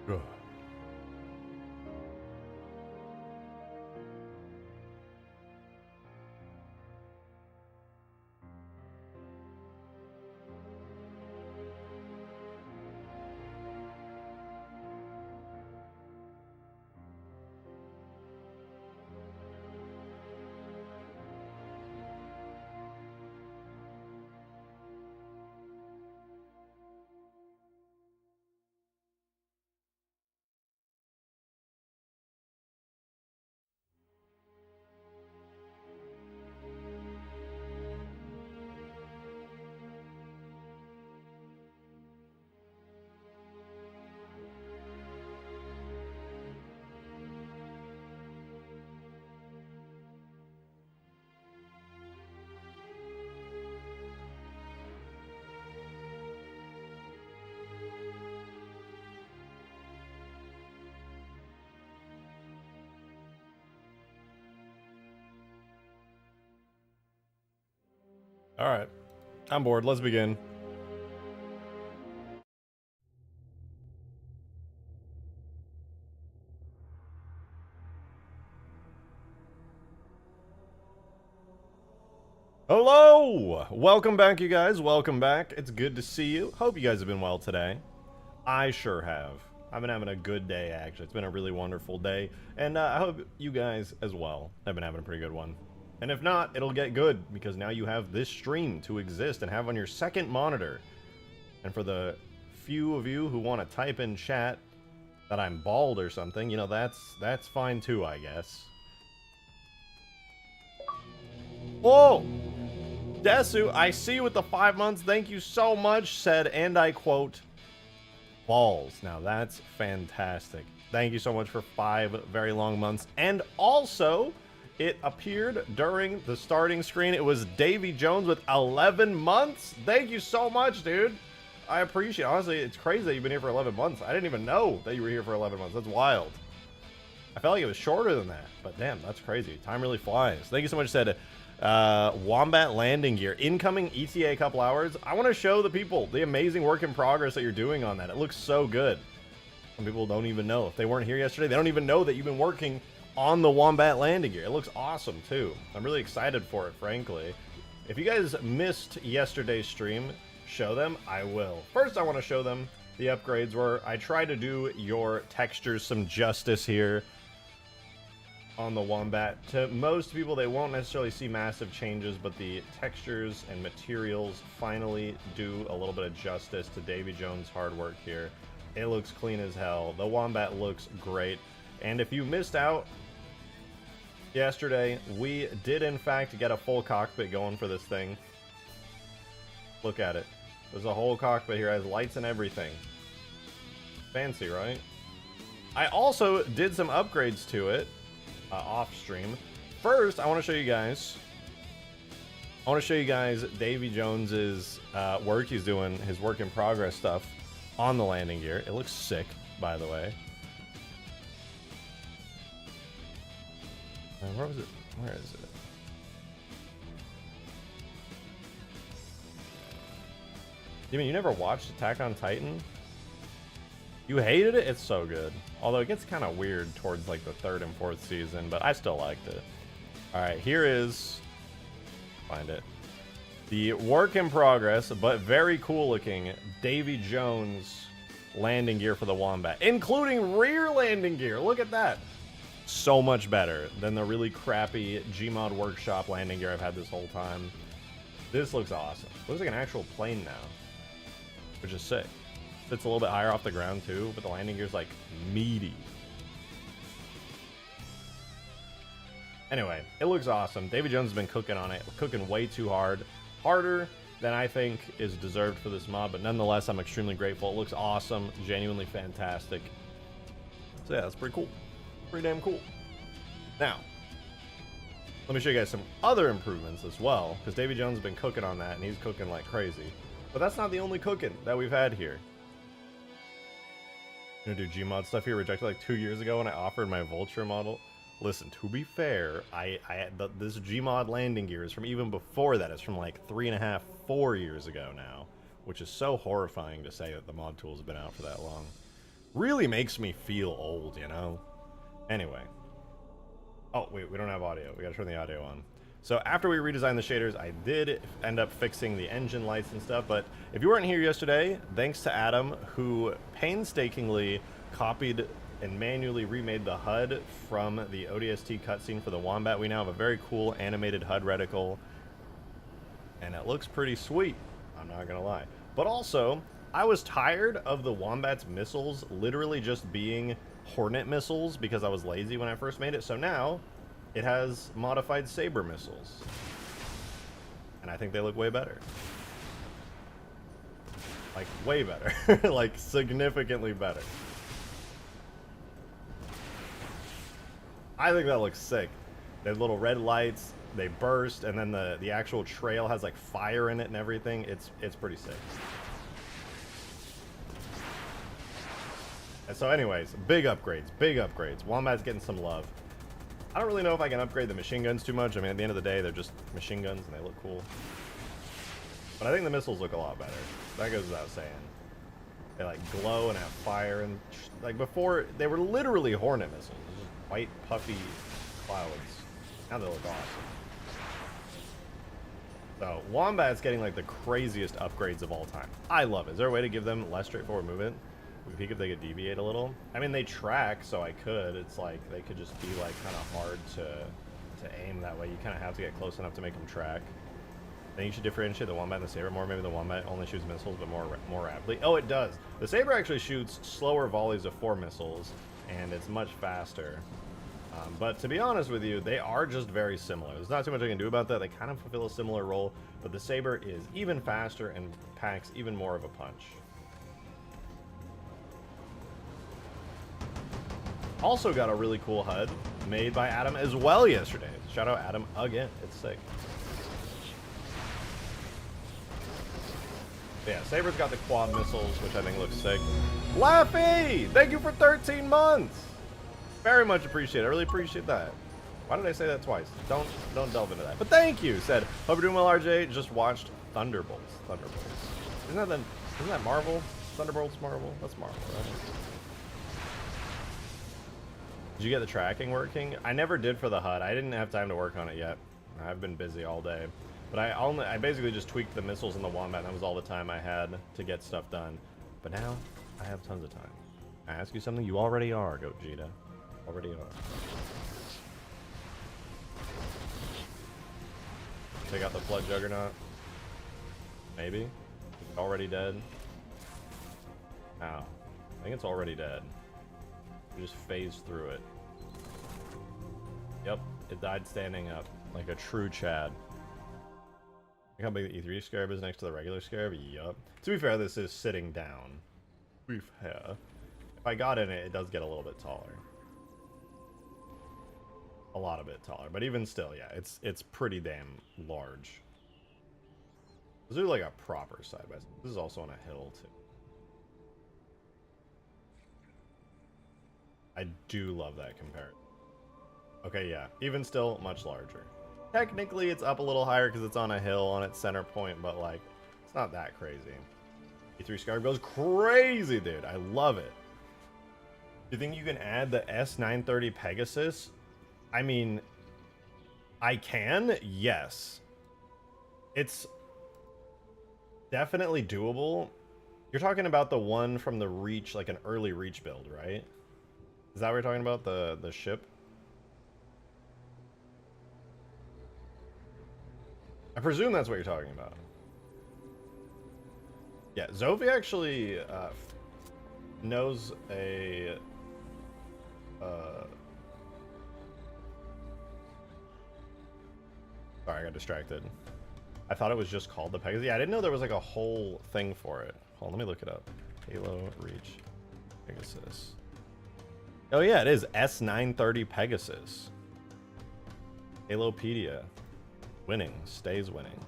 Ugh. All right, I'm bored. Let's begin. Hello! Welcome back, you guys. Welcome back. It's good to see you. Hope you guys have been well today. I sure have. I've been having a good day, actually. It's been a really wonderful day. And I hope you guys as well have been having a pretty good one. And if not, it'll get good, because now you have this stream to exist and have on your second monitor. And for the few of you who want to type in chat that I'm bald or something, you know, that's fine too, I guess. Whoa! Desu, I see you with the 5 months. Thank you so much, said, and I quote, balls. Now that's fantastic. Thank you so much for 5 very long months. And also, it appeared during the starting screen. It was Davy Jones with 11 months. Thank you so much, dude. I appreciate it. Honestly, it's crazy that you've been here for 11 months. I didn't even know that you were here for 11 months. That's wild. I felt like it was shorter than that, but damn, that's crazy. Time really flies. Thank you so much, said Wombat landing gear. Incoming ETA a couple hours. I want to show the people the amazing work in progress that you're doing on that. It looks so good. Some people don't even know. If they weren't here yesterday, they don't even know that you've been working on the Wombat landing gear. It looks awesome, too. I'm really excited for it, frankly. If you guys missed yesterday's stream, show them. I will. First, I want to show them the upgrades where I try to do your textures some justice here on the Wombat. To most people, they won't necessarily see massive changes, but the textures and materials finally do a little bit of justice to Davy Jones' hard work here. It looks clean as hell. The Wombat looks great. And if you missed out yesterday, we did in fact get a full cockpit going for this thing. Look at it. There's a whole cockpit here. It has lights and everything. Fancy, right? I also did some upgrades to it. Off stream. First, I want to show you guys. Davy Jones's work he's doing, his work in progress stuff on the landing gear. It looks sick, by the way. Where was it? Where is it? You mean you never watched Attack on Titan? You hated it? It's so good. Although it gets kind of weird towards like the 3rd and 4th season, but I still liked it. Alright, here is... Find it. The work in progress, but very cool looking, Davy Jones landing gear for the Wombat. Including rear landing gear! Look at that! So much better than the really crappy Gmod Workshop landing gear I've had this whole time. This looks awesome. Looks like an actual plane now. Which is sick. It's a little bit higher off the ground too, but the landing gear's like meaty. Anyway, it looks awesome. Davy Jones has been cooking on it, cooking way too hard. Harder than I think is deserved for this mod, but nonetheless, I'm extremely grateful. It looks awesome, genuinely fantastic. So yeah, that's pretty cool. Pretty damn cool. Now, let me show you guys some other improvements as well, because Davy Jones has been cooking on that, and he's cooking like crazy. But that's not the only cooking that we've had here. I'm gonna do Gmod stuff here. Rejected like 2 years ago when I offered my Vulture model. Listen, to be fair, this Gmod landing gear is from even before that. It's from like 3.5, 4 years ago now, which is so horrifying to say that the mod tools have been out for that long. Really makes me feel old, you know? Anyway. Oh, wait, we don't have audio. We gotta turn the audio on. So after we redesigned the shaders, I did end up fixing the engine lights and stuff, but if you weren't here yesterday, thanks to Adam, who painstakingly copied and manually remade the HUD from the ODST cutscene for the Wombat. We now have a very cool animated HUD reticle, and it looks pretty sweet, I'm not gonna lie. But also, I was tired of the Wombat's missiles literally just being Hornet missiles because I was lazy when I first made it, so now it has modified Saber missiles. And I think they look way better. Like, way better. Like, significantly better. I think that looks sick. They have little red lights, they burst, and then the actual trail has like fire in it and everything. It's pretty sick. And so anyways, big upgrades, big upgrades. Wombat's getting some love. I don't really know if I can upgrade the machine guns too much. I mean, at the end of the day, they're just machine guns and they look cool. But I think the missiles look a lot better. That goes without saying. They like glow and have fire, and like before, they were literally Hornet missiles. Just white, puffy clouds. Now they look awesome. So, Wombat's getting like the craziest upgrades of all time. I love it. Is there a way to give them less straightforward movement? We could peek if they could deviate a little. I mean, they track, so I could. It's like they could just be like kind of hard to aim that way. You kind of have to get close enough to make them track. Then you should differentiate the Wombat and the Saber more. Maybe the Wombat only shoots missiles, but more rapidly. Oh, it does. The Saber actually shoots slower volleys of 4 missiles, and it's much faster. But to be honest with you, they are just very similar. There's not too much I can do about that. They kind of fulfill a similar role, but the Saber is even faster and packs even more of a punch. Also got a really cool HUD made by Adam as well yesterday. Shout out Adam again. It's sick. Yeah, Saber's got the quad missiles, which I think looks sick. Laffy! Thank you for 13 months! Very much appreciate it. I really appreciate that. Why did I say that twice? Don't delve into that. But thank you, said. Hope you're doing well, RJ. Just watched Thunderbolts. Isn't that Marvel? Thunderbolts Marvel? That's Marvel, right? Did you get the tracking working? I never did for the HUD. I didn't have time to work on it yet. I've been busy all day. But I basically just tweaked the missiles in the Wombat, and that was all the time I had to get stuff done. But now, I have tons of time. I ask you something, you already are, Gogeta. Already are. Take out the Flood Juggernaut? Maybe? It's already dead? Ow. I think it's already dead. We just phased through it. Yep, it died standing up, like a true Chad. Look how big the E3 Scarab is next to the regular Scarab? Yup. To be fair, this is sitting down. To be fair. If I got in it, it does get a little bit taller. A lot of bit taller, but even still, yeah, it's pretty damn large. This is like a proper side-by-side. This is also on a hill, too. I do love that comparison. Okay, yeah. Even still, much larger. Technically, it's up a little higher because it's on a hill on its center point, but, like, it's not that crazy. E3 Scarab goes crazy, dude. I love it. Do you think you can add the S930 Pegasus? I mean, I can, yes. It's definitely doable. You're talking about the one from the Reach, like an early Reach build, right? Is that what you're talking about? The ship? I presume that's what you're talking about. Yeah, Zovi actually knows a... Sorry, I got distracted. I thought it was just called the Pegasus. Yeah, I didn't know there was like a whole thing for it. Hold on, let me look it up. Halo Reach Pegasus. Oh yeah, it is S930 Pegasus. Halopedia. Winning. Stays winning.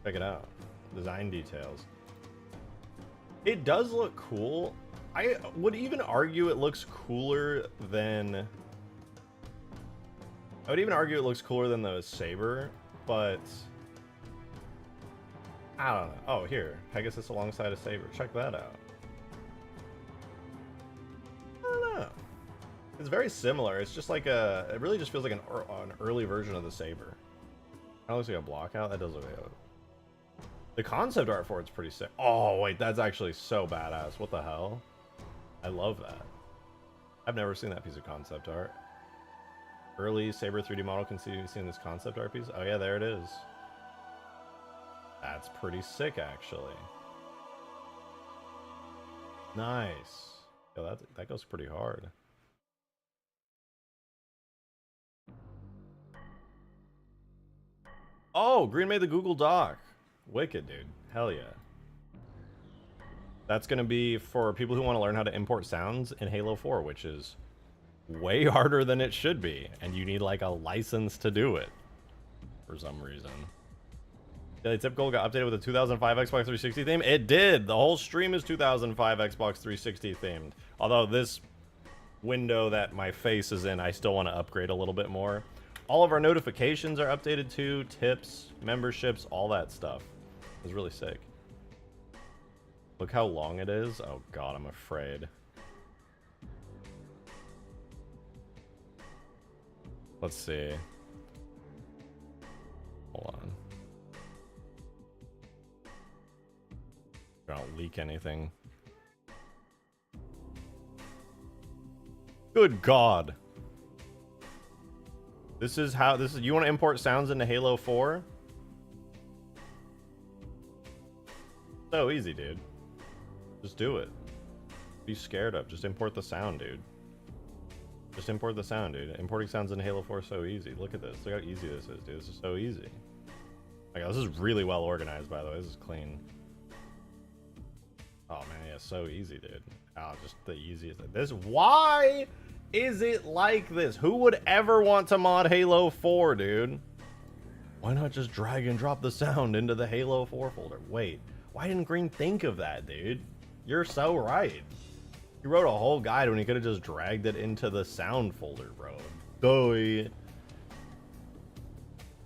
Check it out. Design details. It does look cool. I would even argue it looks cooler than... I would even argue it looks cooler than the Saber, but... I don't know. Oh, here. Pegasus alongside a Saber. Check that out. It's very similar. It's just like a. It really just feels like an early version of the Saber. Kind of looks like a block out. That does look like a... The concept art for it's pretty sick. Oh wait, that's actually so badass. What the hell? I love that. I've never seen that piece of concept art. Early Saber 3D model can see in this concept art piece. Oh yeah, there it is. That's pretty sick, actually. Nice. Yo, that goes pretty hard. Oh, Green made the Google Doc. Wicked, dude. Hell yeah. That's going to be for people who want to learn how to import sounds in Halo 4, which is way harder than it should be. And you need like a license to do it for some reason. Daily Tip Goal got updated with the 2005 Xbox 360 theme. It did. The whole stream is 2005 Xbox 360 themed. Although this window that my face is in, I still want to upgrade a little bit more. All of our notifications are updated too. Tips, memberships, all that stuff. It was really sick. Look how long it is. Oh god, I'm afraid. Let's see. Hold on. Don't leak anything. Good god. This is how you want to import sounds into Halo 4? So easy, dude. Just do it. Be scared of. Just import the sound, dude. Just import the sound, dude. Importing sounds into Halo 4 is so easy. Look at this. Look how easy this is, dude. This is so easy. Like, this is really well organized, by the way. This is clean. Oh man, yeah, so easy, dude. Oh, just the easiest. Why is it like this? Who would ever want to mod Halo 4, dude? Why not just drag and drop the sound into the Halo 4 folder? Wait, why didn't Green think of that, dude? You're so right. He wrote a whole guide when he could have just dragged it into the sound folder, bro. Doy.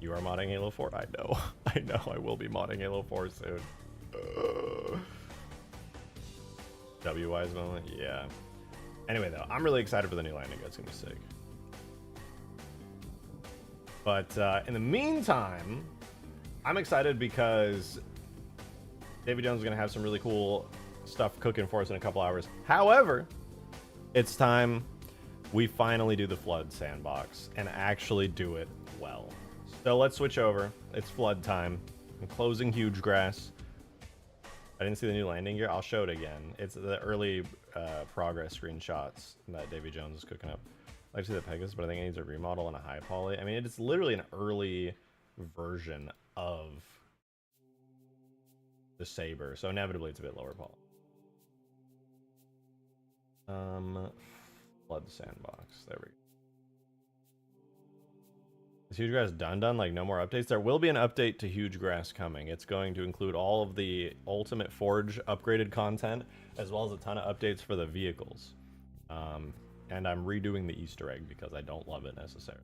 You are modding Halo 4? I know. I know I will be modding Halo 4 soon. W-wise moment? Yeah. Anyway, though, I'm really excited for the new landing. It's gonna be sick. But in the meantime, I'm excited because Davy Jones is gonna have some really cool stuff cooking for us in a couple hours. However, it's time we finally do the Flood sandbox and actually do it well. So let's switch over. It's Flood time. I'm closing Huge Grass. I didn't see the new landing gear. I'll show it again. It's the early progress screenshots that Davy Jones is cooking up. I like to see the Pegasus, but I think it needs a remodel and a high poly. I mean, it's literally an early version of the Saber, so inevitably it's a bit lower poly. Flood sandbox. There we go. Is Huge Grass done? Like, no more updates? There will be an update to Huge Grass coming. It's going to include all of the Ultimate Forge upgraded content, as well as a ton of updates for the vehicles. And I'm redoing the Easter egg because I don't love it necessarily.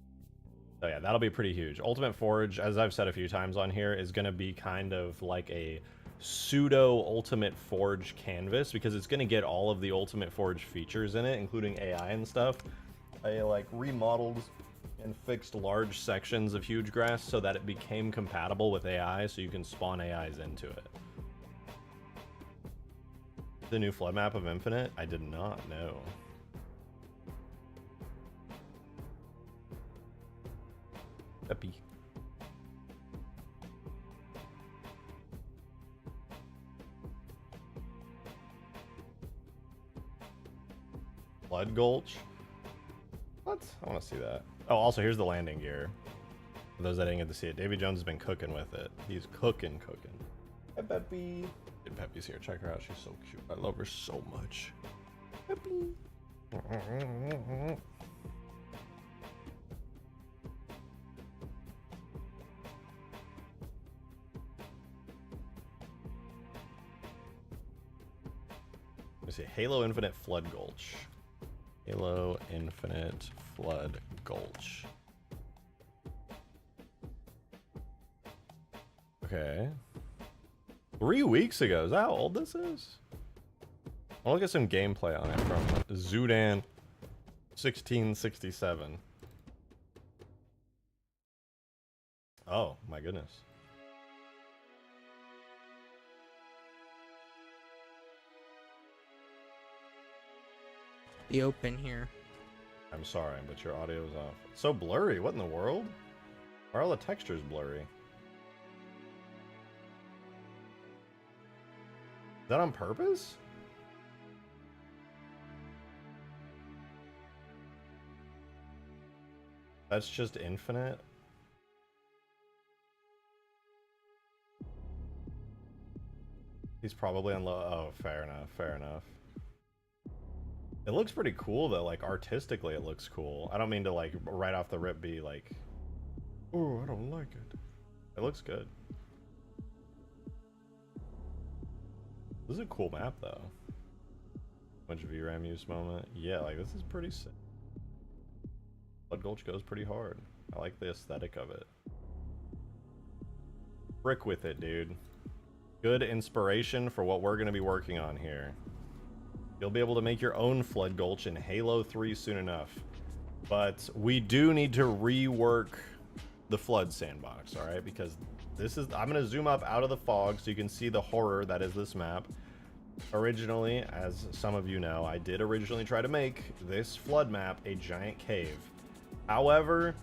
So yeah, that'll be pretty huge. Ultimate Forge, as I've said a few times on here, is going to be kind of like a pseudo Ultimate Forge canvas, because it's going to get all of the Ultimate Forge features in it, including AI and stuff. I like remodeled and fixed large sections of Huge Grass so that it became compatible with AI, so you can spawn AIs into it. The new flood map of Infinite? I did not know. Peppy. Flood Gulch? What? I want to see that. Oh, also, here's the landing gear. For those that didn't get to see it, Davy Jones has been cooking with it. He's cooking. Hey, Peppy. Dude, Peppy's here. Check her out. She's so cute. I love her so much. Peppy. Let me see. Halo Infinite Flood Gulch. Halo Infinite Flood Gulch. Okay. 3 weeks ago. Is that how old this is? I'll look at some gameplay on it from Zudan. 1667. Oh my goodness. The open here. I'm sorry, but your audio is off. It's so blurry. What in the world? Why are all the textures blurry? Is that on purpose? That's just infinite? He's probably on low. Oh, fair enough, fair enough. It looks pretty cool though, like artistically it looks cool. I don't mean to like right off the rip be like, oh, I don't like it. It looks good. This is a cool map though. Bunch of VRAM use moment. Yeah, like this is pretty sick. Blood Gulch goes pretty hard. I like the aesthetic of it. Brick with it, dude. Good inspiration for what we're gonna be working on here. You'll be able to make your own Flood Gulch in Halo 3 soon enough. But we do need to rework the Flood sandbox, alright? Because this is... I'm going to zoom up out of the fog so you can see the horror that is this map. Originally, as some of you know, I did originally try to make this Flood map a giant cave. However,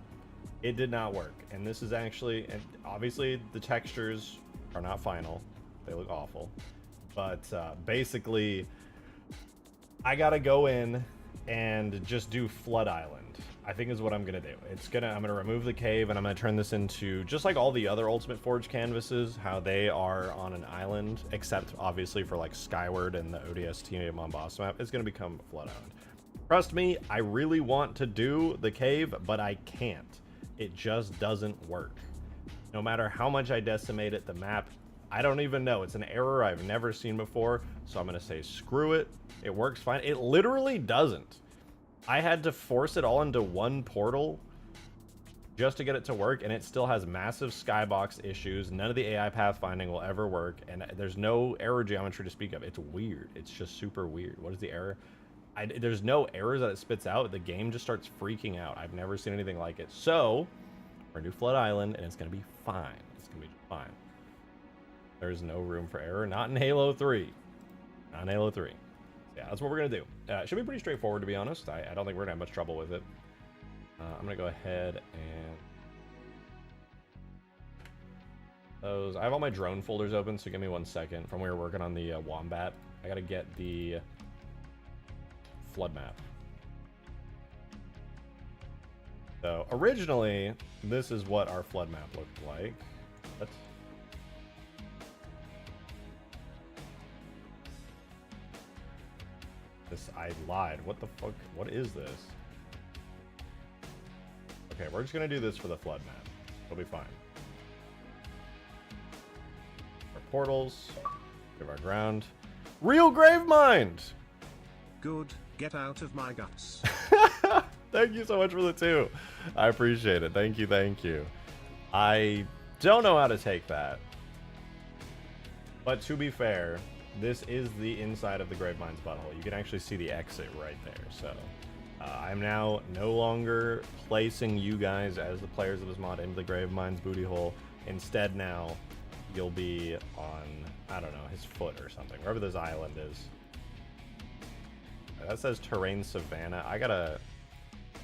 it did not work. And this is actually... And obviously, the textures are not final. They look awful. But basically... I gotta go in and just do Flood Island, I think is what I'm gonna do. I'm gonna remove the cave and I'm gonna turn this into just like all the other Ultimate Forge canvases, how they are on an island, except obviously for like Skyward and the ODST on boss map. It's gonna become Flood Island. Trust me, I really want to do the cave, but I can't. It just doesn't work. No matter how much I decimate it, the map, I don't even know. It's an error I've never seen before, so I'm gonna say screw it. It works fine. It literally doesn't. I had to force it all into one portal just to get it to work, and it still has massive skybox issues. None of the AI pathfinding will ever work, and there's no error geometry to speak of. It's weird. It's just super weird. What is the error? There's no errors that it spits out. The game just starts freaking out. I've never seen anything like it. So, we're gonna do Flood Island, and it's gonna be fine. It's gonna be fine. There's no room for error. Not in Halo 3. Not in Halo 3. Yeah, that's what we're going to do. It should be pretty straightforward, to be honest. I don't think we're going to have much trouble with it. I'm going to go ahead and... I have all my drone folders open, so give me 1 second. From where we're working on the Wombat, I got to get the Flood map. So, originally, this is what our Flood map looked like. Let's... I lied. What the fuck? What is this? Okay, we're just gonna do this for the Flood map. It'll be fine. Our portals. Give our ground. Real grave mind! Good. Get out of my guts. Thank you so much for the 2. I appreciate it. Thank you, thank you. I don't know how to take that. But to be fair, this is the inside of the Grave Mind's butthole. You can actually see the exit right there. So I'm now no longer placing you guys as the players of this mod into the Grave Mind's booty hole. Instead now, you'll be on, I don't know, his foot or something. Wherever this island is. That says Terrain Savannah.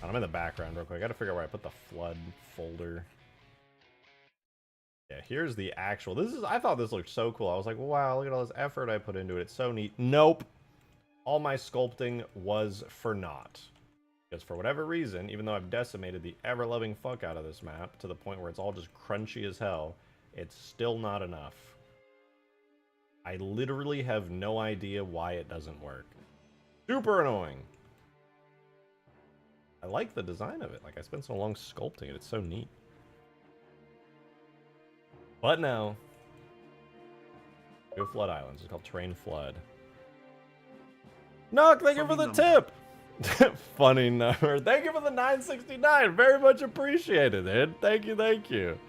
I'm in the background real quick. I gotta figure out where I put the Flood folder. Yeah, here's the actual... I thought this looked so cool. I was like, wow, look at all this effort I put into it. It's so neat. Nope. All my sculpting was for naught. Because for whatever reason, even though I've decimated the ever-loving fuck out of this map to the point where it's all just crunchy as hell, it's still not enough. I literally have no idea why it doesn't work. Super annoying. I like the design of it. Like, I spent so long sculpting it. It's so neat. But now, go Flood Islands. It's called Terrain Flood. Knock, thank you for the tip. Funny number. Thank you for the 969. Very much appreciated, dude. Thank you, thank you.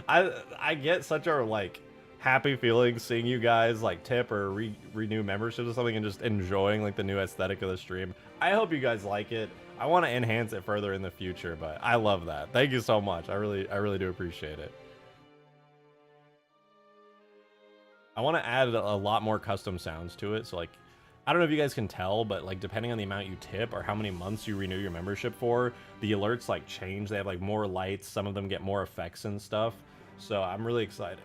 I get such a like happy feeling seeing you guys like tip or renew memberships or something and just enjoying like the new aesthetic of the stream. I hope you guys like it. I want to enhance it further in the future, but I love that. Thank you so much. I really do appreciate it. I want to add a lot more custom sounds to it. So like, I don't know if you guys can tell, but like depending on the amount you tip or how many months you renew your membership for, the alerts like change. They have like more lights. Some of them get more effects and stuff. So I'm really excited.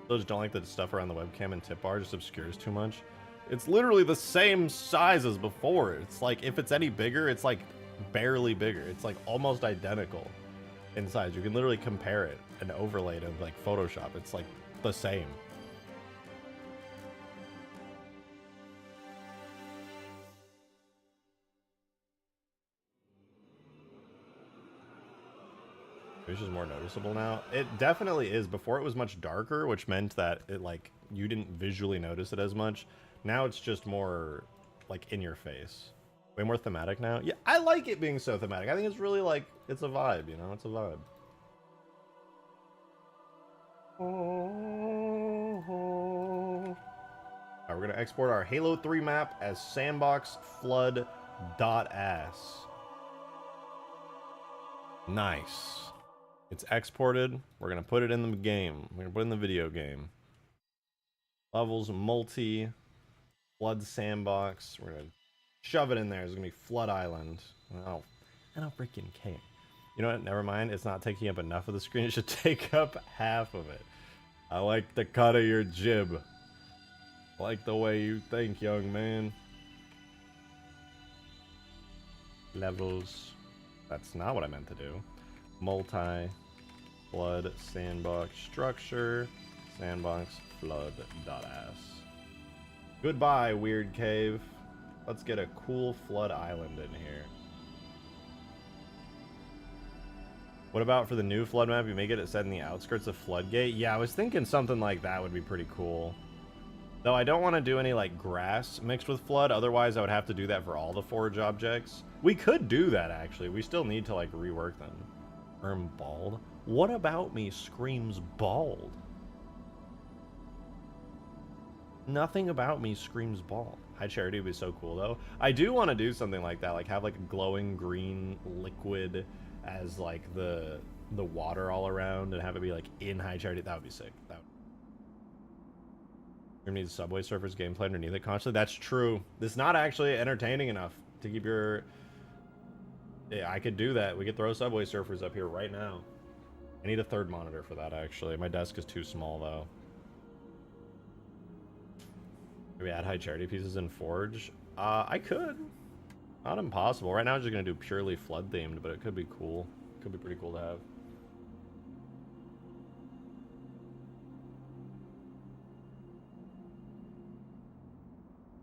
Those don't like the stuff around the webcam and tip bar just obscures too much. It's literally the same size as before. It's like, if it's any bigger, it's like barely bigger. It's like almost identical in size. You can literally compare it and overlay it in like Photoshop. It's like the same. It's just more noticeable now. It definitely is. Before it was much darker, which meant that it like you didn't visually notice it as much. Now it's just more like in your face. Way more thematic now. Yeah, I like it being so thematic. I think it's really like, it's a vibe, you know? It's a vibe. Alright, we're gonna export our Halo 3 map as sandbox flood .as. Nice. It's exported. We're gonna put it in the game. We're gonna put it in the video game. Levels multi flood sandbox. We're gonna shove it in there. It's gonna be Flood Island. Oh, I don't freaking care. You know what? Never mind. It's not taking up enough of the screen. It should take up half of it. I like the cut of your jib. I like the way you think, young man. Levels. That's not what I meant to do. Multi flood sandbox structure. Sandbox flood.as. Goodbye, weird cave. Let's get a cool flood island in here. What about for the new flood map? You make it set in the outskirts of Floodgate? Yeah, I was thinking something like that would be pretty cool. Though I don't want to do any like grass mixed with flood. Otherwise, I would have to do that for all the forage objects. We could do that actually. We still need to like rework them. Bald. What about me screams bald? Nothing about me screams bald. High Charity would be so cool though. I do want to do something like that, like have like a glowing green liquid as like the water all around and have it be like in High Charity. That would be sick. That would... You're gonna need Subway Surfers gameplay underneath it constantly. That's true. It's not actually entertaining enough to keep your... Yeah, I could do that. We could throw Subway Surfers up here right now. I need a third monitor for that actually. My desk is too small though. Maybe add High Charity pieces in Forge? I could. Not impossible. Right now I'm just gonna do purely flood themed, but it could be cool. Could be pretty cool to have.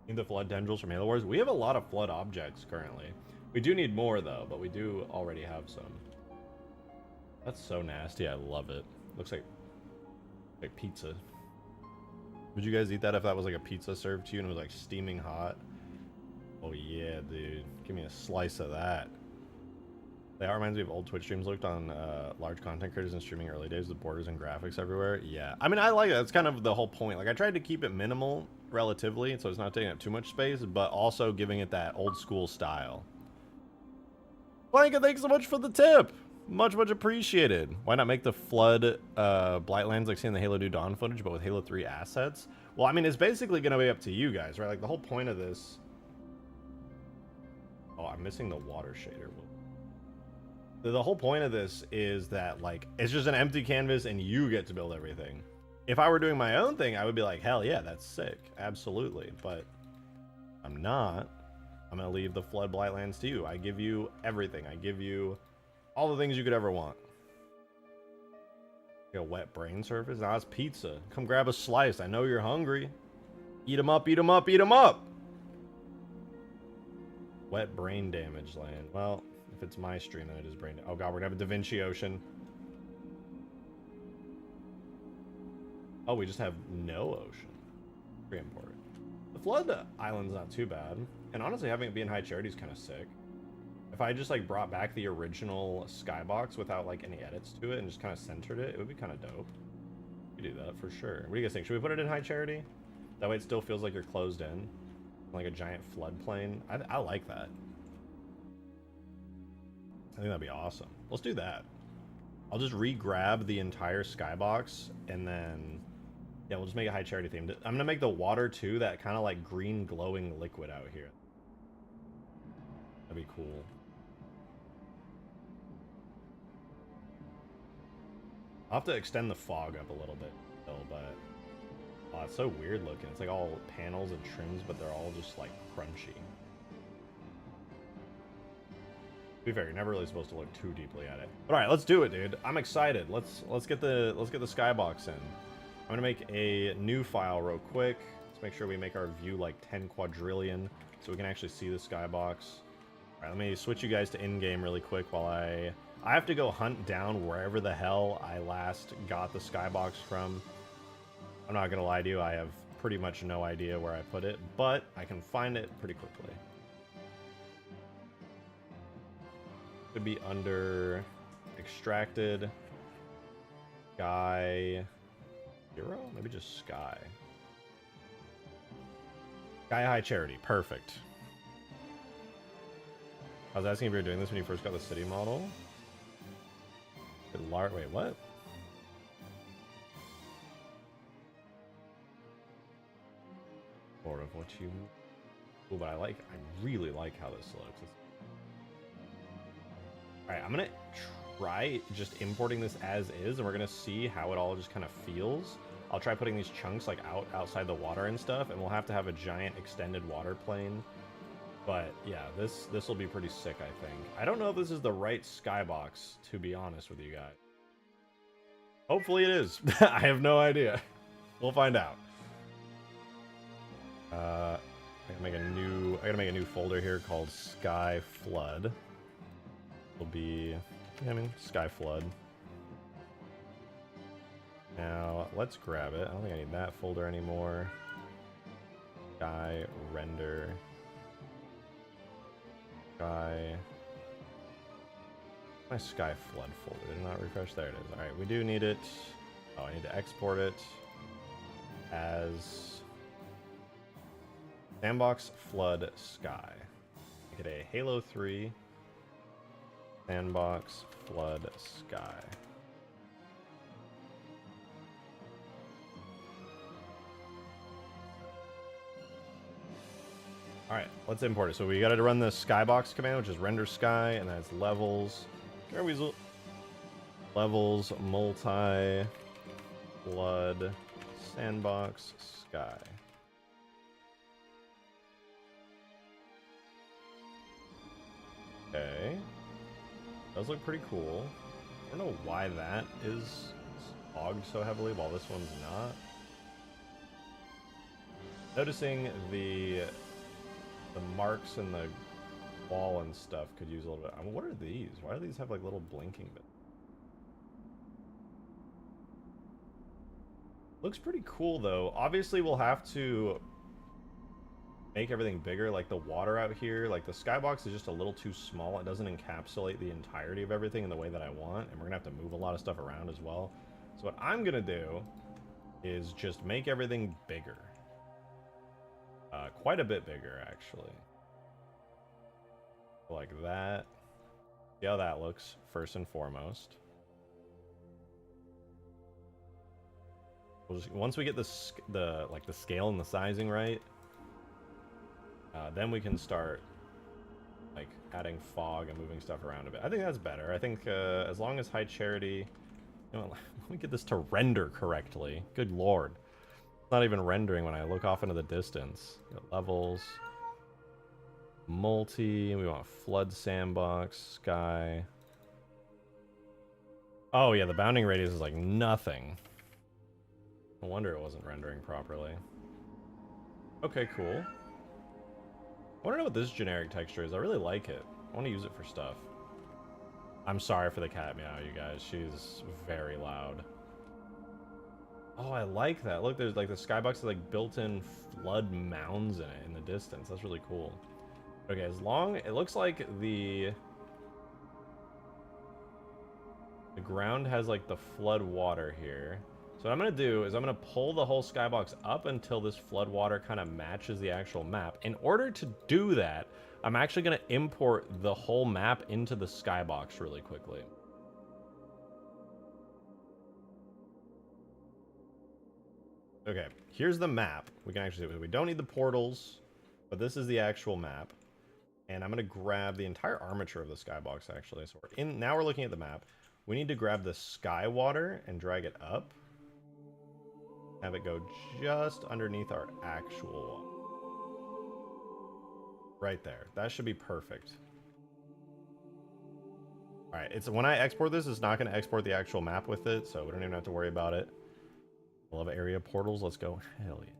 Need the flood tendrils from Halo Wars? We have a lot of flood objects currently. We do need more though, but we do already have some. That's so nasty. I love it. Looks like pizza. Would you guys eat that if that was like a pizza served to you and it was like steaming hot? Oh yeah, dude. Give me a slice of that. That reminds me of old Twitch streams looked on large content creators and streaming early days with borders and graphics everywhere. Yeah. I mean, I like that. That's kind of the whole point. Like, I tried to keep it minimal relatively, so it's not taking up too much space, but also giving it that old school style. Blanket, thanks so much for the tip. Much appreciated. Why not make the flood Blightlands like seeing the Halo 2 Dawn footage, but with Halo 3 assets? Well, I mean, it's basically going to be up to you guys, right? Like, the whole point of this... Oh, I'm missing the water shader. The whole point of this is that, like, it's just an empty canvas and you get to build everything. If I were doing my own thing, I would be like, hell yeah, that's sick. Absolutely. But I'm not. I'm going to leave the Flood Blightlands to you. I give you everything. I give you all the things you could ever want. A wet brain surface? Nah, it's pizza. Come grab a slice. I know you're hungry. Eat them up, eat them up, eat them up! Wet brain damage land. Well, if it's my stream, then it is brain damage. Oh god, we're gonna have a Da Vinci Ocean. Oh, we just have no ocean. Pretty important. The Flood Island's not too bad. And honestly, having it be in High Charity is kind of sick. If I just like brought back the original skybox without like any edits to it and just kind of centered it, it would be kind of dope. We do that for sure. What do you guys think? Should we put it in high charity? That way it still feels like you're closed in. Like a giant floodplain. I like that. I think that'd be awesome. Let's do that. I'll just re-grab the entire skybox and then... Yeah, we'll just make a high charity themed. I'm gonna make the water too, that kind of like green glowing liquid out here. That'd be cool. I'll have to extend the fog up a little bit still, but oh, it's so weird looking. It's like all panels and trims, but they're all just like crunchy. To be fair, you're never really supposed to look too deeply at it. But all right, let's do it, dude. I'm excited. Let's get the skybox in. I'm gonna make a new file real quick. Let's make sure we make our view like 10 quadrillion so we can actually see the skybox. All right, let me switch you guys to in-game really quick while I have to go hunt down wherever the hell I last got the skybox from. I'm not gonna lie to you, I have pretty much no idea where I put it, but I can find it pretty quickly. Could be under extracted, sky, hero? Maybe just sky. Sky high charity, perfect. I was asking if you were doing this when you first got the city model. Wait, what? Sort of what you... Ooh, but I really like how this looks. Alright, I'm gonna try just importing this as is, and we're gonna see how it all just kind of feels. I'll try putting these chunks like outside the water and stuff, and we'll have to have a giant extended water plane. But yeah, this will be pretty sick, I think. I don't know if this is the right skybox, to be honest with you guys. Hopefully it is. I have no idea. We'll find out. I gotta make a new folder here called Sky Flood. It'll be, Sky Flood. Now let's grab it. I don't think I need that folder anymore. Sky Render. Sky. My Sky Flood folder did not refresh. There it is. All right, we do need it. Oh, I need to export it as Sandbox Flood Sky. Make it a Halo 3 Sandbox Flood Sky. All right, let's import it. So we got to run the skybox command, which is render sky, and that's levels. Weasel. Levels, multi, flood, sandbox, sky. Okay. Does look pretty cool. I don't know why that is fogged so heavily while this one's not. Noticing the marks in the wall and stuff could use a little bit. I mean, what are these? Why do these have like little blinking bits? Looks pretty cool though. Obviously we'll have to make everything bigger, like the water out here. Like the skybox is just a little too small. It doesn't encapsulate the entirety of everything in the way that I want, and we're gonna have to move a lot of stuff around as well. So what I'm gonna do is just make everything bigger. Quite a bit bigger, actually. Like that. See how that looks, first and foremost. We'll just, once we get the scale and the sizing right, then we can start like adding fog and moving stuff around a bit. I think that's better. I think as long as high charity, you know, let me get this to render correctly. Good lord. Not even rendering when I look off into the distance. Levels, multi, we want flood, sandbox, sky. Oh yeah, the bounding radius is like nothing. No wonder it wasn't rendering properly. Okay, cool. I want to know what this generic texture is. I really like it. I want to use it for stuff. I'm sorry for the cat meow, you guys. She's very loud. Oh, I like that. Look, there's like the skybox has like built-in flood mounds in it in the distance. That's really cool. Okay, as long it looks like the ground has like the flood water here. So what I'm going to do is I'm going to pull the whole skybox up until this floodwater kind of matches the actual map. In order to do that, I'm actually going to import the whole map into the skybox really quickly. Okay, here's the map. We can actually see it. We don't need the portals, but this is the actual map. And I'm going to grab the entire armature of the skybox, actually. So now we're looking at the map. We need to grab the sky water and drag it up. Have it go just underneath our actual one. Right there. That should be perfect. Alright, it's when I export this, it's not going to export the actual map with it, so we don't even have to worry about it. I love area portals. Let's go. Hell yeah.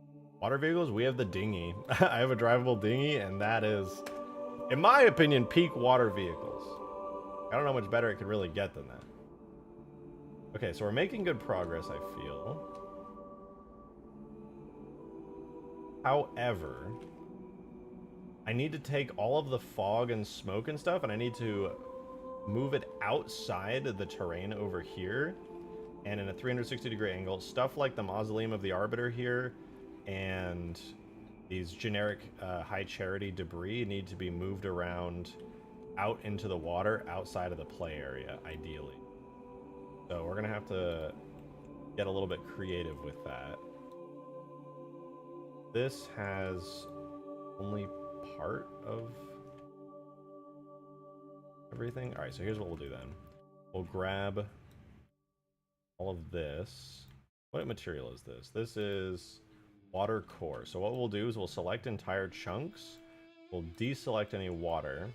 Water vehicles, we have the dinghy. I have a drivable dinghy, and that is, in my opinion, peak water vehicles. I don't know how much better it could really get than that. Okay, so we're making good progress, I feel. However, I need to take all of the fog and smoke and stuff, and I need to move it outside the terrain over here, and in a 360-degree angle. Stuff like the Mausoleum of the Arbiter here, and these generic high charity debris need to be moved around out into the water outside of the play area, ideally. So we're going to have to get a little bit creative with that. This has only part of everything. All right, so here's what we'll do then. We'll grab all of this. What material is this? This is water core. So what we'll do is we'll select entire chunks. We'll deselect any water.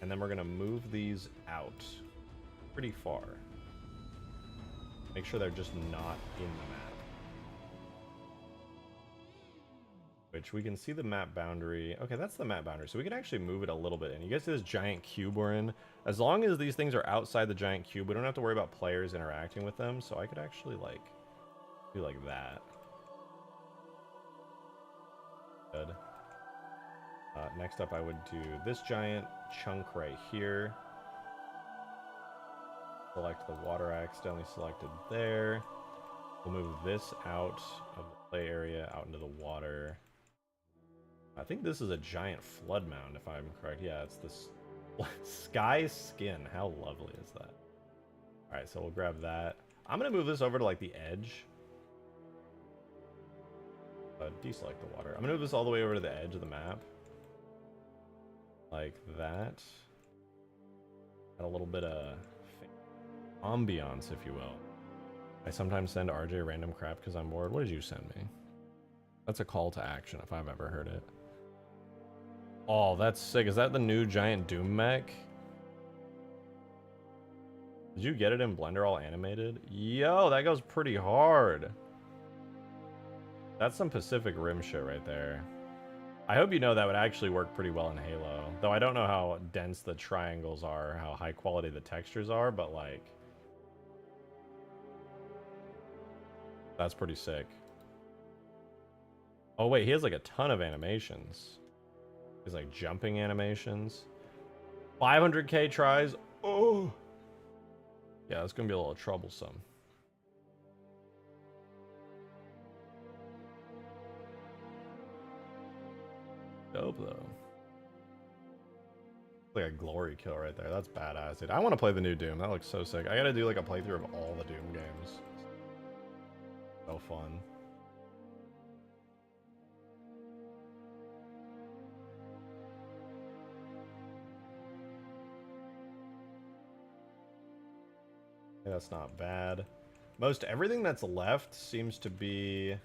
And then we're going to move these out pretty far. Make sure they're just not in the map. Which we can see the map boundary. Okay, that's the map boundary. So we can actually move it a little bit in. You guys see this giant cube we're in? As long as these things are outside the giant cube, we don't have to worry about players interacting with them. So I could actually like do like that. Good. Next up I would do this giant chunk right here. Select the water I accidentally selected there. We'll move this out of the play area, out into the water. I think this is a giant flood mound, if I'm correct. Yeah, it's this sky skin. How lovely is that? Alright, so we'll grab that. I'm going to move this over to, like, the edge. Deselect the water. I'm going to move this all the way over to the edge of the map. Like that. Add a little bit of ambiance, if you will. I sometimes send RJ random crap because I'm bored. What did you send me? That's a call to action if I've ever heard it. Oh, that's sick. Is that the new giant Doom mech? Did you get it in Blender all animated? Yo, that goes pretty hard. That's some Pacific Rim shit right there. I hope you know that would actually work pretty well in Halo. Though I don't know how dense the triangles are, how high quality the textures are, but like... that's pretty sick. Oh wait, he has like a ton of animations. He's like jumping animations. 500k tries. Oh! Yeah, it's gonna be a little troublesome. Dope though. Like a glory kill right there. That's badass, dude. I want to play the new Doom. That looks so sick. I gotta do like a playthrough of all the Doom games. So fun. Yeah, that's not bad. Most everything that's left seems to be...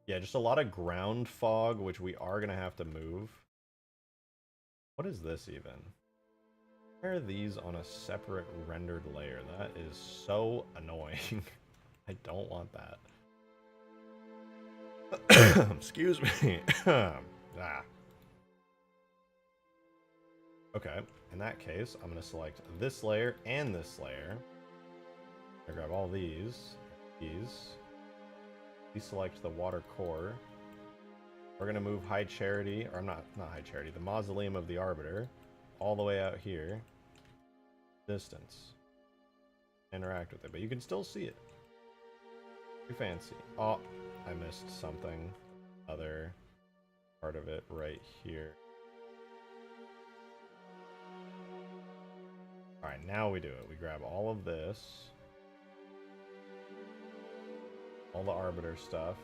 yeah, just a lot of ground fog, which we are going to have to move. What is this even? Why are these on a separate rendered layer? That is so annoying. I don't want that. Excuse me. Ah. Okay, in that case, I'm going to select this layer and this layer. I grab all these. Deselect the water core. We're going to move High Charity, or not High Charity, the Mausoleum of the Arbiter, all the way out here. Distance. Interact with it, but you can still see it. Too fancy. Oh, I missed something. Other part of it right here. Alright, now we do it. We grab all of this. All the arbiter stuff.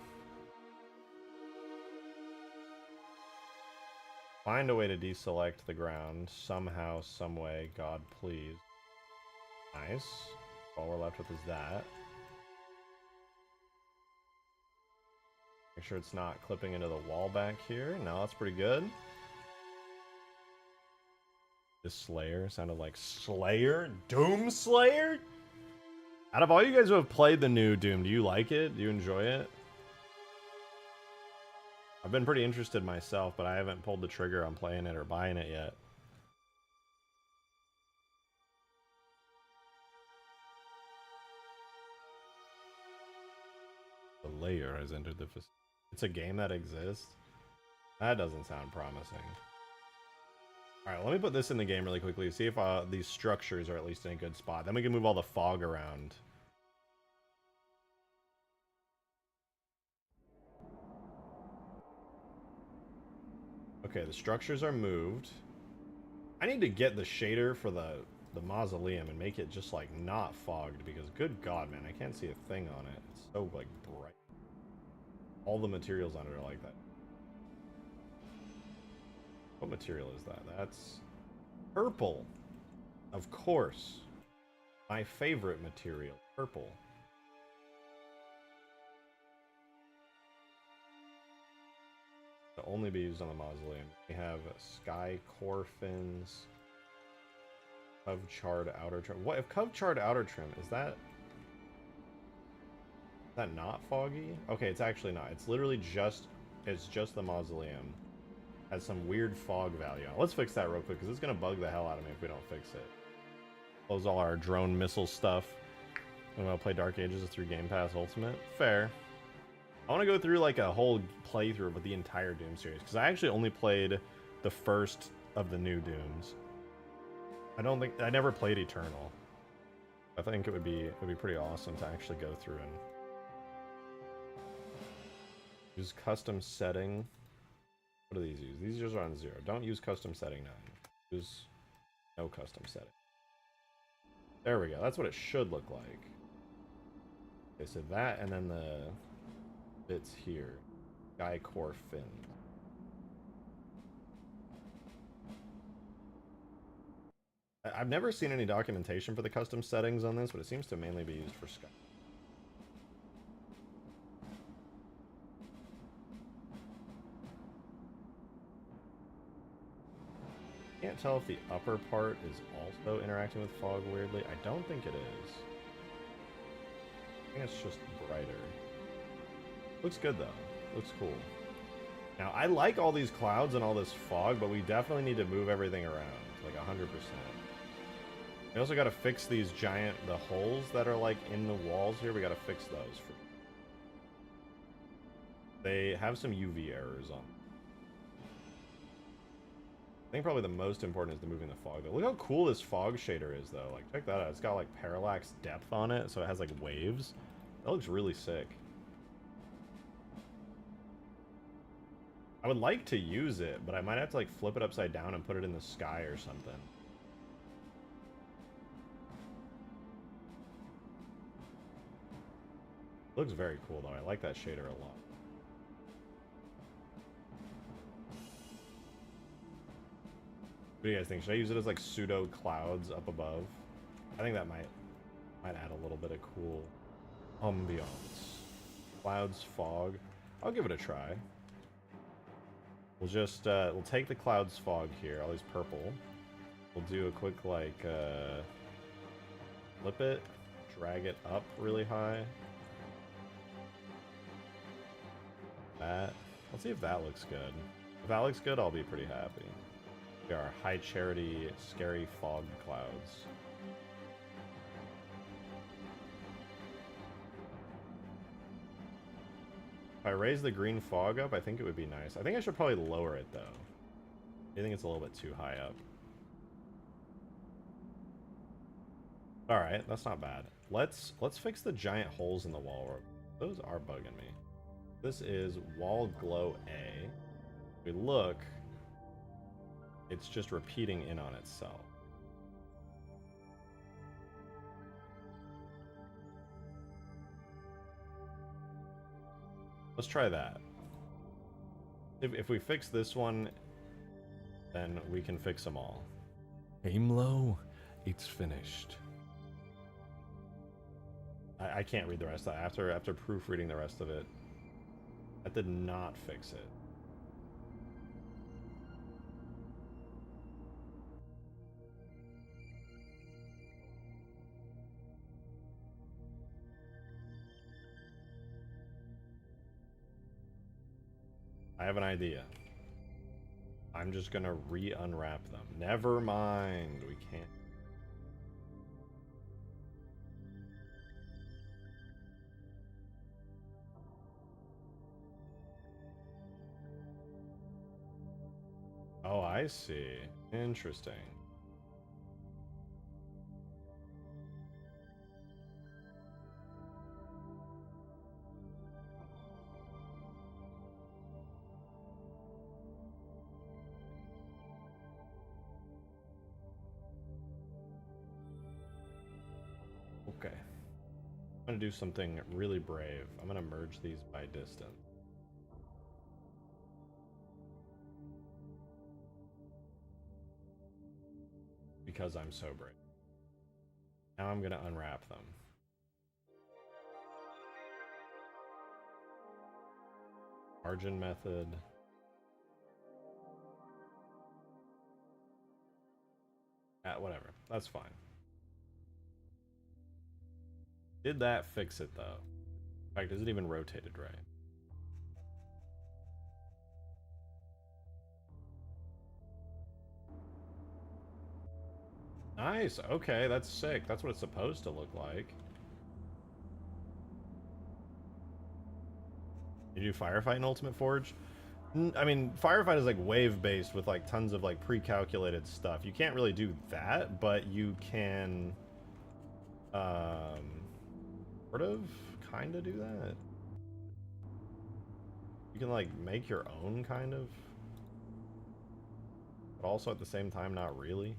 Find a way to deselect the ground. Somehow, someway. God, please. Nice. All we're left with is that. Make sure it's not clipping into the wall back here. No, that's pretty good. This Slayer sounded like Slayer? Doom Slayer? Out of all you guys who have played the new Doom, do you like it? Do you enjoy it? I've been pretty interested myself, but I haven't pulled the trigger on playing it or buying it yet. The Layer has entered the facility. It's a game that exists? That doesn't sound promising. Alright, let me put this in the game really quickly, see if these structures are at least in a good spot. Then we can move all the fog around. Okay, the structures are moved. I need to get the shader for the mausoleum and make it just like not fogged, because good god, man, I can't see a thing on it. It's so like bright. All the materials on it are like that. What material is that? That's purple. Of course. My favorite material, purple. To only be used on the mausoleum. We have sky core fins. Cove charred outer trim. What if cove charred outer trim? Is that not foggy? Okay, it's actually not. It's literally just the mausoleum. Has some weird fog value on it. Let's fix that real quick, because it's gonna bug the hell out of me if we don't fix it. Close all our drone missile stuff. I'm gonna play Dark Ages through Game Pass Ultimate. Fair. I want to go through like a whole playthrough with the entire Doom series, because I actually only played the first of the new Dooms. I never played Eternal. I think it would be pretty awesome to actually go through and use custom setting. What do these use? These just are on 0. Don't use custom setting 9. Use no custom setting. There we go. That's what it should look like. Okay, so that, and then the bits here. Sky core fin. I've never seen any documentation for the custom settings on this, but it seems to mainly be used for Sky. Can't tell if the upper part is also interacting with fog weirdly. I don't think it is. I think it's just brighter. Looks good though. Looks cool. Now I like all these clouds and all this fog, but we definitely need to move everything around, like 100%. We also got to fix the holes that are like in the walls here. We got to fix those. They have some UV errors on them. I think probably the most important is the moving the fog though. Look how cool this fog shader is though. Like check that out. It's got like parallax depth on it, so it has like waves. That looks really sick. I would like to use it, but I might have to like flip it upside down and put it in the sky or something. Looks very cool though. I like that shader a lot. What do you guys think? Should I use it as like pseudo clouds up above? I think that might add a little bit of cool ambiance. Clouds, fog. I'll give it a try. We'll just we'll take the clouds fog here, all these purple. We'll do a quick like flip it, drag it up really high. That. Let's see if that looks good. If that looks good, I'll be pretty happy. We are high charity, scary fog clouds. If I raise the green fog up, I think it would be nice. I think I should probably lower it though. I think it's a little bit too high up. Alright, that's not bad. Let's fix the giant holes in the wall Those are bugging me. This is wall glow A. If we look, it's just repeating in on itself. Let's try that. If we fix this one, then we can fix them all. Aim low, it's finished. I can't read the rest of that. After proofreading the rest of it, that did not fix it. I have an idea. I'm just gonna re-unwrap them. Never mind, we can't. Oh, I see. Interesting. Okay. I'm gonna do something really brave. I'm gonna merge these by distance. Because I'm so brave. Now I'm gonna unwrap them. Margin method. Whatever. That's fine. Did that fix it though? In fact, is it even rotated right? Nice. Okay, that's sick. That's what it's supposed to look like. You do firefight in Ultimate Forge? I mean, firefight is like wave based with like tons of like pre-calculated stuff. You can't really do that, but you can sort of kind of do that. You can like make your own kind of, but also at the same time not really.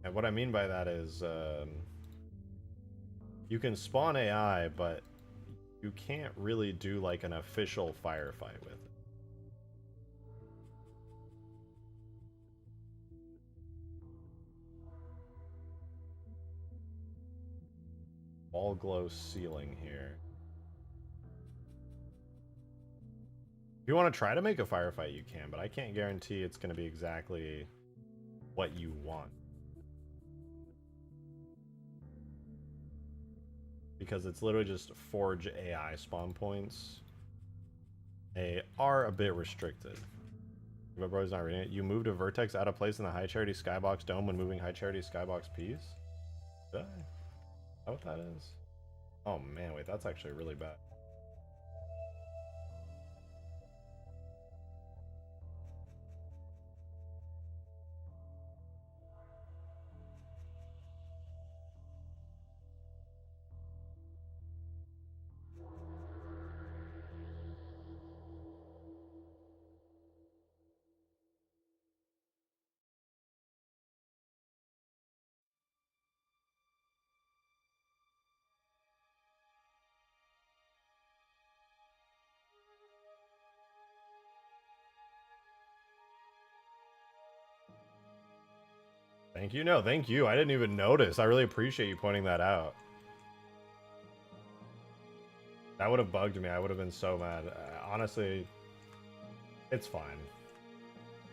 And what I mean by that is you can spawn AI, but you can't really do like an official firefight with it. All glow ceiling here. If you want to try to make a firefight, you can, but I can't guarantee it's going to be exactly what you want. Because it's literally just Forge AI spawn points. They are a bit restricted. My brother's not reading it. You moved a vertex out of place in the High Charity Skybox Dome when moving High Charity Skybox piece? Did I? Is that what that is? Oh man, wait, that's actually really bad. Thank you. No, thank you. I didn't even notice. I really appreciate you pointing that out. That would have bugged me. I would have been so mad. Honestly, it's fine.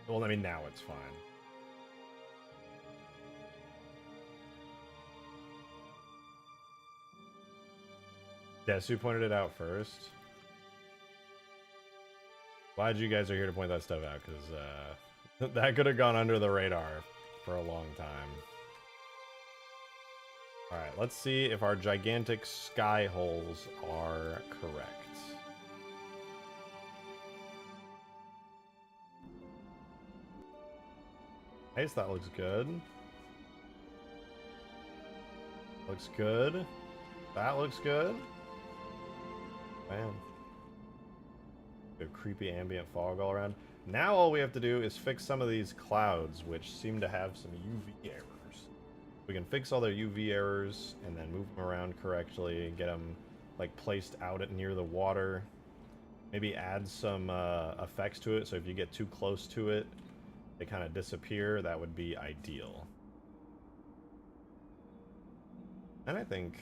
Well, I mean, now it's fine. Desu pointed it out first. Glad you guys are here to point that stuff out, because that could have gone under the radar for a long time. Alright, let's see if our gigantic sky holes are correct. Nice, that looks good. Looks good. That looks good. Man. A creepy ambient fog all around. Now all we have to do is fix some of these clouds, which seem to have some UV errors. We can fix all their UV errors and then move them around correctly and get them like placed out at near the water. Maybe add some effects to it, so if you get too close to it, they kind of disappear. That would be ideal. And I think,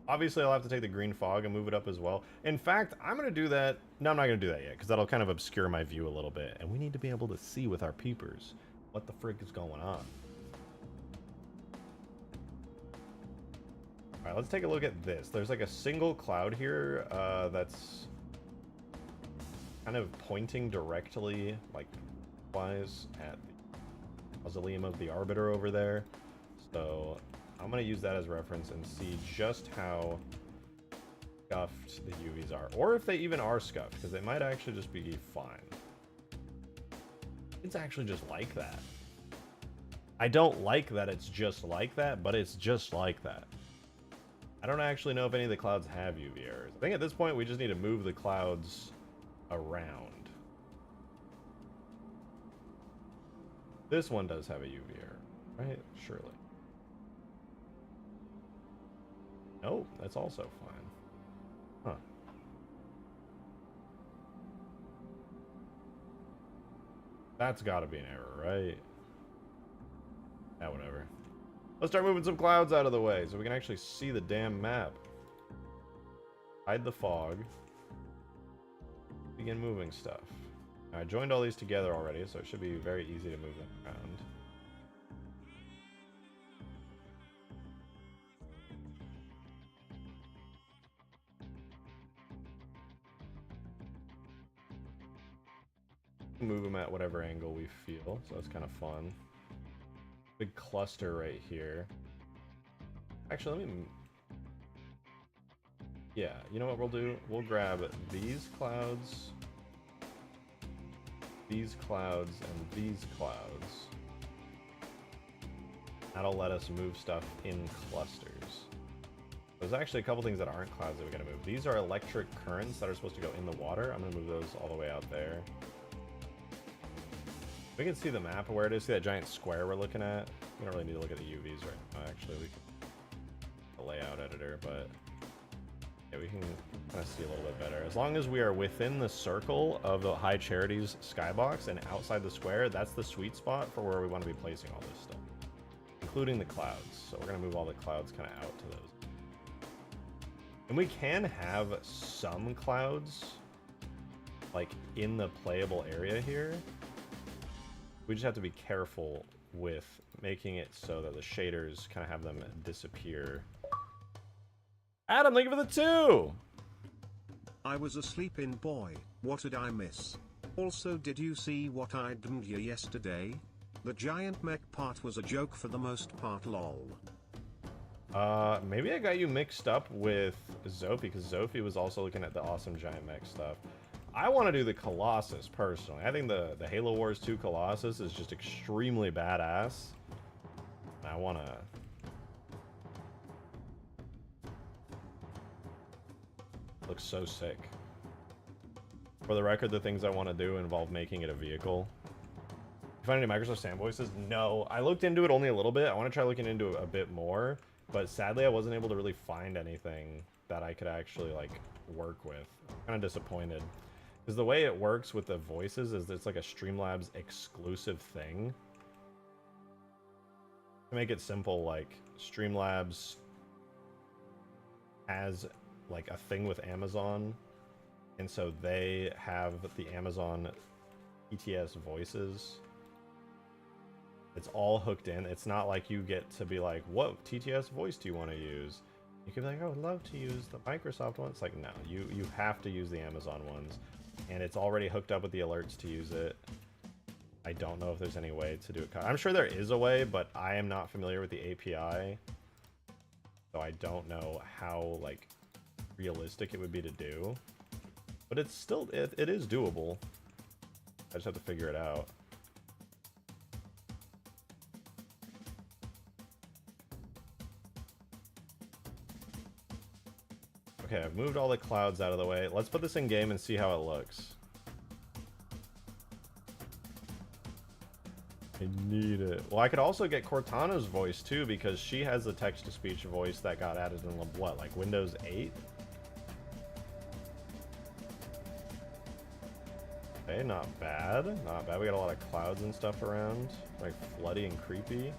obviously I'll have to take the green fog and move it up as well. In fact, I'm going to do that. No, I'm not going to do that yet, because that'll kind of obscure my view a little bit. And we need to be able to see with our peepers what the frick is going on. Alright, let's take a look at this. There's like a single cloud here that's kind of pointing directly, like, wise at the mausoleum of the Arbiter over there. So I'm going to use that as reference and see just how scuffed the UVs are. Or if they even are scuffed, because they might actually just be fine. It's actually just like that. I don't like that it's just like that, but it's just like that. I don't actually know if any of the clouds have UV errors. I think at this point we just need to move the clouds around. This one does have a UV error, right? Surely. No, that's also fine. Huh. That's gotta be an error, right? Yeah, whatever. Let's start moving some clouds out of the way so we can actually see the damn map. Hide the fog. Begin moving stuff. I joined all these together already, so it should be very easy to move them around. Move them at whatever angle we feel, so that's kind of fun. Big cluster right here. Actually, let me... Yeah, you know what we'll do? We'll grab these clouds, and these clouds. That'll let us move stuff in clusters. There's actually a couple things that aren't clouds that we gotta move. These are electric currents that are supposed to go in the water. I'm gonna move those all the way out there. We can see the map of where it is. See that giant square we're looking at? We don't really need to look at the UVs right now, actually. We can the layout editor, but yeah, we can kind of see a little bit better. As long as we are within the circle of the High Charities skybox and outside the square, that's the sweet spot for where we want to be placing all this stuff, including the clouds. So we're going to move all the clouds kind of out to those. And we can have some clouds like in the playable area here. We just have to be careful with making it so that the shaders kind of have them disappear. Adam, thank you for the 2! I was a sleeping boy, what did I miss? Also, did you see what I did yesterday? The giant mech part was a joke for the most part, lol. Maybe I got you mixed up with Zophie, because Zophie was also looking at the awesome giant mech stuff. I want to do the Colossus, personally. I think the Halo Wars 2 Colossus is just extremely badass. I want to... Looks so sick. For the record, the things I want to do involve making it a vehicle. You find any Microsoft Sam voices? No. I looked into it only a little bit. I want to try looking into it a bit more. But sadly, I wasn't able to really find anything that I could actually, like, work with. I'm kind of disappointed. Because the way it works with the voices is it's like a Streamlabs exclusive thing. To make it simple, like, Streamlabs has, like, a thing with Amazon. And so they have the Amazon ETS voices. It's all hooked in. It's not like you get to be like, what TTS voice do you want to use? You can be like, I would love to use the Microsoft one. It's like, no, you have to use the Amazon ones. And it's already hooked up with the alerts to use it. I don't know if there's any way to do it. I'm sure there is a way, but I am not familiar with the API. So I don't know how, like, realistic it would be to do. But it's still, it is doable. I just have to figure it out. Okay, I've moved all the clouds out of the way. Let's put this in game and see how it looks. I need it. Well, I could also get Cortana's voice too, because she has the text-to-speech voice that got added in what, like Windows 8? Okay, not bad. Not bad. We got a lot of clouds and stuff around. Like floody and creepy.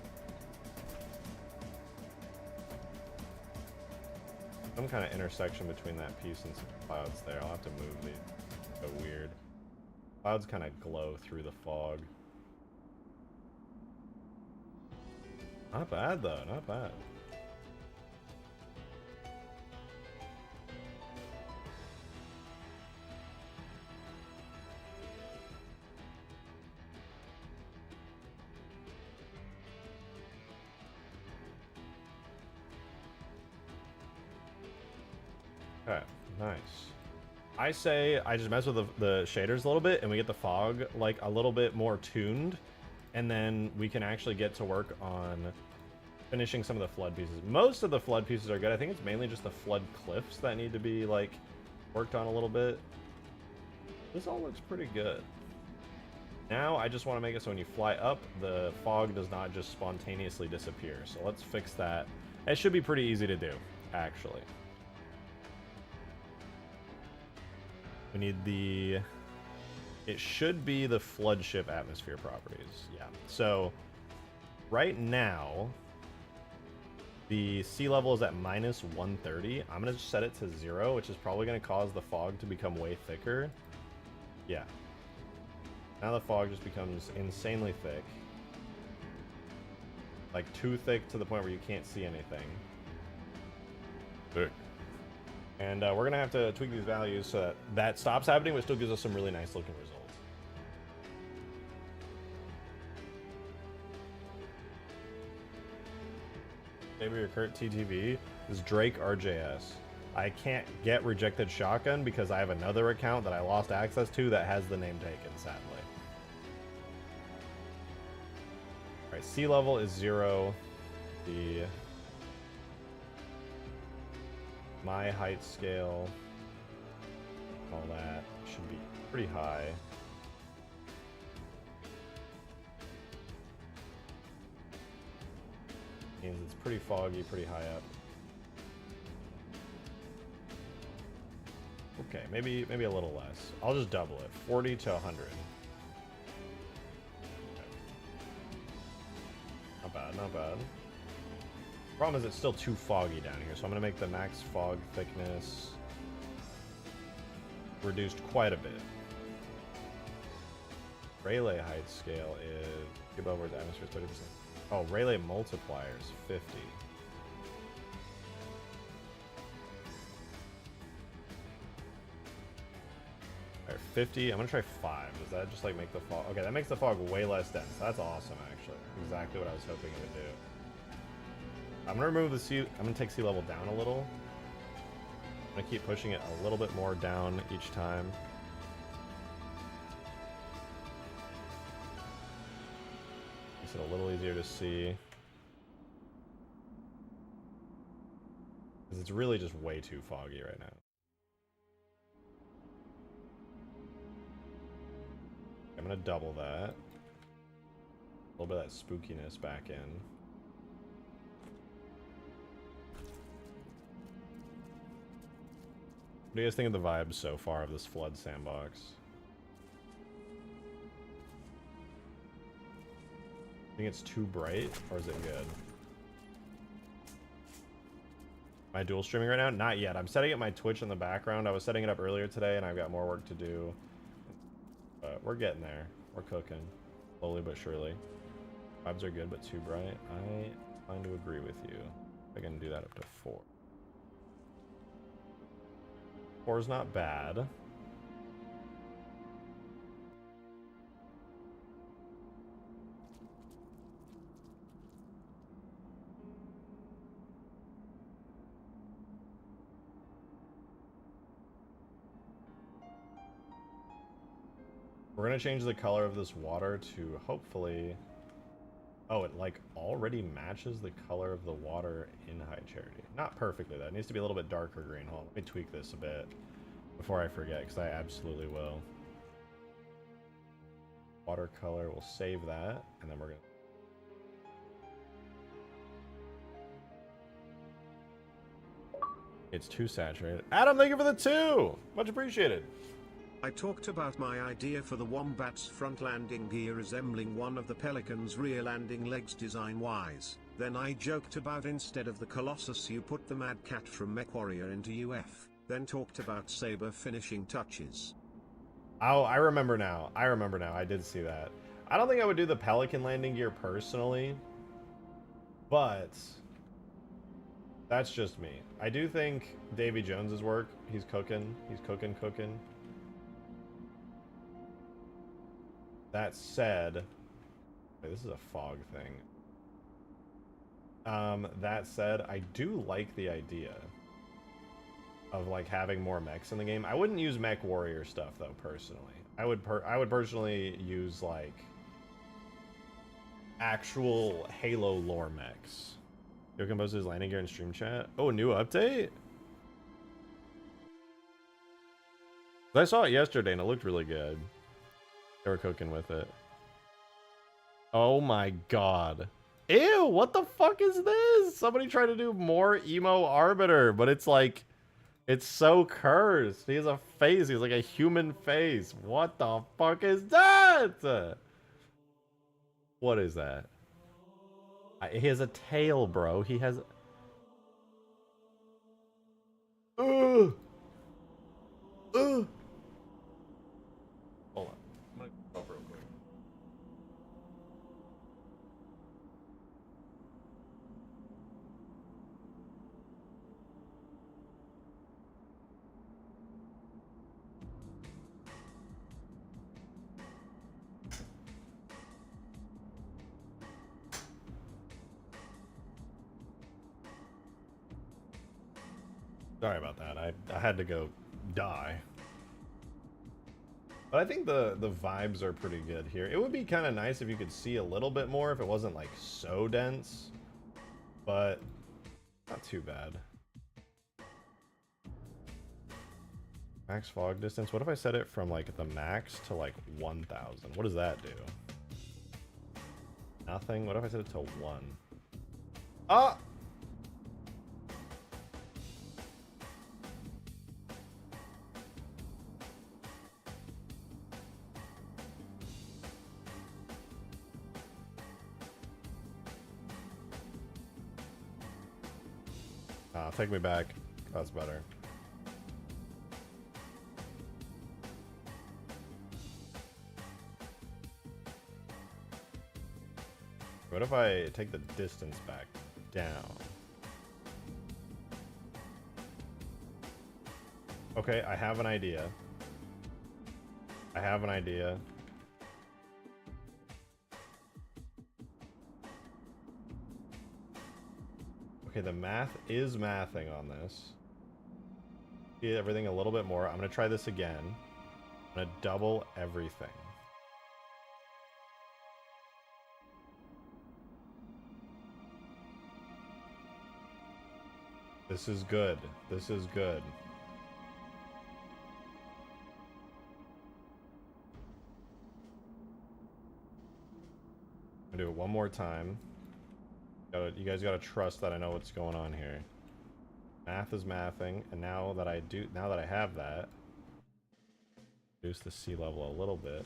Some kind of intersection between that piece and some clouds there. I'll have to move these. So weird. Clouds kind of glow through the fog. Not bad though, not bad. Okay, nice. I say I just mess with the shaders a little bit and we get the fog like a little bit more tuned, and then we can actually get to work on finishing some of the flood pieces. Most of the flood pieces are good. I think it's mainly just the flood cliffs that need to be like worked on a little bit. This all looks pretty good. Now I just want to make it so when you fly up, the fog does not just spontaneously disappear. So let's fix that. It should be pretty easy to do, actually. We need the... It should be the flood ship atmosphere properties. Yeah. So right now, the sea level is at minus 130. I'm going to set it to 0, which is probably going to cause the fog to become way thicker. Yeah. Now the fog just becomes insanely thick. Like too thick to the point where you can't see anything. Thick. And we're going to have to tweak these values so that that stops happening, but still gives us some really nice looking results. Maybe your current TTV is Drake RJS. I can't get Rejected Shotgun because I have another account that I lost access to that has the name taken, sadly. Alright, sea level is 0. The my height scale, all that should be pretty high. Means it's pretty foggy, pretty high up. Okay, maybe a little less. I'll just double it, 40 to 100. Okay. Not bad, not bad. Problem is it's still too foggy down here, so I'm gonna make the max fog thickness reduced quite a bit. Rayleigh height scale is give over the atmosphere 30%. Oh, Rayleigh multiplier is 50. Alright, 50. I'm gonna try 5. Does that just like make the fog? Okay, that makes the fog way less dense. That's awesome, actually. Exactly what I was hoping it would do. I'm gonna remove the sea. I'm gonna take sea level down a little. I'm gonna keep pushing it a little bit more down each time. Makes it a little easier to see. Because it's really just way too foggy right now. I'm gonna double that. A little bit of that spookiness back in. What do you guys think of the vibes so far of this flood sandbox? Think it's too bright, or is it good? Am I dual streaming right now? Not yet. I'm setting up my Twitch in the background. I was setting it up earlier today, and I've got more work to do. But we're getting there. We're cooking. Slowly but surely. Vibes are good, but too bright. I find to agree with you. I can do that up to 4. 4 is not bad. We're gonna change the color of this water to hopefully Oh, it like already matches the color of the water in High Charity. Not perfectly though. It needs to be a little bit darker green. Hold on, let me tweak this a bit before I forget, because I absolutely will. Watercolor, we'll save that, and then we're gonna. It's too saturated. Adam, thank you for the 2! Much appreciated. I talked about my idea for the Wombat's front landing gear resembling one of the Pelican's rear landing legs design-wise. Then I joked about instead of the Colossus you put the Mad Cat from MechWarrior into UF. Then talked about Saber finishing touches. Oh, I remember now. I did see that. I don't think I would do the Pelican landing gear personally, but that's just me. I do think Davy Jones's work, he's cooking. Cooking. That said, wait, this is a fog thing. That said, I do like the idea of like having more mechs in the game. I wouldn't use Mech Warrior stuff though, personally. I would personally use like actual Halo lore mechs. You can post his landing gear in stream chat. Oh, new update? I saw it yesterday and it looked really good. They were cooking with it. Oh my god. Ew, what the fuck is this? Somebody tried to do more emo Arbiter, but it's like, it's so cursed. He has a face. He's like a human face. What the fuck is that? What is that? He has a tail, bro. He has... Ugh. Ugh. Hold on. I'm gonna go up real quick. Sorry about that. I had to go die. But I think the vibes are pretty good here. It would be kind of nice if you could see a little bit more if it wasn't like so dense. But not too bad. Max fog distance. What if I set it from like the max to like 1000? What does that do? Nothing. What if I set it to 1? Ah! Take me back. That's better. What if I take the distance back down? Okay, I have an idea. Okay, the math is mathing on this. See everything a little bit more. I'm gonna try this again. I'm gonna double everything. This is good. This is good. I'm gonna do it one more time. You guys gotta trust that I know what's going on here. Math is mathing, and now that I have that, reduce the sea level a little bit.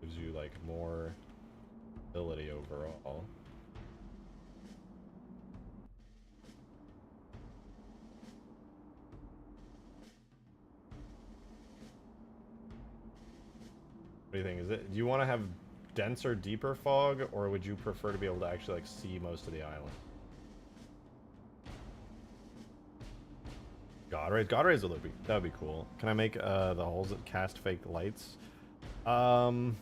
Gives you like more ability overall. What do you think? Do you want to have denser, deeper fog, or would you prefer to be able to actually like see most of the island? God rays would be, that would be cool. Can I make the holes that cast fake lights? No.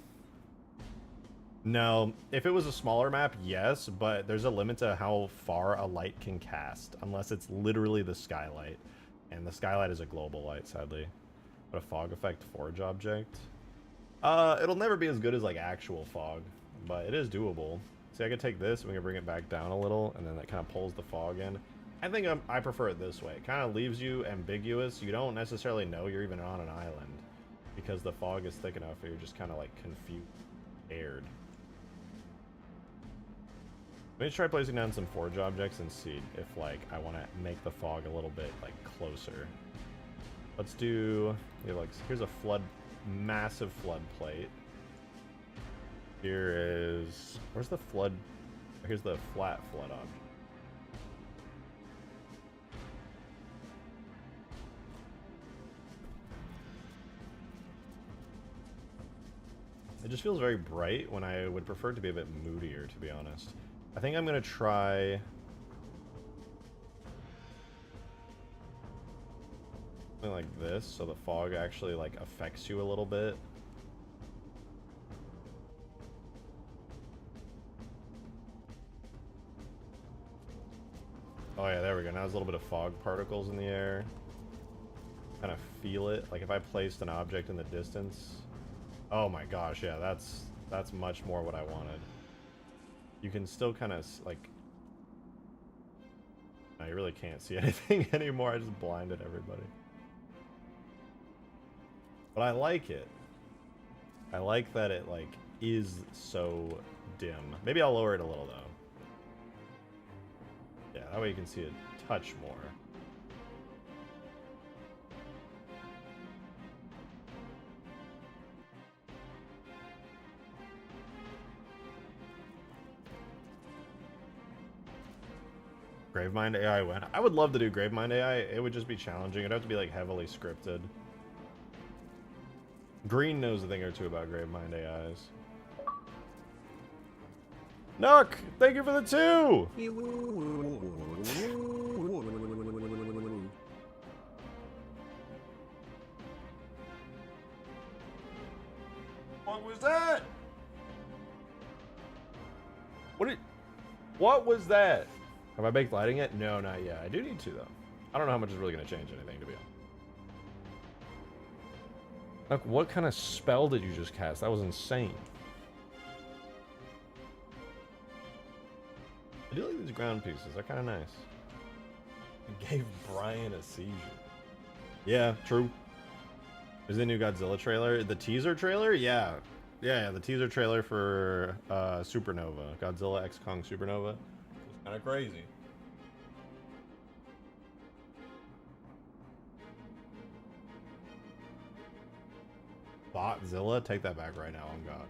If it was a smaller map, yes, but there's a limit to how far a light can cast, unless it's literally the skylight, and the skylight is a global light, sadly. But a fog effect forge object. It'll never be as good as like actual fog. but it is doable. See, I could take this and we can bring it back down a little, and then that kind of pulls the fog in. I think I prefer it this way. It kind of leaves you ambiguous. You don't necessarily know you're even on an island because the fog is thick enough that you're just kind of like confused, scared. Let me try placing down some forge objects and see if like I want to make the fog a little bit like closer. Let's do, like, here's a flood, massive flood plate. Here is, where's the flood? Here's the flat flood object. It just feels very bright when I would prefer it to be a bit moodier, to be honest. I think I'm gonna try something like this, so the fog actually like affects you a little bit. Oh yeah, there we go. Now there's a little bit of fog particles in the air. Kind of feel it. Like if I placed an object in the distance. Oh my gosh, yeah, that's much more what I wanted. You can still kind of like. No, you really can't see anything anymore. I just blinded everybody. But I like it. I like that it like is so dim. Maybe I'll lower it a little though. Yeah, that way you can see it touch more. Gravemind AI win. I would love to do Gravemind AI. It would just be challenging. It'd have to be like heavily scripted. Green knows a thing or two about Gravemind AIs. Nook, thank you for the 2! What was that? What was that? Have I baked lighting yet? No, not yet. I do need to, though. I don't know how much is really going to change anything, to be honest. Like, what kind of spell did you just cast? That was insane. I do like these ground pieces. They're kind of nice. It gave Brian a seizure. Yeah, true. Is the new Godzilla trailer? The teaser trailer? Yeah. Yeah, the teaser trailer for Supernova. Godzilla X Kong Supernova. It's kind of crazy. Botzilla? Take that back right now, on God.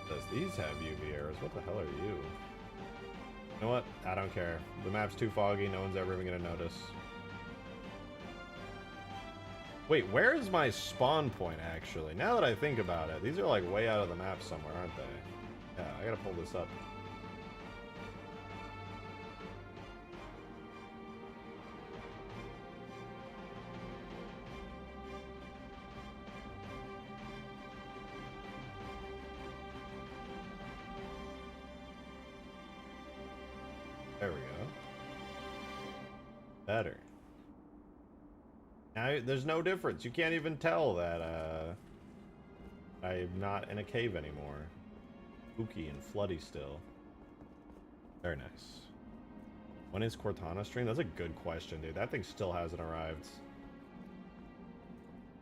Does these have UV arrows? What the hell are you? You know what? I don't care. The map's too foggy. No one's ever even gonna notice. Wait, where is my spawn point, actually? Now that I think about it, these are like way out of the map somewhere, aren't they? Yeah, I gotta pull this up. There we go. Better. Now there's no difference. You can't even tell that I'm not in a cave anymore. Spooky and floody still. Very nice. When is Cortana stream? That's a good question, dude. That thing still hasn't arrived.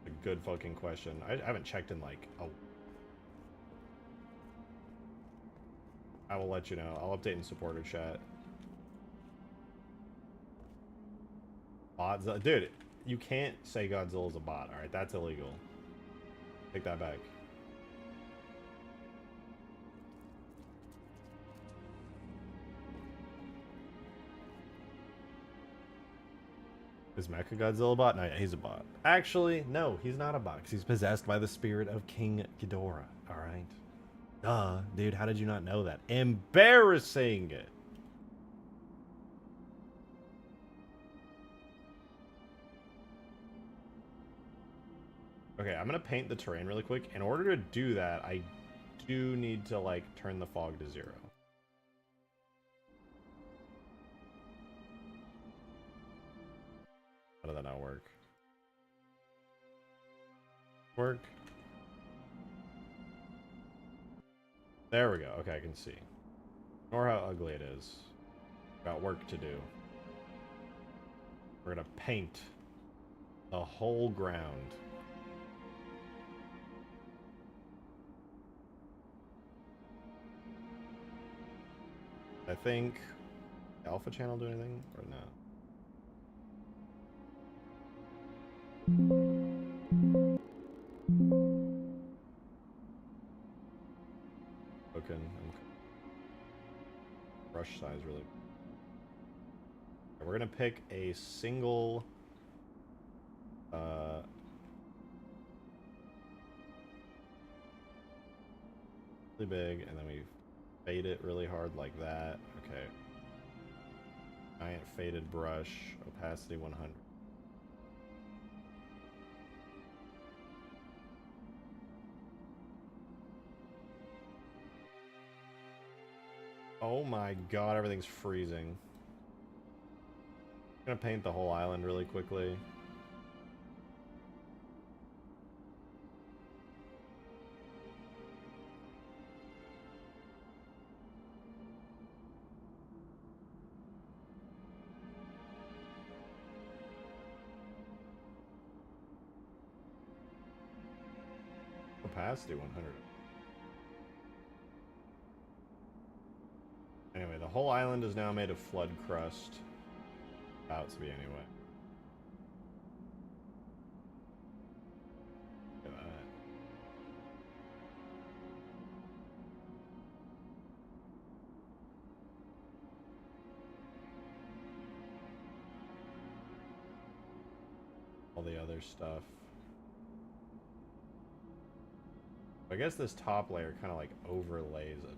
A good fucking question. I haven't checked in like a... I will let you know. I'll update in supporter chat. Botzilla. Dude, you can't say Godzilla's a bot, alright? That's illegal. Take that back. Is Mechagodzilla a bot? No, yeah, he's a bot. Actually, no, he's not a bot, because he's possessed by the spirit of King Ghidorah, alright? Duh, dude, how did you not know that? Embarrassing! Okay, I'm gonna paint the terrain really quick. In order to do that, I do need to, like, turn the fog to 0. How did that not work? Work. There we go. Okay, I can see. Ignore how ugly it is. Got work to do. We're gonna paint the whole ground. I think Alpha Channel do anything or not? Okay, brush size really. We're gonna pick a single really big, and then we fade it really hard like that. Okay. Giant faded brush, opacity 100. Oh my god, everything's freezing. I'm gonna paint the whole island really quickly. Opacity 100. Anyway, the whole island is now made of flood crust. About to be anyway. Look at that. All the other stuff. I guess this top layer kind of like overlays it.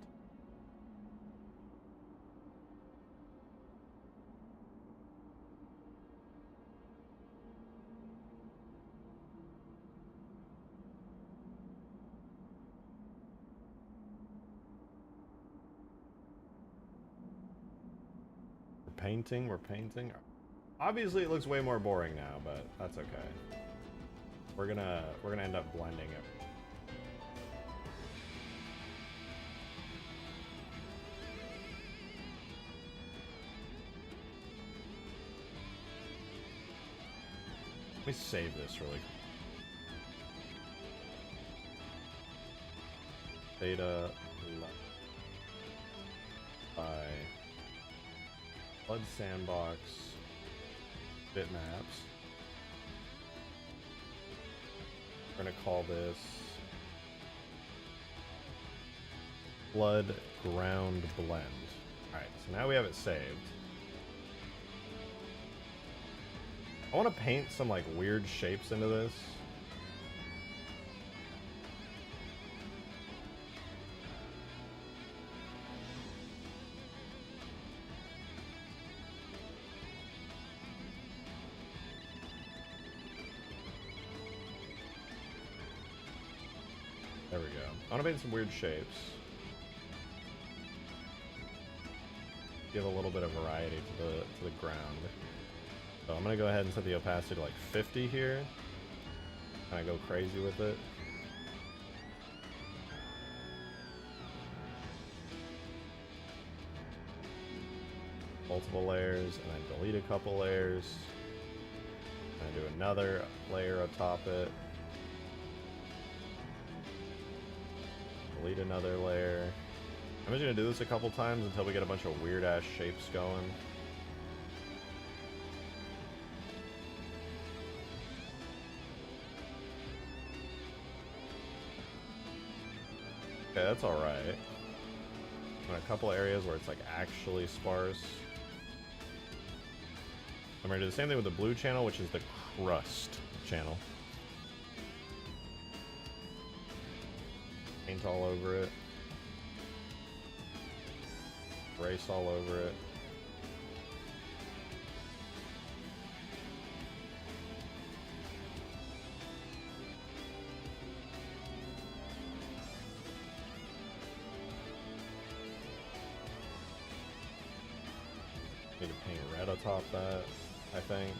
We're painting. Obviously it looks way more boring now, but that's okay. We're gonna end up blending it. Let me save this really quick. Beta by Flood Sandbox bitmaps. We're gonna call this Flood Ground Blend. Alright, so now we have it saved. I want to paint some like weird shapes into this. There we go. I want to paint some weird shapes. Give a little bit of variety to the ground. So I'm gonna go ahead and set the opacity to like 50 here. Kind of go crazy with it. Multiple layers, and then delete a couple layers. And do another layer atop it. Delete another layer. I'm just gonna do this a couple times until we get a bunch of weird ass shapes going. Okay, that's alright. In a couple areas where it's like actually sparse. I'm gonna do the same thing with the blue channel, which is the crust channel. Paint all over it. Erase all over it. Need to paint red atop that, I think.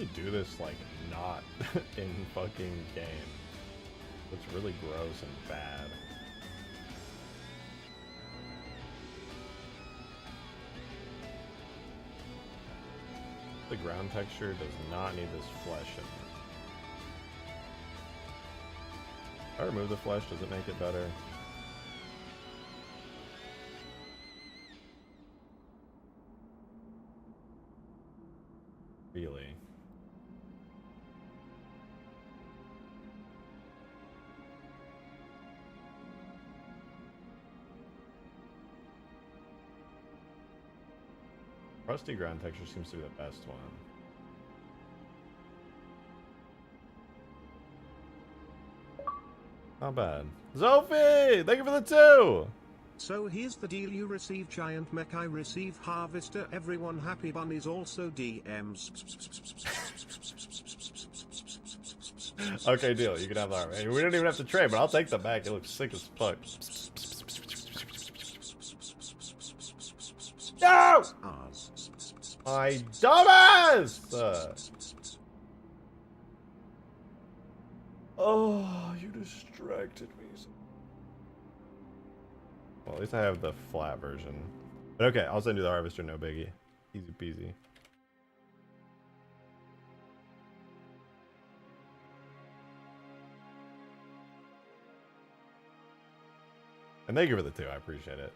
really do this like not in fucking game. It's really gross and bad. The ground texture does not need this flesh in it. If I remove the flesh, does it make it better? Really? Rusty ground texture seems to be the best one. Not bad. Zophie! Thank you for the 2! So here's the deal: you receive giant mech, I receive harvester, everyone happy. Bunnies also DMs. Okay, deal. You can have that. Right? We don't even have to trade, but I'll take them back. It looks sick as fuck. No! My dumbass! Oh, you distracted me. Well, at least I have the flat version. But okay, I'll send you the harvester, no biggie. Easy peasy. And thank you for the 2, I appreciate it.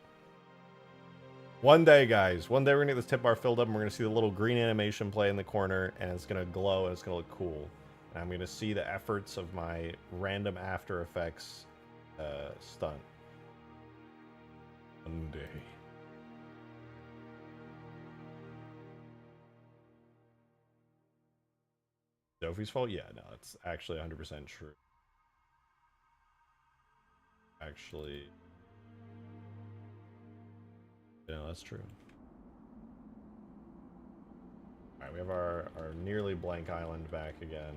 One day, guys, one day we're gonna get this tip bar filled up and we're gonna see the little green animation play in the corner and it's gonna glow and it's gonna look cool. And I'm gonna see the efforts of my random After Effects stunt. One day. Sophie's fault? Yeah, no, it's actually 100% true. Actually, yeah, that's true. Alright, we have our nearly blank island back again.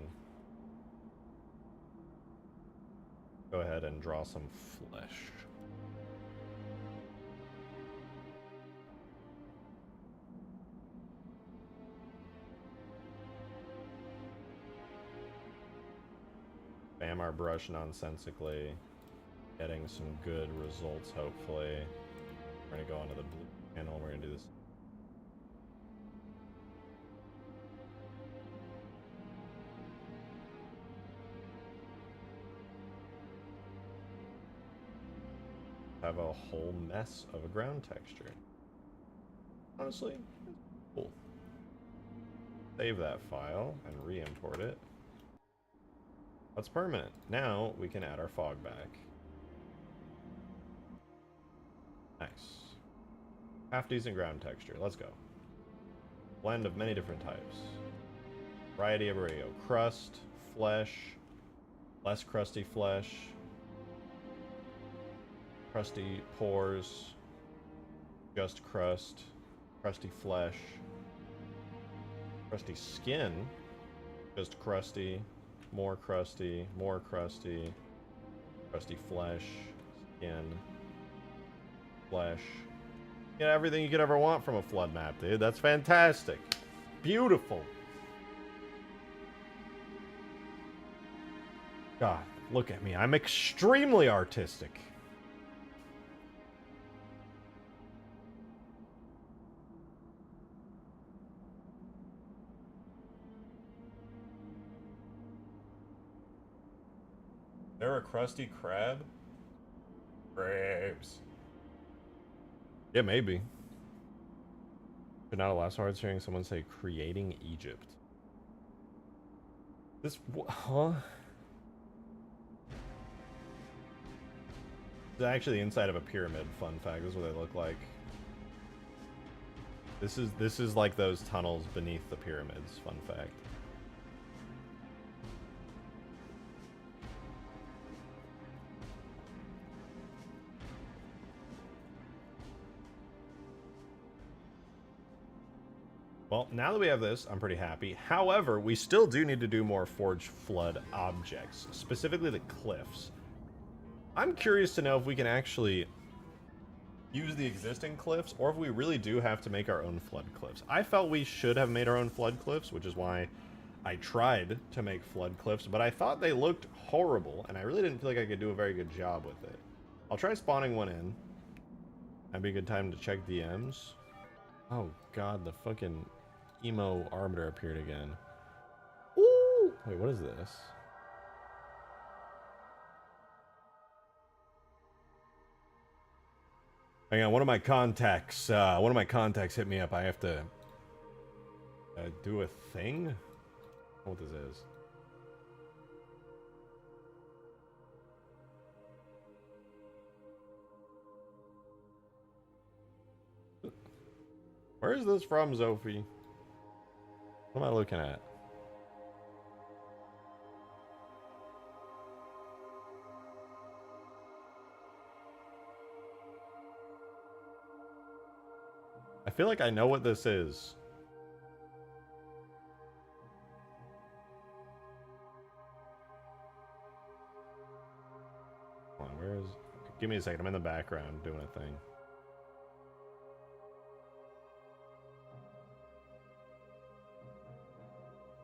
Go ahead and draw some flesh. Spam our brush nonsensically. Getting some good results, hopefully. We're gonna go onto the blue panel. We're gonna do this. Have a whole mess of a ground texture. Honestly, cool. Save that file and re-import it. That's permanent. Now we can add our fog back. Nice. Half decent ground texture. Let's go. Blend of many different types. Variety of radio. Crust, flesh, less crusty flesh, crusty pores, just crust, crusty flesh, crusty skin, just crusty, more crusty, more crusty, crusty flesh, skin, flesh. You get everything you could ever want from a flood map, dude. That's fantastic. Beautiful. God, look at me. I'm extremely artistic. They're a crusty crab? Crabs. Yeah, maybe. But not a last hard hearing someone say creating Egypt. This, huh? It's actually the inside of a pyramid, fun fact. This is what they look like. This is like those tunnels beneath the pyramids, fun fact. Well, now that we have this, I'm pretty happy. However, we still do need to do more Forge Flood objects, specifically the cliffs. I'm curious to know if we can actually use the existing cliffs, or if we really do have to make our own flood cliffs. I felt we should have made our own flood cliffs, which is why I tried to make flood cliffs, but I thought they looked horrible, and I really didn't feel like I could do a very good job with it. I'll try spawning one in. That'd be a good time to check DMs. Oh god, the fucking emo arbiter appeared again. Ooh! Wait, what is this? Hang on, one of my contacts hit me up. I have to do a thing? I don't know what this is. Where is this from, Zophie? What am I looking at? I feel like I know what this is. Hold on, where is... Give me a second, I'm in the background doing a thing.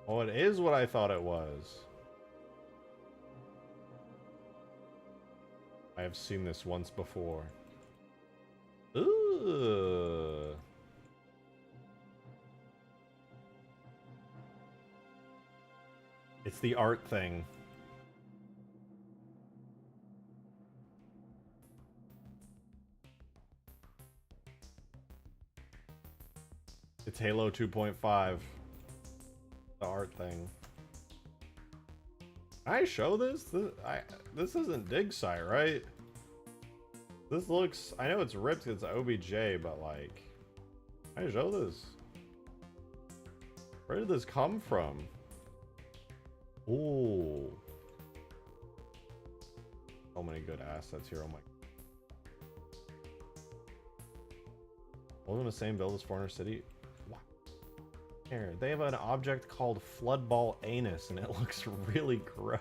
Oh, it is what I thought it was. I have seen this once before. Ooh. It's the art thing. It's Halo 2.5. The art thing. I show this? This isn't dig site, right? This looks... I know it's ripped, it's OBJ, but like... I show this? Where did this come from? Ooh. So many good assets here, oh my... All in the same build as Foreigner City? What? Here, they have an object called Floodball Anus, and it looks really gross.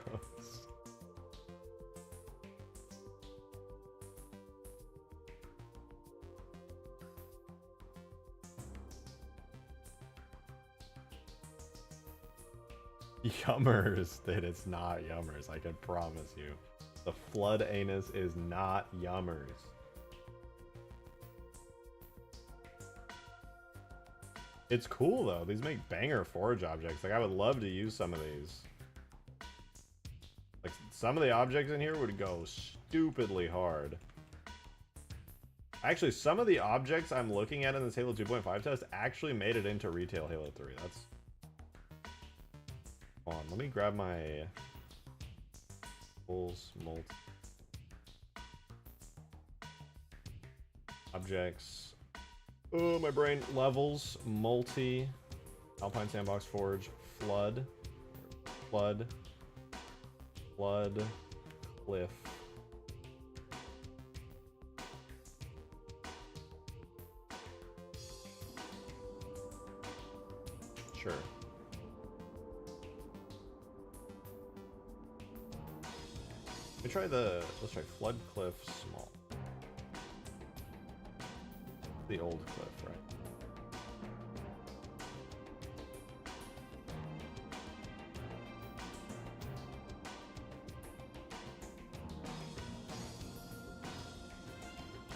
Yummers, dude, it's not Yummers, I can promise you. The Flood Anus is not Yummers. It's cool though, these make banger forge objects. Like I would love to use some of these. Like some of the objects in here would go stupidly hard. Actually, some of the objects I'm looking at in this Halo 2.5 test actually made it into retail Halo 3. That's... Hold on, let me grab my tools, multi objects. Oh, my brain. Levels, multi, Alpine Sandbox Forge, flood, flood, flood, cliff. Sure. Let's try flood cliff small. The old cliff, right?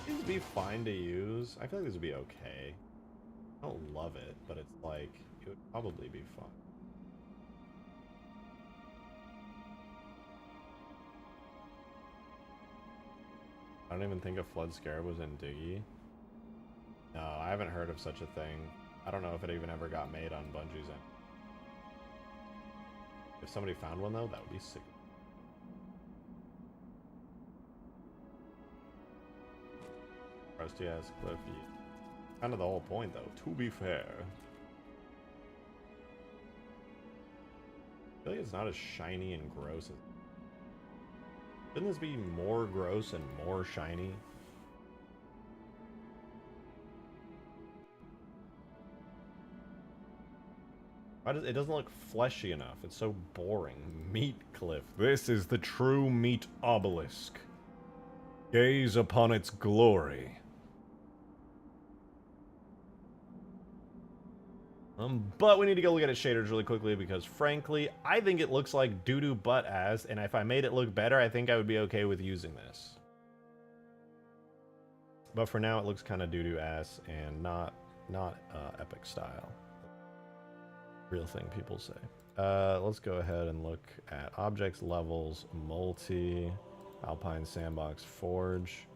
These would be fine to use. I feel like this would be okay. I don't love it, but it's like, it would probably be fun. I don't even think a Flood Scarab was in Diggy. No, I haven't heard of such a thing. I don't know if it even ever got made on Bungie's end. If somebody found one though, that would be sick. Rusty ass Cliff. Kind of the whole point though, to be fair. I feel like it's not as shiny and gross as... Shouldn't this be more gross and more shiny? It doesn't look fleshy enough. It's so boring. Meat cliff. This is the true meat obelisk. Gaze upon its glory. But we need to go look at its shaders really quickly because, frankly, I think it looks like doo-doo butt ass, and if I made it look better, I think I would be okay with using this. But for now, it looks kind of doo-doo ass and not epic style. Real thing people say. Let's go ahead and look at objects, levels, multi, Alpine Sandbox, Forge.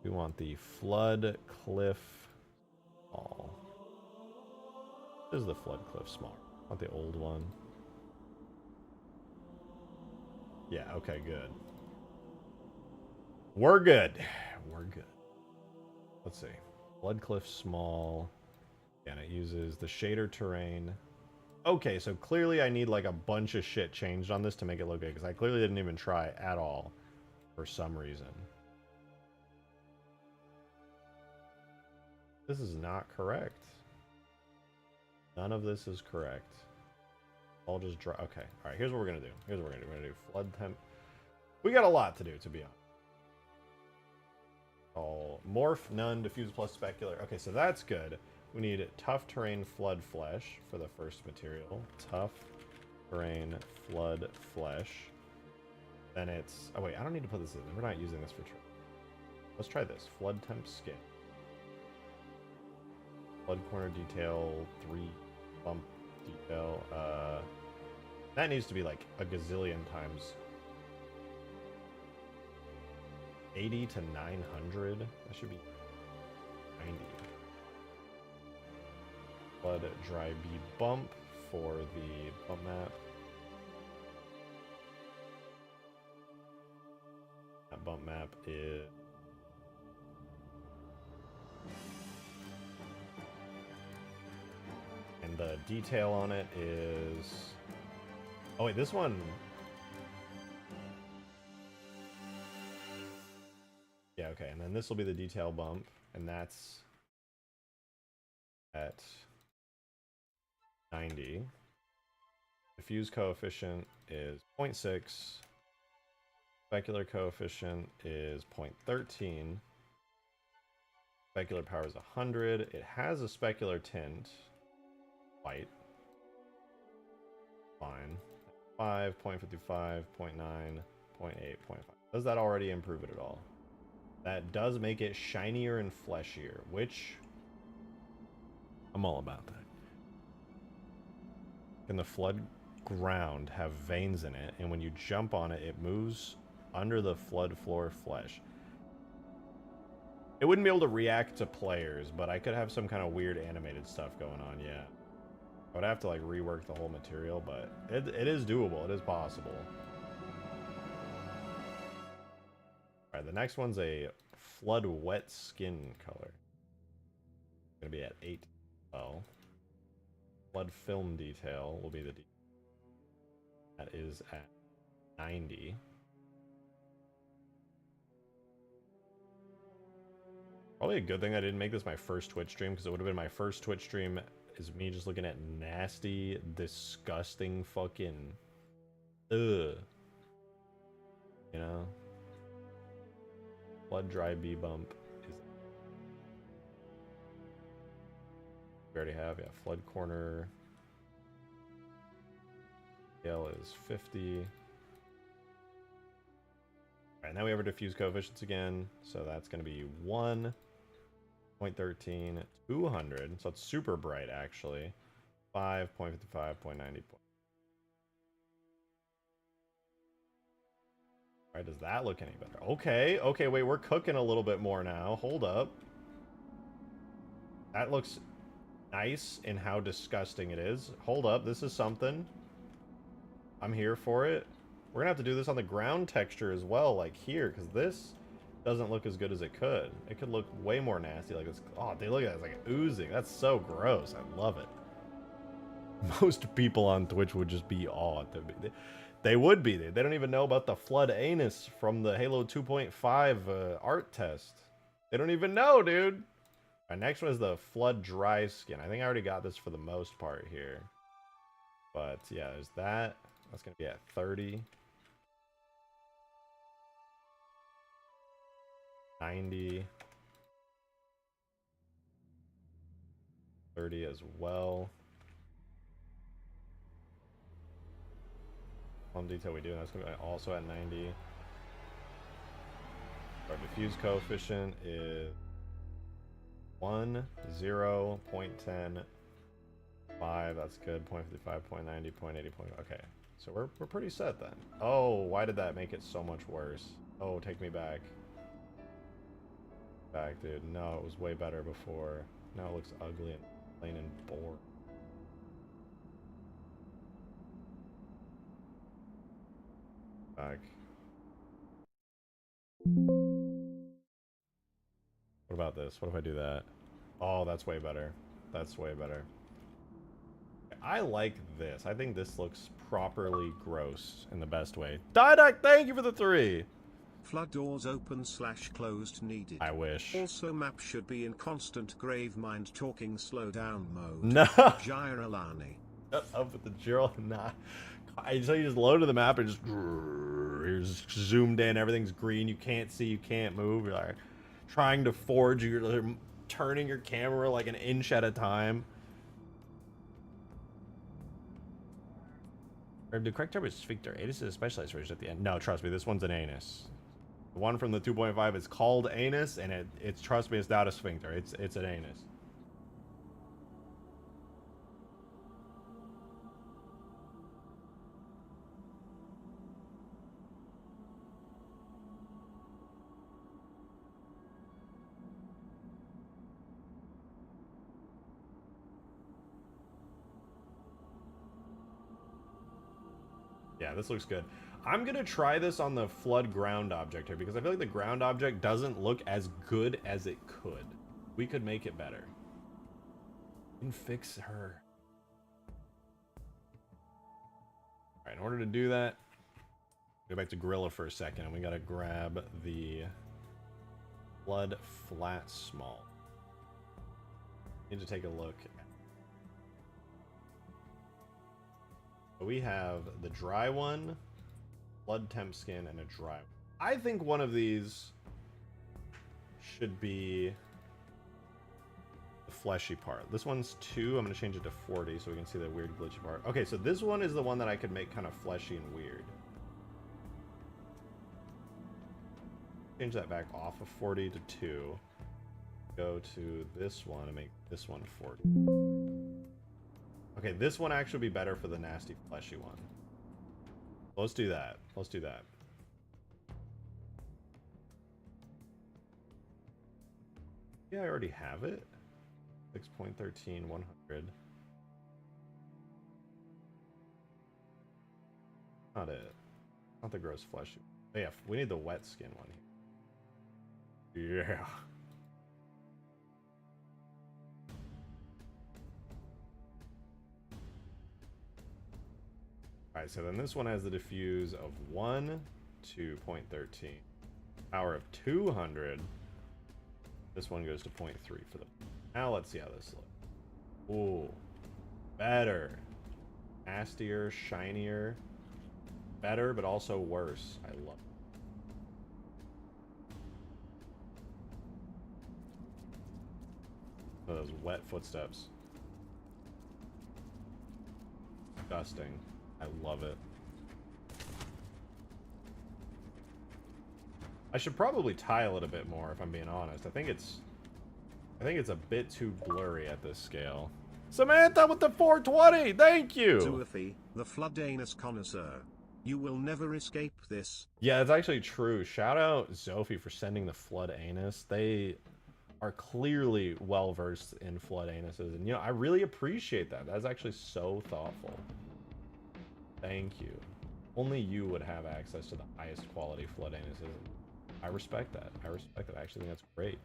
We want the Flood Cliff Small. This is the Flood Cliff Small. Not the old one. Yeah, okay, good. We're good. We're good. Let's see. Flood Cliff Small. And it uses the shader terrain. Okay, so clearly I need like a bunch of shit changed on this to make it look good, because I clearly didn't even try at all for some reason. This is not correct. None of this is correct. I'll just draw. Okay, all right, here's what we're gonna do. Here's what we're gonna do. We're gonna do flood temp. We got a lot to do, to be honest. All morph, none, diffuse plus specular. Okay, so that's good. We need tough terrain flood flesh for the first material. Tough terrain flood flesh. Then it's... Oh wait, I don't need to put this in. We're not using this for terrain. Let's try this. Flood temp skin. Flood corner detail 3 bump detail. That needs to be like a gazillion times 80 to 900. That should be 90. Flood dry B bump for the bump map. That bump map is... And the detail on it is... Oh wait, this one... Yeah, okay, and then this will be the detail bump, and that's at 90. Diffuse coefficient is 0.6. Specular coefficient is 0.13. Specular power is 100. It has a specular tint. White. Fine. 5, 0.55, 0.9, 0.8, 0.5. Does that already improve it at all? That does make it shinier and fleshier, which I'm all about that. Can the flood ground have veins in it, and when you jump on it, it moves under the flood floor flesh? It wouldn't be able to react to players, but I could have some kind of weird animated stuff going on, yeah. I would have to like rework the whole material, but it is doable. It is possible. Alright, the next one's a flood wet skin color. Gonna be at 8. Oh. Flood film detail will be the detail. That is at 90. Probably a good thing I didn't make this my first Twitch stream, because it would have been my first Twitch stream is me just looking at nasty, disgusting fucking... Ugh. You know? Flood dry B bump is... We already have, yeah, flood corner. Scale is 50. Alright, now we have our diffuse coefficients again. So that's going to be 1, 0.13, 200. So it's super bright, actually. 5, 0.55, 0.90. Alright, does that look any better? Okay, okay, wait, we're cooking a little bit more now. Hold up. That looks nice in how disgusting it is. Hold up, this is something. I'm here for it. We're gonna have to do this on the ground texture as well, like here, because this doesn't look as good as it could. It could look way more nasty, like it's... Oh, they look at it, it's like oozing. That's so gross. I love it. Most people on Twitch would just be awed. They would be. They don't even know about the flood anus from the Halo 2.5 art test. They don't even know, dude. All right, next one is the flood dry skin. I think I already got this for the most part here. But yeah, there's that. That's going to be at 30. 90. 30 as well. One detail we do, and that's going to be also at 90. Our diffuse coefficient is 1, 0, 0.10, 5. That's good. 0.55, 0.90, 0.80, okay. So we're pretty set then. Oh, why did that make it so much worse? Oh, take me back. Back, dude. No, it was way better before. Now it looks ugly and plain and boring. Back. What about this? What if I do that? Oh, that's way better. That's way better. I like this. I think this looks properly gross in the best way. Didac, thank you for the 3. Flood doors open / closed needed. I wish. Also map should be in constant grave mind talking slow down mode. No. Jairalani. Shut up with the drill. Nah. So you just loaded the map and just you're just zoomed in. Everything's green. You can't see. You can't move. You're like trying to forge. You're turning your camera like an inch at a time. The correct term is sphincter. Anus is a specialized version at the end. No, trust me, this one's an anus. The one from the 2.5 is called anus, and it's trust me, it's not a sphincter. It's an anus. Yeah, this looks good. I'm gonna try this on the flood ground object here because I feel like the ground object doesn't look as good as it could. We could make it better. And fix her. Alright, in order to do that, go back to Gorilla for a second, and we gotta grab the flood flat small. Need to take a look. We have the dry one, flood temp skin, and a dry one. I think one of these should be the fleshy part. This one's 2. I'm going to change it to 40 so we can see the weird glitchy part. Okay, so this one is the one that I could make kind of fleshy and weird. Change that back off of 40 to 2. Go to this one and make this one 40. Okay, this one actually would be better for the nasty fleshy one. Let's do that. Let's do that. Yeah, I already have it. 6.13, 100. Not it. Not the gross fleshy. Oh, yeah, we need the wet skin one here. Yeah. Alright, so then this one has the diffuse of 1 to 0.13. Power of 200. This one goes to 0.3 for the... Now let's see how this looks. Ooh. Better. Nastier, shinier. Better, but also worse. I love it. Those wet footsteps. Disgusting. I love it. I should probably tile it a bit more if I'm being honest. I think it's a bit too blurry at this scale. Samantha with the 420, thank you! Zuafi, the flood anus connoisseur. You will never escape this. Yeah, it's actually true. Shout out Zophie for sending the flood anus. They are clearly well versed in flood anuses, and you know, I really appreciate that. That's actually so thoughtful. Thank you. Only you would have access to the highest quality flood anuses. I respect that. I respect that. I actually think that's great.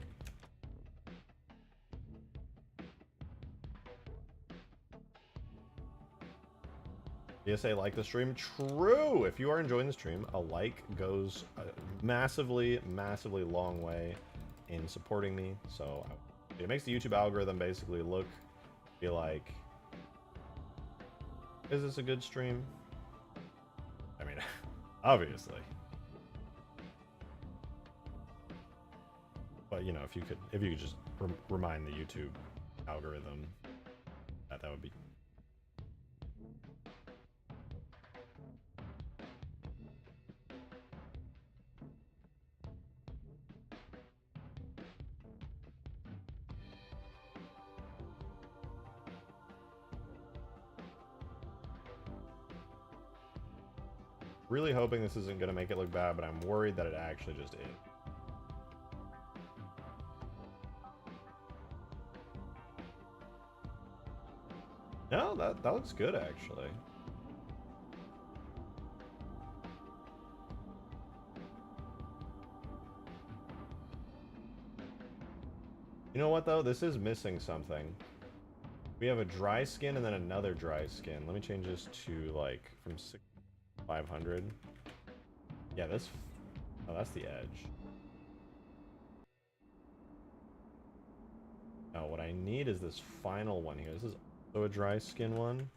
DSA like the stream? True! If you are enjoying the stream, a like goes a massively, massively long way in supporting me. So it makes the YouTube algorithm basically look, be like, is this a good stream? I mean, obviously. But you know, if you could just remind the YouTube algorithm that would be. Really hoping this isn't going to make it look bad, but I'm worried that it actually just is. No, that looks good, actually. You know what, though? This is missing something. We have a dry skin and then another dry skin. Let me change this to, like, from 500. Yeah, this... Oh, that's the edge. Now, what I need is this final one here. This is also a dry skin one.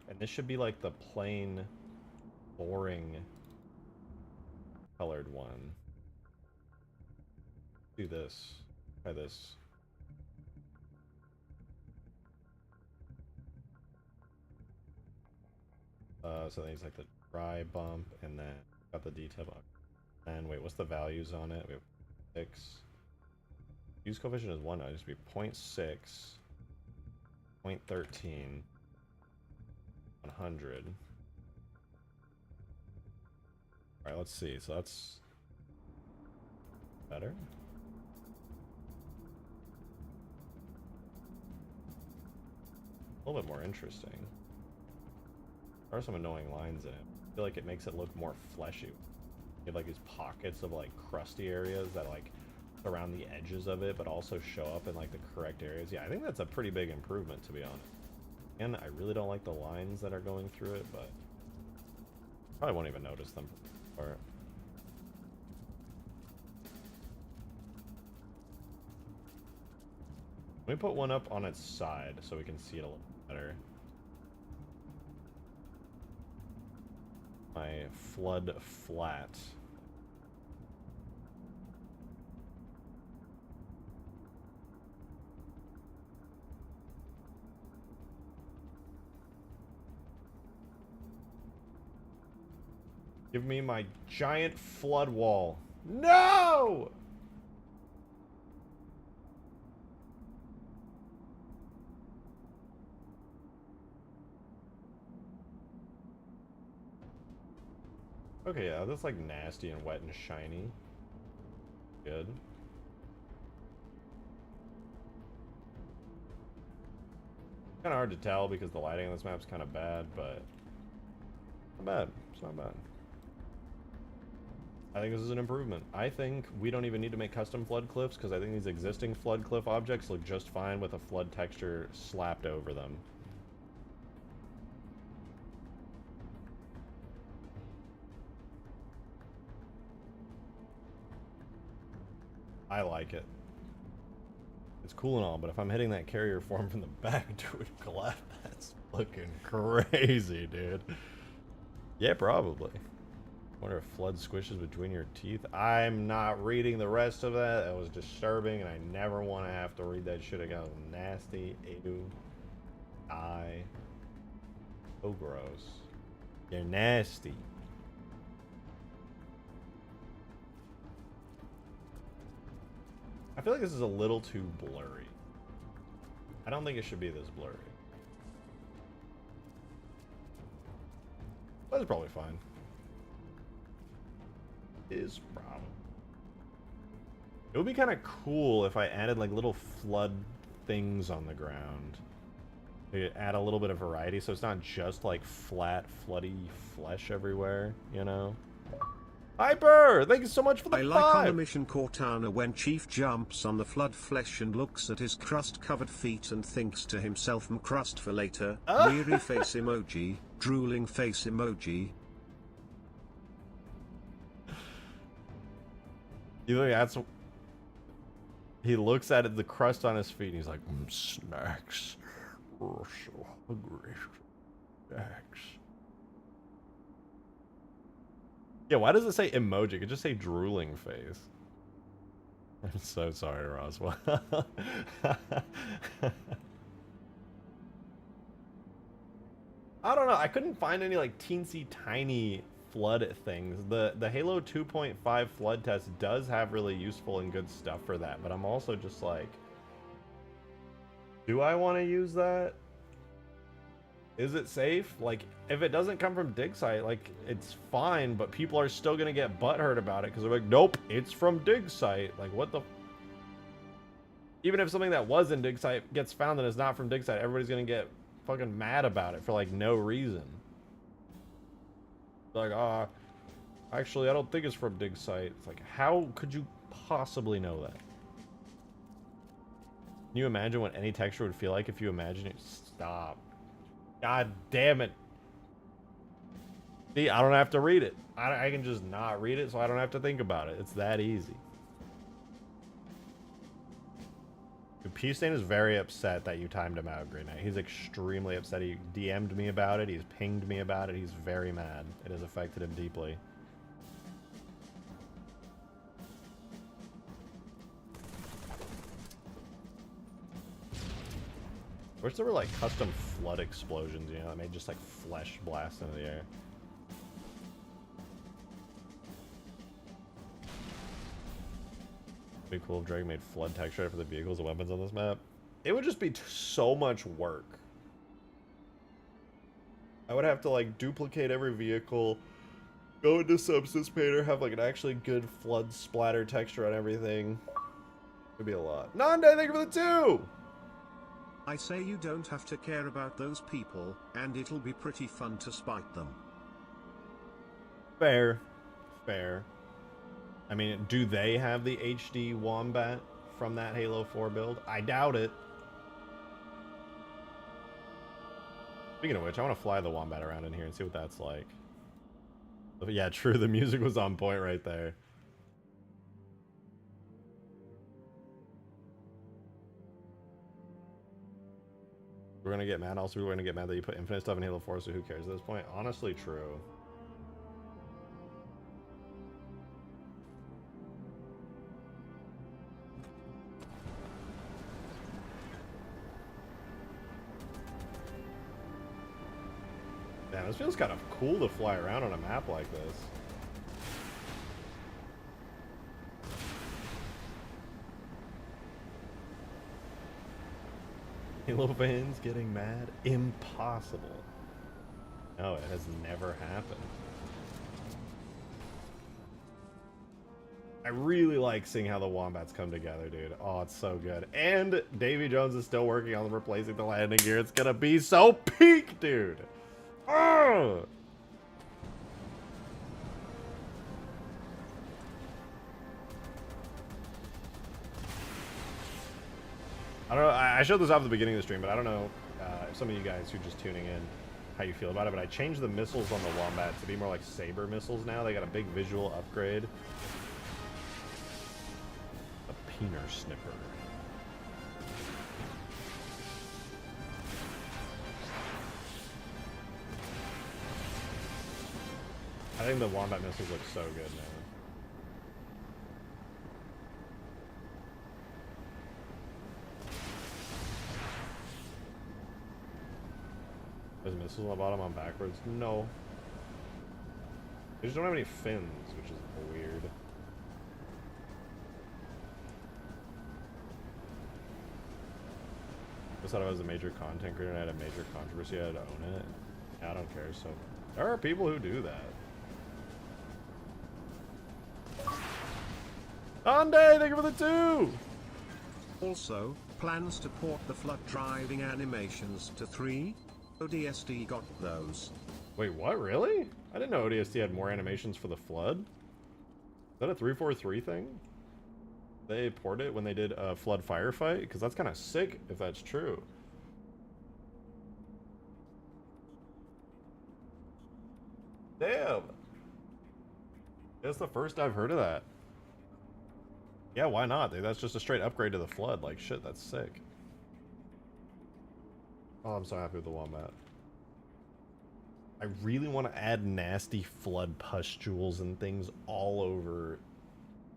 And this should be, like, the plain, boring colored one. Do this. Try this. So then he's like the dry bump, and then got the detail bump. And wait, what's the values on it? We have 6. Use coefficient is 1. It used to be 0.6, 0.13, 100. Alright, let's see. So that's better. A little bit more interesting. There are some annoying lines in it. I feel like it makes it look more fleshy. You have like these pockets of like crusty areas that like around the edges of it, but also show up in like the correct areas. Yeah, I think that's a pretty big improvement, to be honest. And I really don't like the lines that are going through it, but probably won't even notice them. Or let me put one up on its side so we can see it a little better. My flood flat. Give me my giant flood wall. No! Okay, yeah, that's like nasty and wet and shiny. Good. Kind of hard to tell because the lighting on this map's kind of bad, but not bad. It's not bad. I think this is an improvement. I think we don't even need to make custom flood cliffs because I think these existing flood cliff objects look just fine with a flood texture slapped over them. I like it. It's cool and all, but if I'm hitting that carrier form from the back, dude, collapse, that's looking crazy, dude. Yeah, probably. Wonder if flood squishes between your teeth. I'm not reading the rest of that. That was disturbing, and I never want to have to read that shit again. Nasty. Ew. I. So gross. You're nasty. I feel like this is a little too blurry. I don't think it should be this blurry. But it's probably fine. Is problem. It would be kind of cool if I added like little flood things on the ground. To add a little bit of variety so it's not just like flat, floody flesh everywhere, you know? Hyper! Thank you so much for the 5! I like on the mission Cortana when Chief jumps on the flood flesh and looks at his crust-covered feet and thinks to himself, crust for later, weary face emoji, drooling face emoji. You think that's... He looks at the crust on his feet and he's like, snacks. Oh, so hungry. Snacks. Yeah, why does it say emoji? It could just say drooling face. I'm so sorry, Roswell. I don't know. I couldn't find any like teensy tiny flood things. The Halo 2.5 flood test does have really useful and good stuff for that, but I'm also just like, do I want to use that? Is it safe? Like, if it doesn't come from dig site, like, it's fine, but people are still gonna get butthurt about it because they're like, nope, it's from dig site. Like, what the? Even if something that was in dig site gets found and it's not from dig site, everybody's gonna get fucking mad about it for like no reason. Like, actually, I don't think it's from dig site. It's like, how could you possibly know that? Can you imagine what any texture would feel like if you imagine it? Stop. God damn it. See, I don't have to read it. I can just not read it so I don't have to think about it. It's that easy. P-Stain is very upset that you timed him out, Green Knight. He's extremely upset. He DM'd me about it. He's pinged me about it. He's very mad. It has affected him deeply. I wish there were like custom flood explosions, you know, that made just like flesh blast into the air. It'd be cool if Drake made flood texture for the vehicles and weapons on this map. It would just be so much work. I would have to like duplicate every vehicle, go into Substance Painter, have like an actually good flood splatter texture on everything. It'd be a lot. Nande, thank you for the 2! I say you don't have to care about those people, and it'll be pretty fun to spite them. Fair. Fair. I mean, do they have the HD Wombat from that Halo 4 build? I doubt it. Speaking of which, I want to fly the Wombat around in here and see what that's like. But yeah, true, the music was on point right there. We're gonna get mad. Also, we're gonna get mad that you put infinite stuff in Halo 4, so who cares at this point? Honestly, true. Damn, this feels kind of cool to fly around on a map like this. Halo fans getting mad? Impossible. No, it has never happened. I really like seeing how the Wombats come together, dude. Oh, it's so good. And Davy Jones is still working on replacing the landing gear. It's gonna be so peak, dude. Oh! I don't know. I showed this off at the beginning of the stream, but I don't know if some of you guys who are just tuning in how you feel about it. But I changed the missiles on the Wombat to be more like Saber missiles now. They got a big visual upgrade. A peener snipper. I think the Wombat missiles look so good now. There's missiles on the bottom on backwards? No. They just don't have any fins, which is weird. I thought I was a major content creator and I had a major controversy. I had to own it. I don't care. So there are people who do that. Hyundai, thank you for the 2! Also, plans to port the flood driving animations to 3? ODST got those. Wait, what? Really? I didn't know ODST had more animations for the flood. Is that a 343 thing? They port it when they did a flood firefight? Because that's kind of sick if that's true. Damn. That's the first I've heard of that. Yeah, why not? Dude? That's just a straight upgrade to the flood. Like, shit, that's sick. Oh, I'm so happy with the Wombat. I really want to add nasty flood pustules and things all over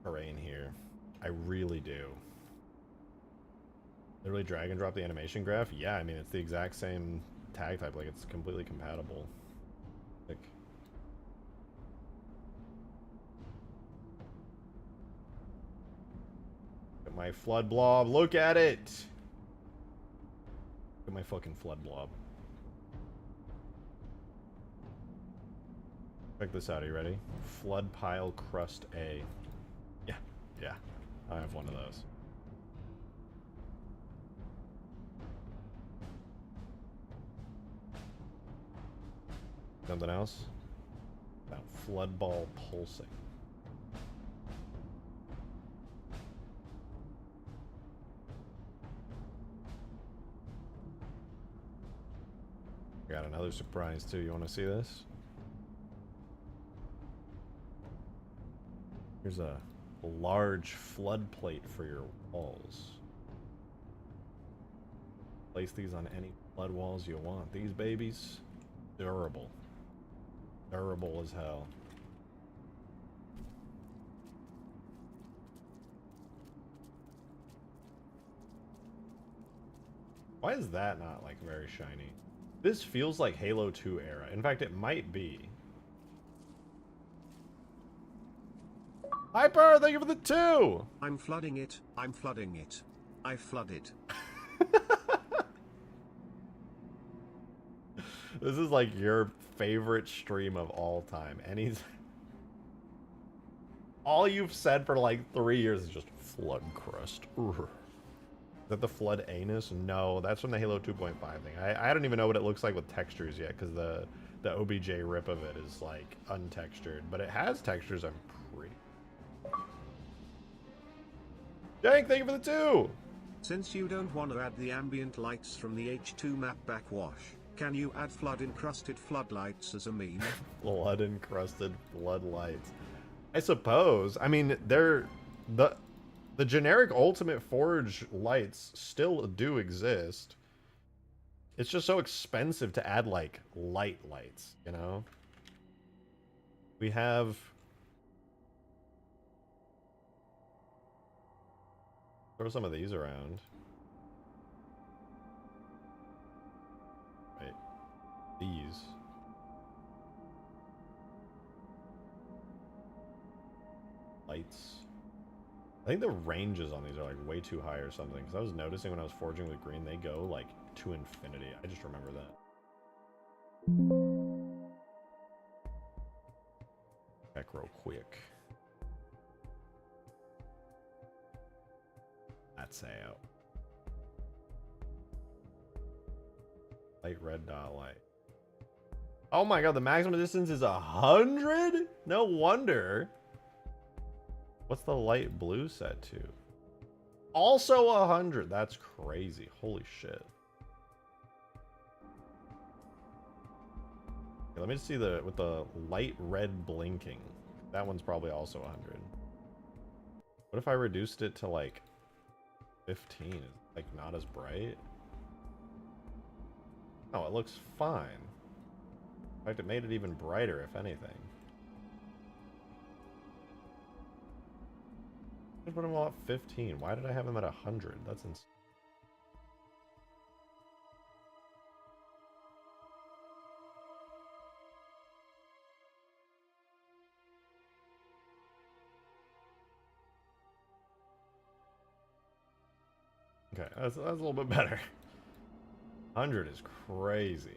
terrain here. I really do. Literally drag and drop the animation graph? Yeah, I mean, it's the exact same tag type. Like, it's completely compatible. Like... Look at my flood blob. Look at it! Look at my fucking flood blob. Check this out. Are you ready? Flood pile crust A. Yeah, yeah. I have one of those. Something else? That flood ball pulsing. I got another surprise too. You want to see this? Here's a large flood plate for your walls. Place these on any flood walls you want. These babies, durable. Durable as hell. Why is that not like very shiny? This feels like Halo 2 era. In fact, it might be. Hyper, thank you for the 2! I'm flooding it. I'm flooding it. I flooded. This is like your favorite stream of all time. And he's... all you've said for like 3 years is just flood crust. Urgh. Is that the flood anus? No, that's from the Halo 2.5 thing. I don't even know what it looks like with textures yet, because the OBJ rip of it is like untextured. But it has textures, I'm pretty... Jank, thank you for the 2! Since you don't want to add the ambient lights from the H2 map backwash, can you add flood-encrusted floodlights as a meme? Flood-encrusted floodlights. I suppose. I mean, they're... The generic Ultimate Forge lights still do exist. It's just so expensive to add, like, light lights, you know? We have... throw some of these around. Wait. These. Lights. I think the ranges on these are like way too high or something, because I was noticing when I was forging with green, they go like to infinity. I just remember that. Check real quick. That's out. Light red dot light. Oh my god, the maximum distance is 100? No wonder. What's the light blue set to? Also 100. That's crazy. Holy shit. Okay, let me see the with the light red blinking. That one's probably also 100. What if I reduced it to like 15? Is it, like, not as bright? Oh, it looks fine. In fact, it made it even brighter, if anything. I put them all at 15. Why did I have them at 100? That's insane. Okay, that's a little bit better. 100 is crazy.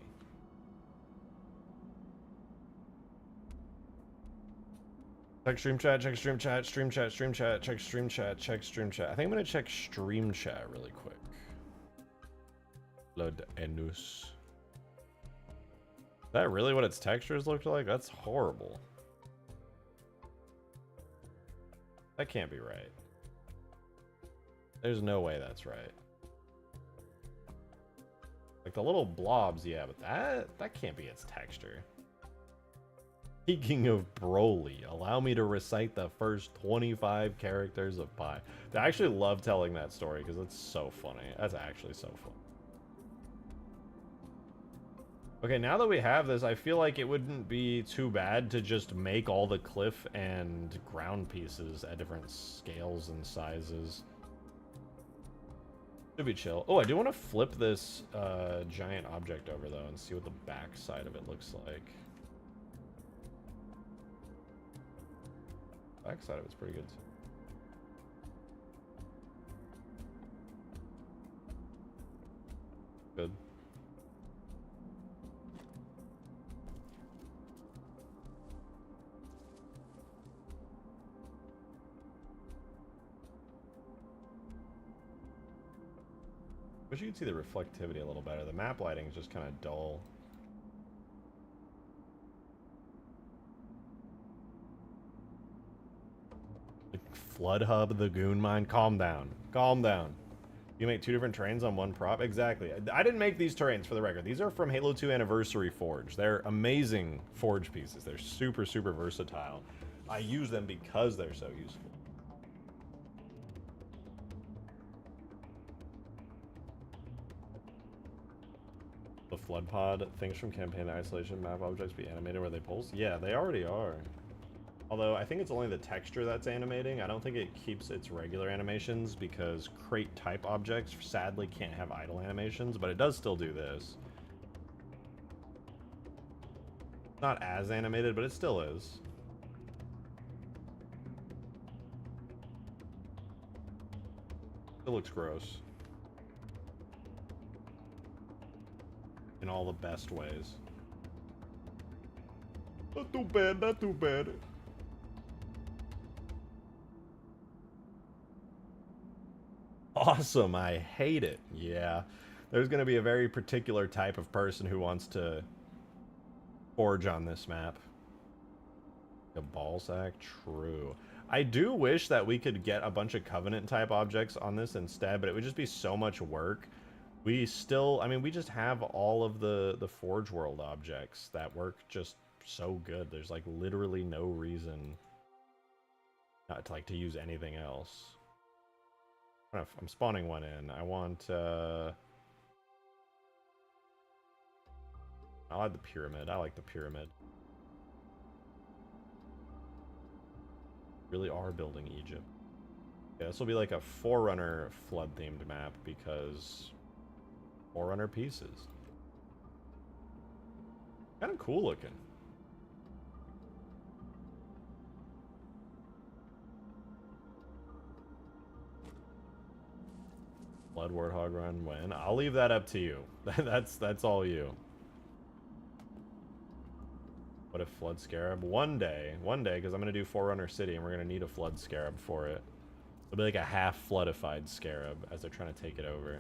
Check stream chat, check stream chat, stream chat, stream chat, check stream chat, check stream chat. I think I'm gonna check stream chat really quick. Blood anus. Is that really what its textures looked like? That's horrible. That can't be right. There's no way that's right. Like the little blobs, yeah, but that can't be its texture. Speaking of Broly, allow me to recite the first 25 characters of Pi. I actually love telling that story because it's so funny. That's actually so funny. Okay, now that we have this, I feel like it wouldn't be too bad to just make all the cliff and ground pieces at different scales and sizes. Should be chill. Oh, I do want to flip this giant object over, though, and see what the back side of it looks like. Back side of it's pretty good, too. Good. Wish you could see the reflectivity a little better. The map lighting is just kind of dull. Flood hub, the goon mine. Calm down. Calm down. You make 2 different terrains on 1 prop? Exactly. I didn't make these terrains, for the record. These are from Halo 2 Anniversary Forge. They're amazing forge pieces. They're super, super versatile. I use them because they're so useful. The flood pod, things from campaign isolation map objects be animated where they pulse? Yeah, they already are. Although, I think it's only the texture that's animating. I don't think it keeps its regular animations because crate type objects sadly can't have idle animations, but it does still do this. Not as animated, but it still is. It looks gross. In all the best ways. Not too bad, not too bad. Awesome, I hate it. Yeah, there's going to be a very particular type of person who wants to forge on this map. A ball sack? True. I do wish that we could get a bunch of Covenant type objects on this instead, but it would just be so much work. We still, I mean, we just have all of the Forge World objects that work just so good. There's like literally no reason not to use anything else. I'm spawning one in. I want, I'll add the pyramid. I like the pyramid. Really are building Egypt. Yeah, this will be like a Forerunner flood-themed map because Forerunner pieces. Kind of cool looking. Blood Warthog run when? I'll leave that up to you. That's all you. What if Flood Scarab? One day, because I'm gonna do Forerunner City, and we're gonna need a Flood Scarab for it. It'll be like a half floodified Scarab as they're trying to take it over.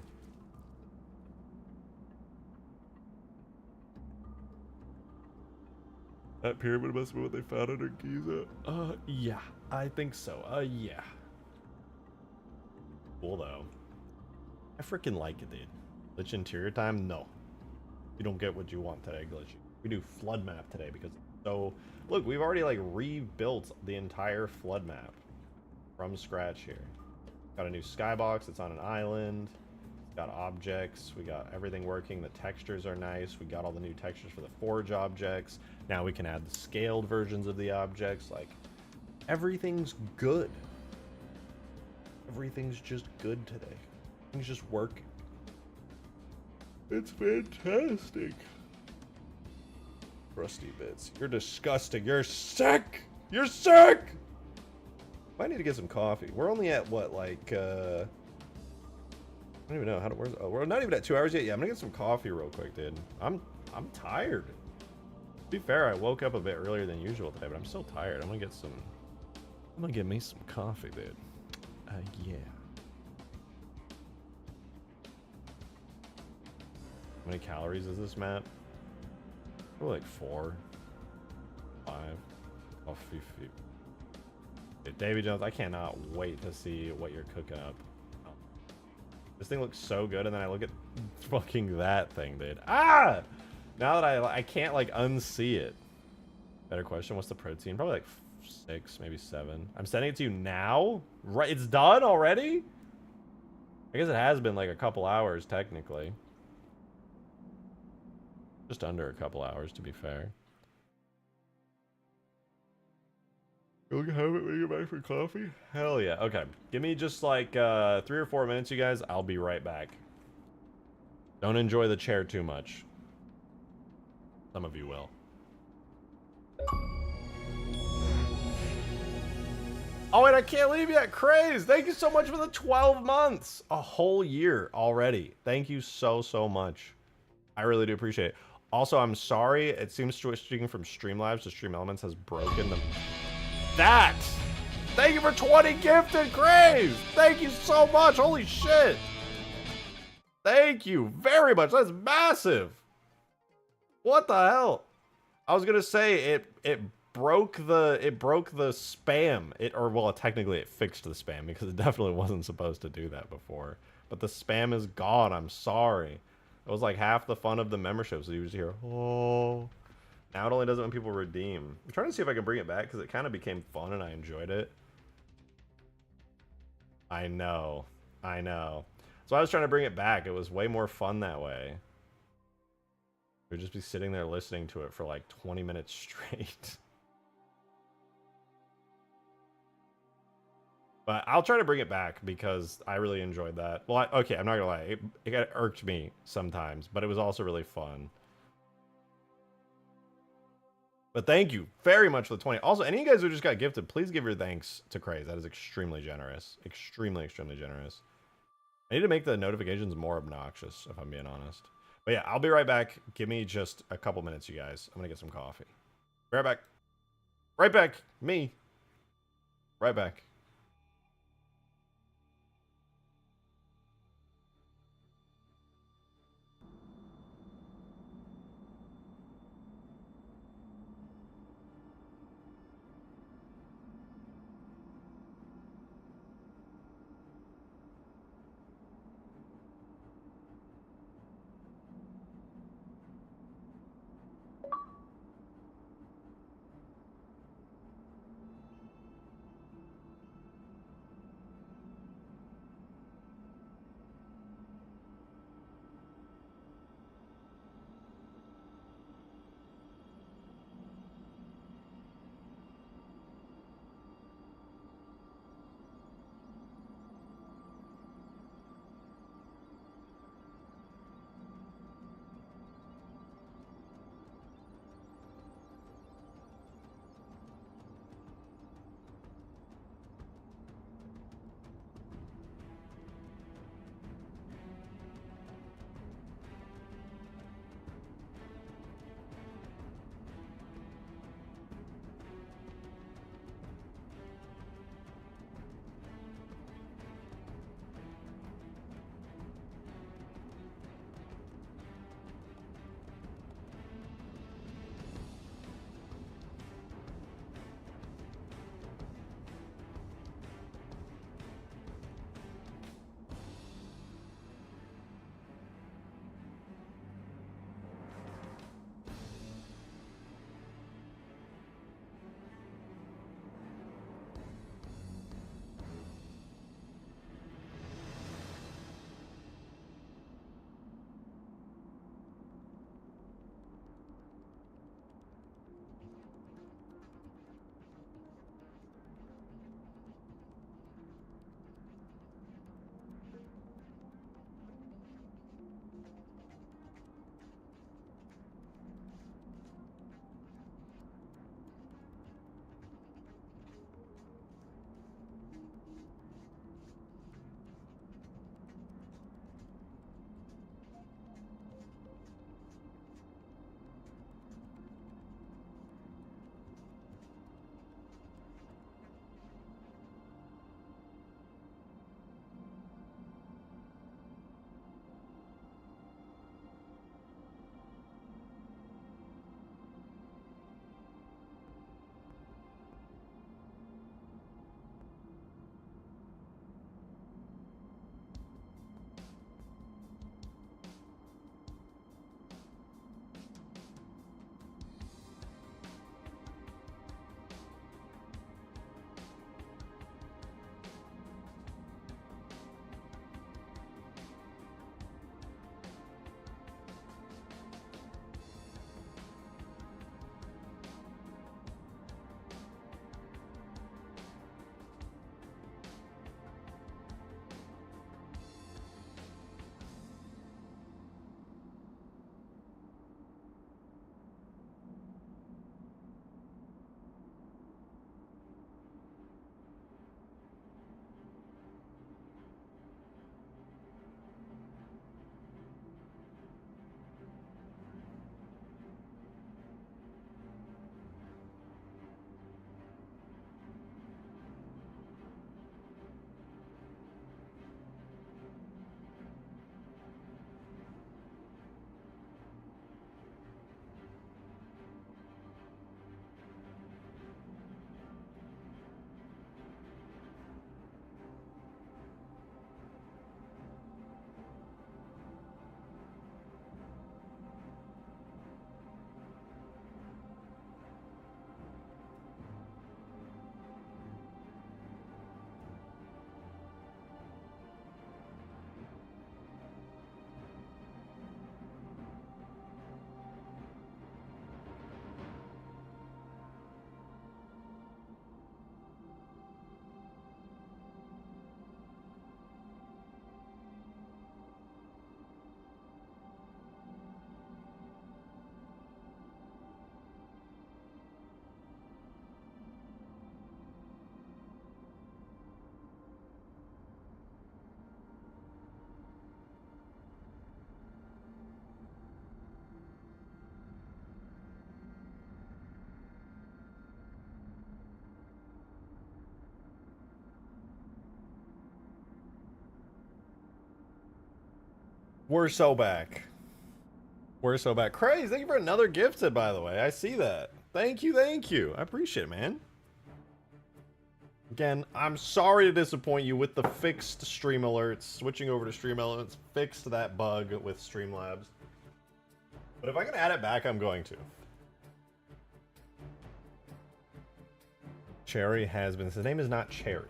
That pyramid must be what they found under Giza. Yeah, I think so. Yeah. Cool though. I freaking like it, dude. Glitch interior time? No. You don't get what you want today, Glitch. We do flood map today because so look, we've already like rebuilt the entire flood map from scratch here. Got a new skybox, it's on an island. It's got objects, we got everything working, the textures are nice, we got all the new textures for the forge objects. Now we can add the scaled versions of the objects, like everything's good. Everything's just good today. Things just work. It's fantastic. Rusty bits. You're disgusting. You're sick. You're sick. I need to get some coffee. We're only at what, like, I don't even know how to. We're not even at 2 hours yet. Yeah, I'm gonna get some coffee real quick, dude. I'm tired. To be fair, I woke up a bit earlier than usual today, but I'm still tired. I'm gonna get me some coffee, dude. Yeah. How many calories is this map? Probably like 4, 5. Coffee. Hey, Davy Jones, I cannot wait to see what you're cooking up. Oh. This thing looks so good, and then I look at fucking that thing, dude. Ah! Now that I can't like unsee it. Better question, what's the protein? Probably like 6, maybe 7. I'm sending it to you now? Right, it's done already? I guess it has been like a couple hours, technically. Just under a couple hours, to be fair. You'll have it when you get back for coffee? Hell yeah. Okay. Give me just like 3 or 4 minutes, you guys. I'll be right back. Don't enjoy the chair too much. Some of you will. Oh, and I can't leave yet. Craze, thank you so much for the 12 months. A whole year already. Thank you so much. I really do appreciate it. Also, I'm sorry. It seems switching from Streamlabs to Stream Elements has broken them. That! Thank you for 20 gifted, Craze! Thank you so much. Holy shit. Thank you very much. That's massive. What the hell? I was gonna say it broke the spam. Technically it fixed the spam because it definitely wasn't supposed to do that before. But the spam is gone. I'm sorry. It was like half the fun of the membership. So you just hear, oh. Now it only does it when people redeem. I'm trying to see if I can bring it back because it kind of became fun and I enjoyed it. I know. I know. So I was trying to bring it back. It was way more fun that way. We'd just be sitting there listening to it for like 20 minutes straight. But I'll try to bring it back because I really enjoyed that. Well, okay, I'm not gonna lie. It irked me sometimes, but it was also really fun. But thank you very much for the 20. Also, any of you guys who just got gifted, please give your thanks to Craze. That is extremely generous. Extremely, extremely generous. I need to make the notifications more obnoxious, if I'm being honest. But yeah, I'll be right back. Give me just a couple minutes, you guys. I'm gonna get some coffee. Right back. Right back. Me. Right back. We're so back. We're so back. Crazy, thank you for another gifted, by the way. I see that. Thank you, thank you. I appreciate it, man. Again, I'm sorry to disappoint you with the fixed stream alerts. Switching over to Stream Elements fixed that bug with Streamlabs. But if I can add it back, I'm going to. Cherry has been. His name is not Cherry.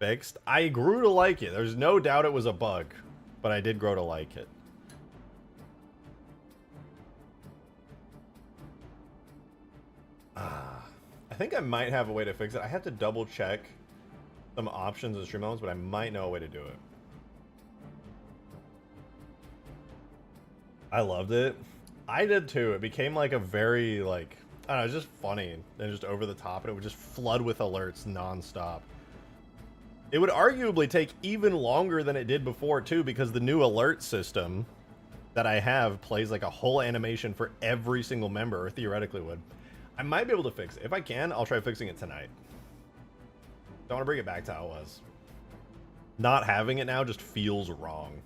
Fixed. I grew to like it. There's no doubt it was a bug, but I did grow to like it. I think I might have a way to fix it. I have to double check some options in Stream Elements, but I might know a way to do it. I loved it. I did too. It became like a very, like, I don't know, it's just funny and just over the top, and it would just flood with alerts nonstop. It would arguably take even longer than it did before too, because the new alert system that I have plays like a whole animation for every single member, or theoretically would. I might be able to fix it. If I can, I'll try fixing it tonight. Don't want to bring it back to how it was. Not having it now just feels wrong.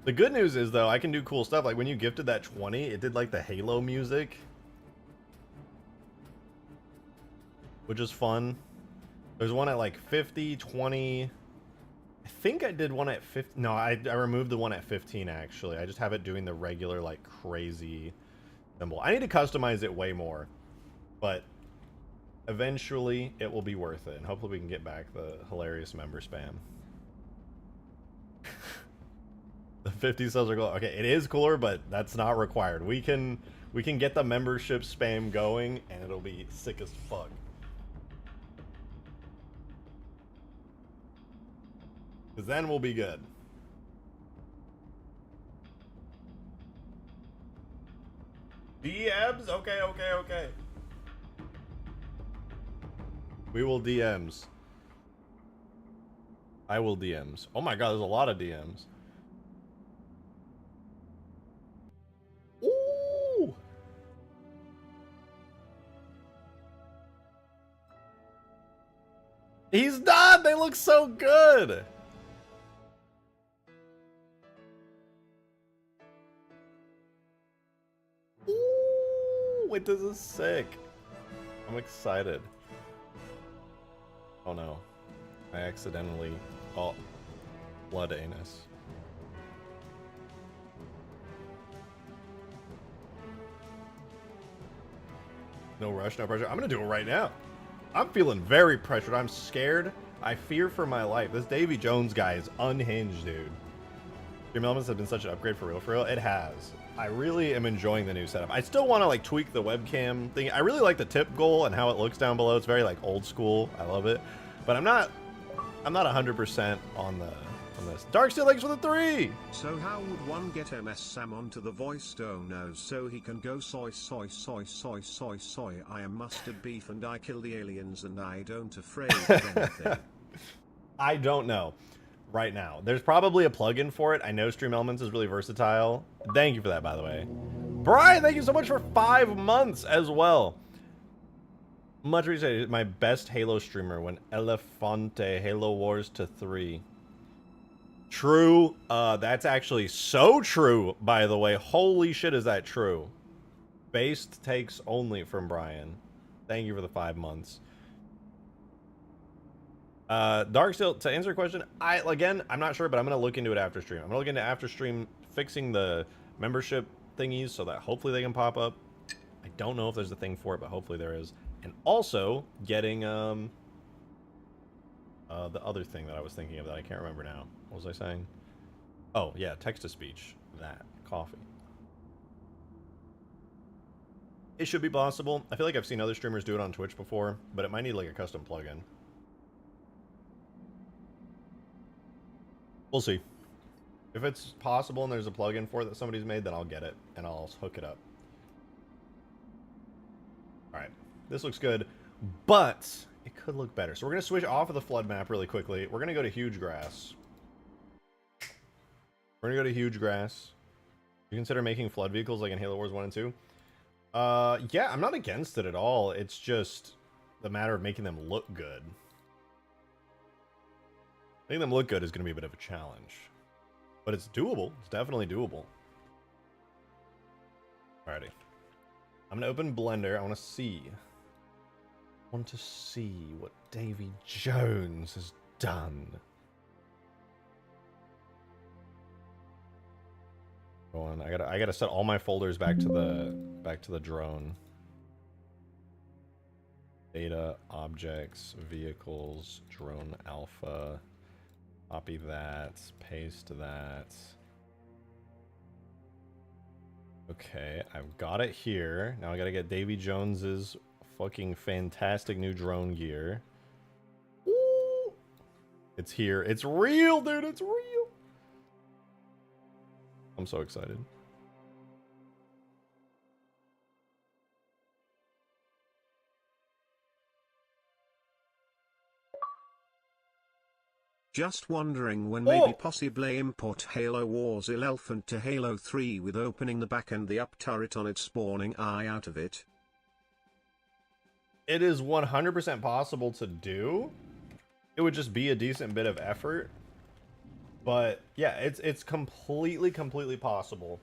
The good news is, though, I can do cool stuff. Like, when you gifted that 20, it did, like, the Halo music. Which is fun. There's one at, like, 50, 20... I think I did one at 50. No, I removed the one at 15, actually. I just have it doing the regular, like, crazy symbol. I need to customize it way more. But eventually, it will be worth it. And hopefully we can get back the hilarious member spam. The 50 subs are cool. Okay, it is cooler, but that's not required. We can get the membership spam going, and it'll be sick as fuck. Because then we'll be good. DMs? Okay, okay, okay. We will DMs. I will DMs. Oh my god, there's a lot of DMs. Ooh! He's done! They look so good! Wait, this is sick. I'm excited. Oh no. I accidentally... Oh. Blood anus. No rush, no pressure. I'm gonna do it right now. I'm feeling very pressured. I'm scared. I fear for my life. This Davy Jones guy is unhinged, dude. Stream Elements has been such an upgrade for real. It has. I really am enjoying the new setup. I still want to like tweak the webcam thing. I really like the tip goal and how it looks down below. It's very like old school. I love it. But I'm not 100% on this. Darksteel, thanks for the 3. So how would one get MS Sam onto the voice donos so he can go soy soy soy soy soy soy? I am mustard beef and I kill the aliens and I don't afraid of anything. I don't know. Right now, there's probably a plugin for it. I know Stream Elements is really versatile. Thank you for that, by the way. Brian, thank you so much for 5 months as well. Much appreciated. My best Halo streamer when Elefante Halo Wars to 3. True. That's actually so true, by the way. Holy shit, is that true? Based takes only from Brian. Thank you for the 5 months. Darksteel, to answer your question, I'm not sure, but I'm gonna look into it after stream. I'm gonna look into after stream fixing the membership thingies so that hopefully they can pop up. I don't know if there's a thing for it, but hopefully there is. And also getting the other thing that I was thinking of that I can't remember now. What was I saying? Oh yeah, text to speech. That coffee. It should be possible. I feel like I've seen other streamers do it on Twitch before, but it might need like a custom plugin. We'll see. If it's possible and there's a plugin for it that somebody's made, then I'll get it and I'll hook it up. Alright, this looks good, but it could look better. So we're going to switch off of the flood map really quickly. We're going to go to huge grass. We're going to go to huge grass. You consider making flood vehicles like in Halo Wars 1 and 2? Yeah, I'm not against it at all. It's just the matter of making them look good. Making them look good is going to be a bit of a challenge. But it's doable. It's definitely doable. Alrighty. I'm going to open Blender. I want to see. What Davy Jones has done. Go on. I gotta set all my folders back to the drone. Data, objects, vehicles, drone alpha. Copy that. Paste that. Okay, I've got it here. Now I gotta get Davy Jones's fucking fantastic new drone gear. Ooh! It's here. It's real, dude. It's real. I'm so excited. Just wondering when maybe possibly import Halo Wars Elephant to Halo 3 with opening the back and the up turret on its spawning eye out of it. It is 100% possible to do. It would just be a decent bit of effort. But yeah, it's completely possible.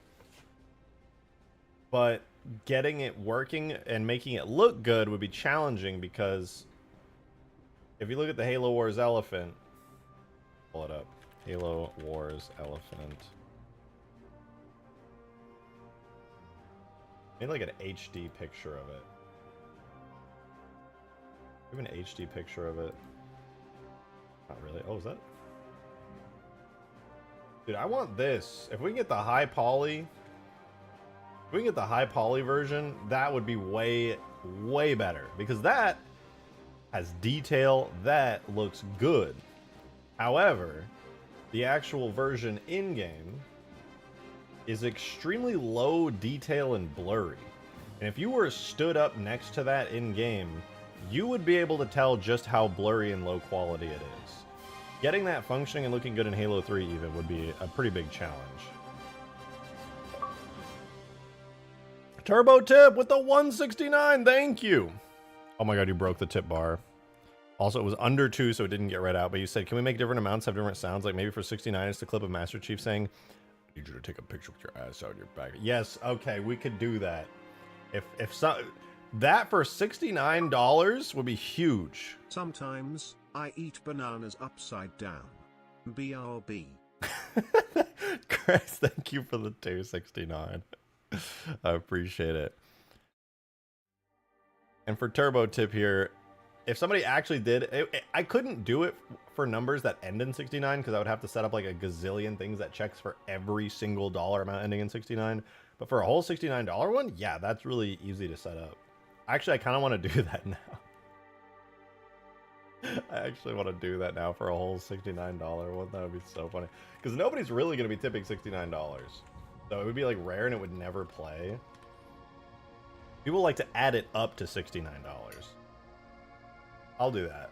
But getting it working and making it look good would be challenging because if you look at the Halo Wars Elephant, pull it up. Halo Wars Elephant. Made like an HD picture of it. We have an HD picture of it. Not really. Oh, is that? Dude, I want this. If we can get the high poly, if we can get the high poly version, that would be way better because that has detail that looks good. However, the actual version in-game is extremely low detail and blurry. And if you were stood up next to that in-game, you would be able to tell just how blurry and low quality it is. Getting that functioning and looking good in Halo 3 even would be a pretty big challenge. Turbo Tip with the 169, thank you! Oh my god, you broke the tip bar. Also, it was under 2, so it didn't get read out, but you said, can we make different amounts have different sounds? Like maybe for 69, it's the clip of Master Chief saying, I need you to take a picture with your ass out your back. Yes, okay, we could do that. If so, that for $69 would be huge. Sometimes, I eat bananas upside down. BRB. Chris, thank you for the 269. I appreciate it. And for Turbo Tip here, if somebody actually did, I couldn't do it for numbers that end in 69 because I would have to set up like a gazillion things that checks for every single dollar amount ending in 69. But for a whole $69 one, yeah, that's really easy to set up. Actually, I kind of want to do that now. I actually want to do that now for a whole $69 one. That would be so funny. Because nobody's really going to be tipping $69. So it would be like rare and it would never play. People like to add it up to $69. I'll do that.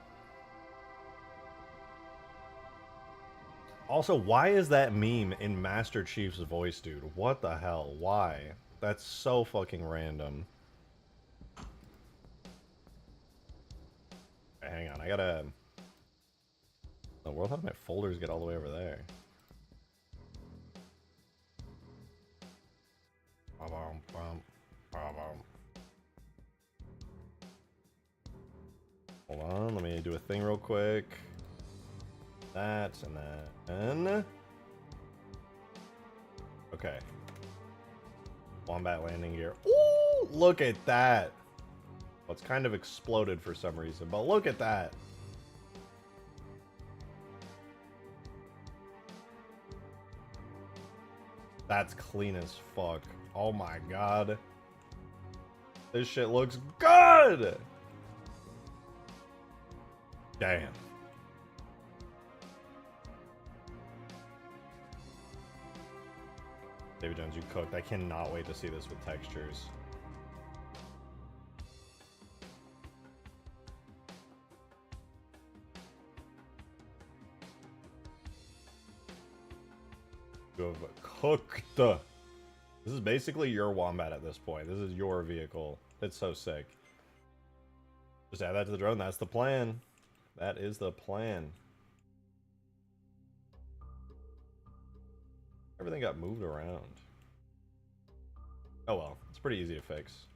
Also, why is that meme in Master Chief's voice, dude? What the hell? Why? That's so fucking random. Hang on, I gotta... The world, how did my folders get all the way over there? Hold on, let me do a thing real quick. That and that and... Okay. Wombat landing gear. Ooh, look at that! Well, it's kind of exploded for some reason, but look at that. That's clean as fuck. Oh my god. This shit looks good! Damn. David Jones, you cooked. I cannot wait to see this with textures. You have cooked. This is basically your wombat at this point. This is your vehicle. It's so sick. Just add that to the drone. That's the plan. That is the plan. Everything got moved around. Oh well, it's pretty easy to fix.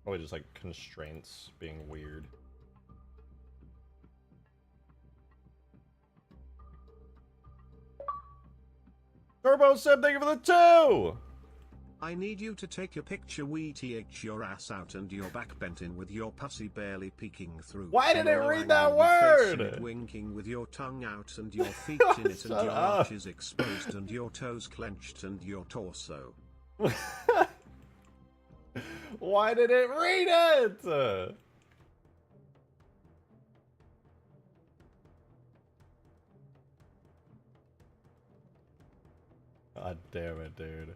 Probably just like constraints being weird. Turbo Sim, thank you for the 2! I need you to take a picture your ass out and your back bent in with your pussy barely peeking through. Why did it read that word? word? Winking with your tongue out and your feet in it and your arches exposed and your toes clenched and your torso. Why did it read it? God damn it, dude.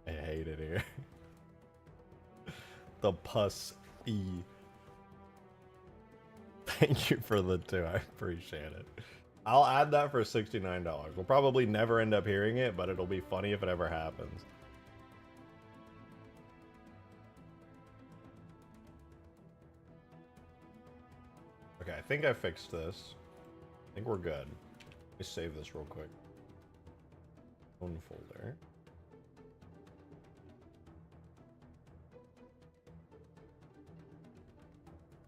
I hate it here. The pus E. Thank you for the 2. I appreciate it. I'll add that for $69. We'll probably never end up hearing it, but it'll be funny if it ever happens. Okay, I think I fixed this. I think we're good. Let me save this real quick. Phone folder.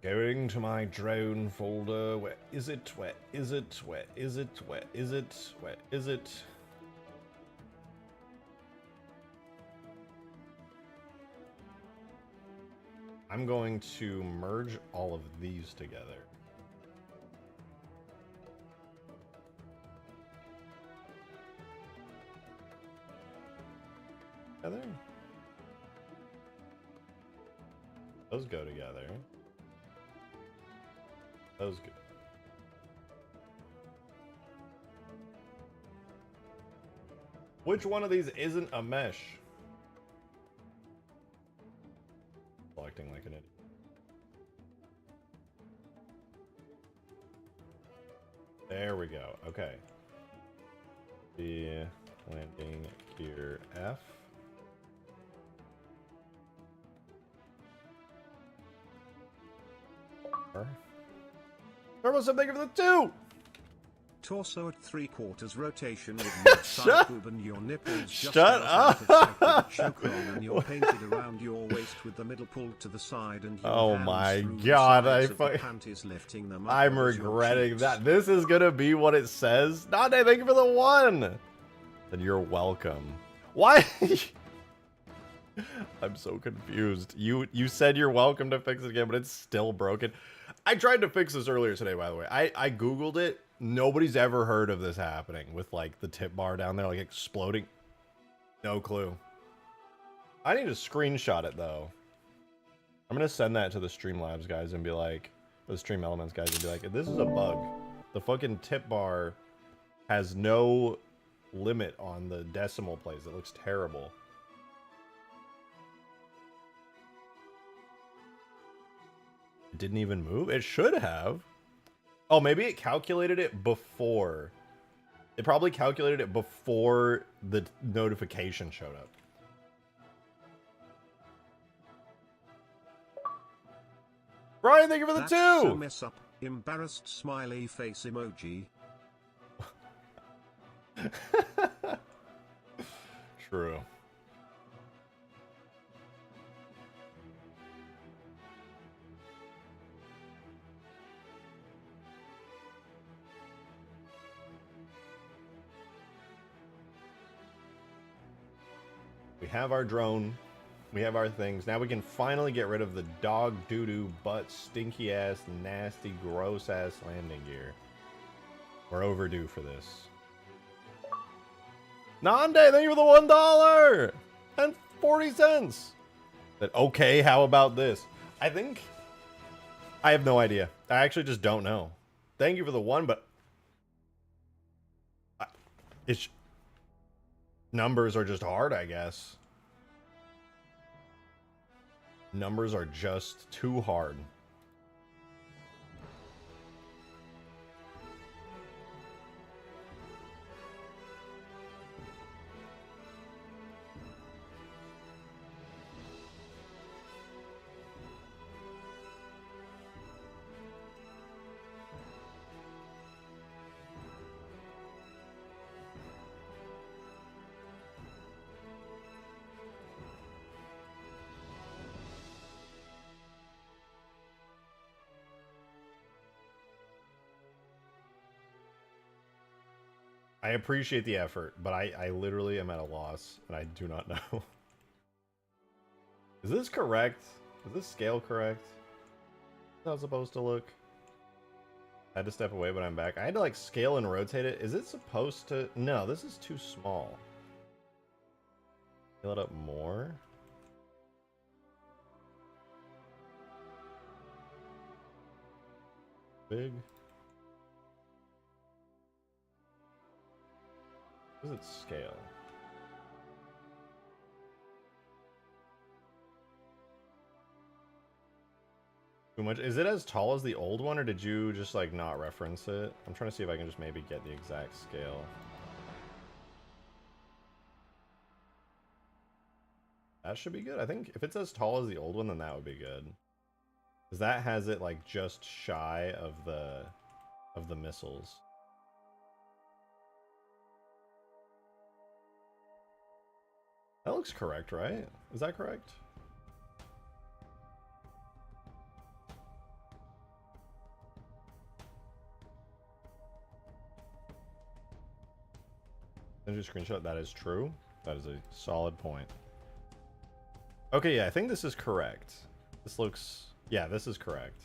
Going to my drone folder. Where is it? Where is it? Where is it? Where is it? Where is it? I'm going to merge all of these together. Together? Those go together. Those go. Which one of these isn't a mesh? Selecting like an idiot. There we go. Okay. The landing gear F. Turbo Sim, thank you for the 2! Torso at 3/4 rotation with your side boob and your nipples just Shut up! Choke roll and you're painted around your waist with the middle pulled to the side and your Oh hands my through God, the sides of the panties lifting them up I'm as your regretting cheeks. that. This is gonna be what it says. Nande, thank you for the 1! Then you're welcome. Why? I'm so confused. You said you're welcome to fix it again, but it's still broken. I tried to fix this earlier today, by the way. I Googled it. Nobody's ever heard of this happening with like the tip bar down there, like exploding. No clue. I need to screenshot it though. I'm gonna send that to the Streamlabs guys and be like, the Stream Elements guys and be like, this is a bug. The fucking tip bar has no limit on the decimal place. It looks terrible. It didn't even move? It should have. Oh, maybe it calculated it before. It probably calculated it before the notification showed up. Brian, thank you for the 2! So mess up. Embarrassed smiley face emoji. True. We have our drone. We have our things. Now we can finally get rid of the dog doo-doo butt stinky ass nasty gross ass landing gear. We're overdue for this. Nande, thank you for the $1 and 40 cents. That okay, how about this? I think I have no idea. I actually just don't know. Thank you for the 1, but it's numbers are just hard, I guess. Numbers are just too hard. I appreciate the effort, but I literally am at a loss, and I do not know. Is this correct? Is this scale correct? How it's supposed to look? I had to step away, but I'm back. I had to like scale and rotate it. Is it supposed to? No, this is too small. Scale it up more. Big. Does it scale? Too much? Is it as tall as the old one, or did you just like not reference it? I'm trying to see if I can just maybe get the exact scale. That should be good. I think if it's as tall as the old one, then that would be good. Because that has it like just shy of the missiles. That looks correct, right? Is that correct? Send you a screenshot. That is true. That is a solid point. Okay, yeah, I think this is correct. This looks... Yeah, this is correct.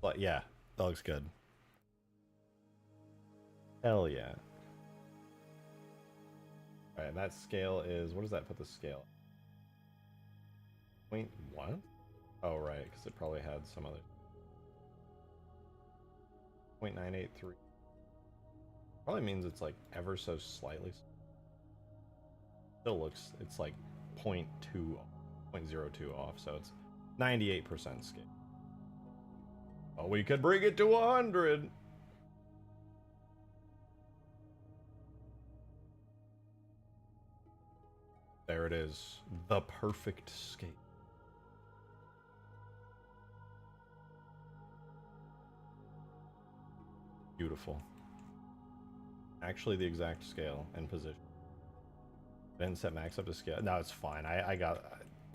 But yeah, that looks good. Hell yeah. Alright, that scale is... What does that put the scale? 0.1? Oh, right, because it probably had some other... 0.983. Probably means it's like ever so slightly. Still looks... It's like 0.2, 0.02 off, so it's 98% scale. Oh, we could bring it to 100! There it is. The perfect scale. Beautiful. Actually the exact scale and position. I didn't set max up to scale. No, it's fine. I got...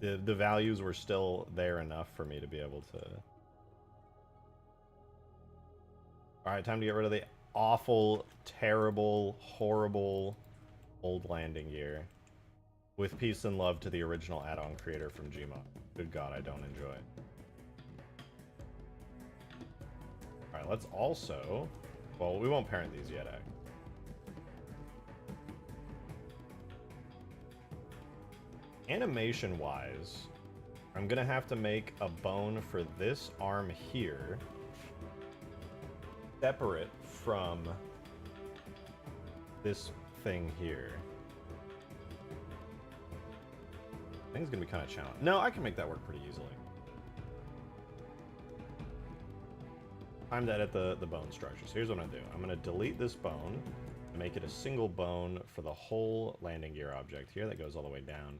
The values were still there enough for me to be able to... Alright, time to get rid of the awful, terrible, horrible old landing gear. With peace and love to the original add-on creator from Gmod. Good God, I don't enjoy it. Alright, let's also... Well, we won't parent these yet, actually. Animation-wise, I'm gonna have to make a bone for this arm here, separate from this thing here. I think it's gonna be kind of challenging. No, I can make that work pretty easily. Time to edit the bone structure. So here's what I'm gonna do. I'm gonna delete this bone and make it a single bone for the whole landing gear object here that goes all the way down.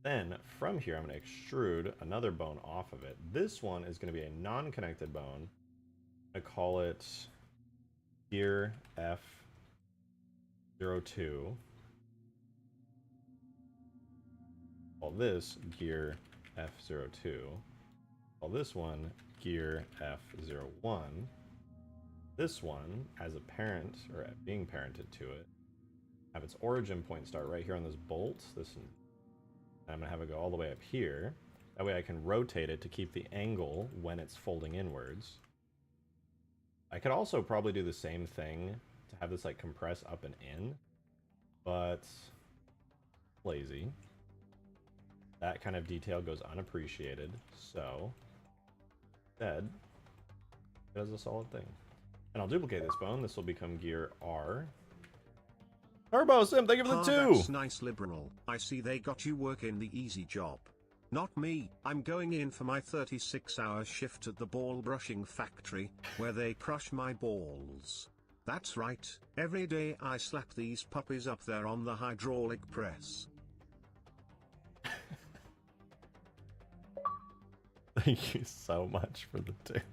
Then from here, I'm going to extrude another bone off of it. This one is going to be a non-connected bone. I call it gear F02. Call this gear F02. Call this one gear F01. This one, as a parent, or being parented to it, have its origin point start right here on this bolt. I'm going to have it go all the way up here. That way I can rotate it to keep the angle when it's folding inwards. I could also probably do the same thing to have this like compress up and in, but lazy. That kind of detail goes unappreciated, so instead, it does a solid thing. And I'll duplicate this bone. This will become gear R. Turbo Sim, thank you for the 2! That's nice, liberal. I see they got you work in the easy job. Not me, I'm going in for my 36-hour shift at the ball brushing factory, where they crush my balls. That's right, every day I slap these puppies up there on the hydraulic press. Thank you so much for the tip.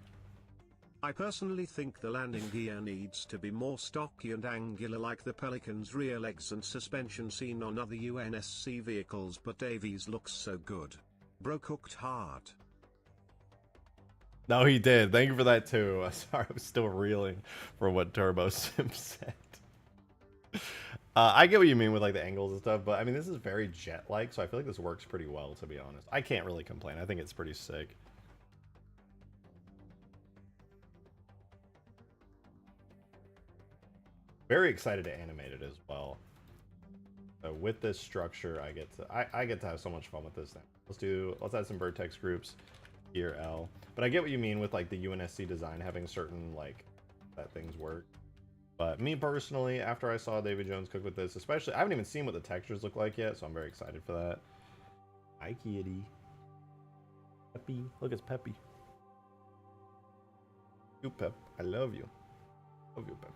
I personally think the landing gear needs to be more stocky and angular like the Pelican's rear legs and suspension seen on other UNSC vehicles, but Davies looks so good. Bro cooked hard. No, he did. Thank you for that too. Sorry, I'm still reeling from what Turbo Sim said. I get what you mean with like the angles and stuff, but I mean this is very jet-like, so I feel like this works pretty well, to be honest. I can't really complain. I think it's pretty sick. Very excited to animate it as well. So with this structure, I get to have so much fun with this thing. Let's add some vertex groups here, L. But I get what you mean with like the UNSC design having certain like that things work. But me personally, after I saw David Jones cook with this, especially I haven't even seen what the textures look like yet, so I'm very excited for that. Hi, kitty. Peppy, look, it's Peppy. You Pep, I love you. Love you, Peppy.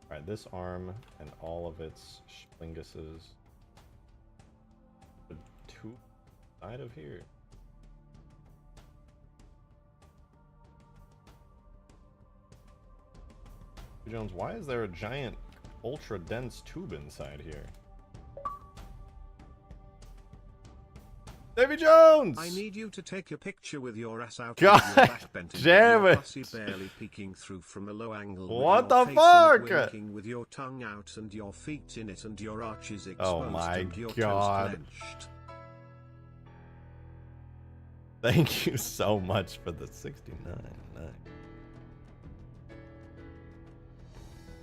Alright, this arm and all of its splinguses. The two side of here. Jones, why is there a giant ultra dense tube inside here? Davy Jones! I need you to take a picture with your ass out God and your back bent and damn your it. pussy barely peeking through from a low angle. What with the your face fuck? in it, winking with your tongue out and your feet in it and your arches exposed Oh my and your God. toes clenched. Thank you so much for the 69. Nice.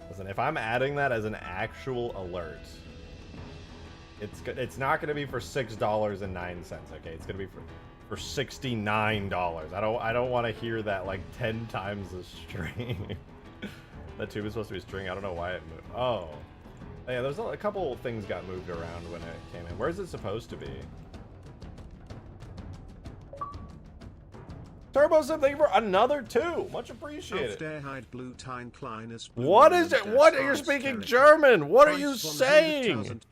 Listen, if I'm adding that as an actual alert, it's not gonna be for $6.09, okay? It's gonna be for $69. I don't want to hear that like 10 times a string. That tube is supposed to be string. I don't know why it moved. Oh, yeah. There's a couple things got moved around when it came in. Where's it supposed to be? Turbo Sim, thank you for another 2. Much appreciated. What is it? What? You're speaking German. What are you saying? What is it?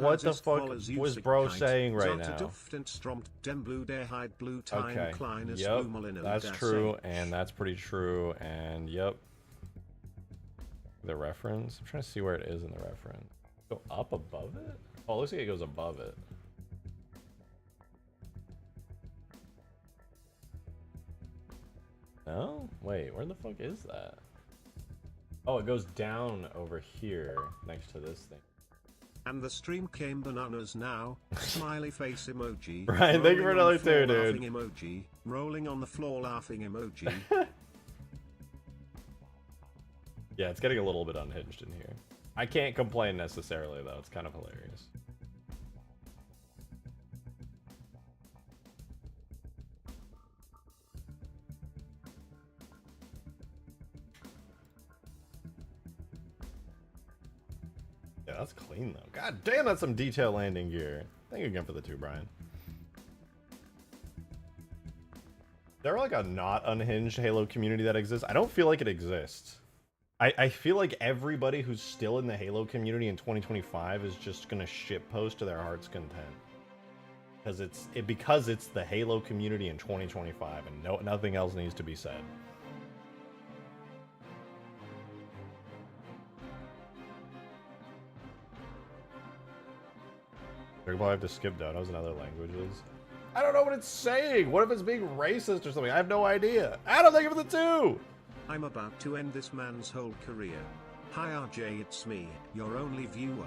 What the fuck was bro saying right now? Okay. Yep. That's true, and that's pretty true, and yep. The reference? I'm trying to see where it is in the reference. Go up above it? Oh, it looks like it goes above it. No? Wait, where the fuck is that? Oh, it goes down over here next to this thing. And the stream came bananas now. Smiley face emoji. Brian, thank you for another 2, dude. Emoji. Rolling on the floor laughing emoji. Yeah, it's getting a little bit unhinged in here. I can't complain necessarily, though. It's kind of hilarious. Yeah, that's clean, though. God damn, that's some detail landing gear. Thank you again for the 2, Brian. Is there like a not unhinged Halo community that exists? I don't feel like it exists. I feel like everybody who's still in the Halo community in 2025 is just gonna shitpost to their heart's content. Because it's the Halo community in 2025 and nothing else needs to be said. They're gonna have to skip donos in other languages. I don't know what it's saying. What if it's being racist or something? I have no idea. I don't think of the 2. I'm about to end this man's whole career. Hi RJ, it's me, your only viewer.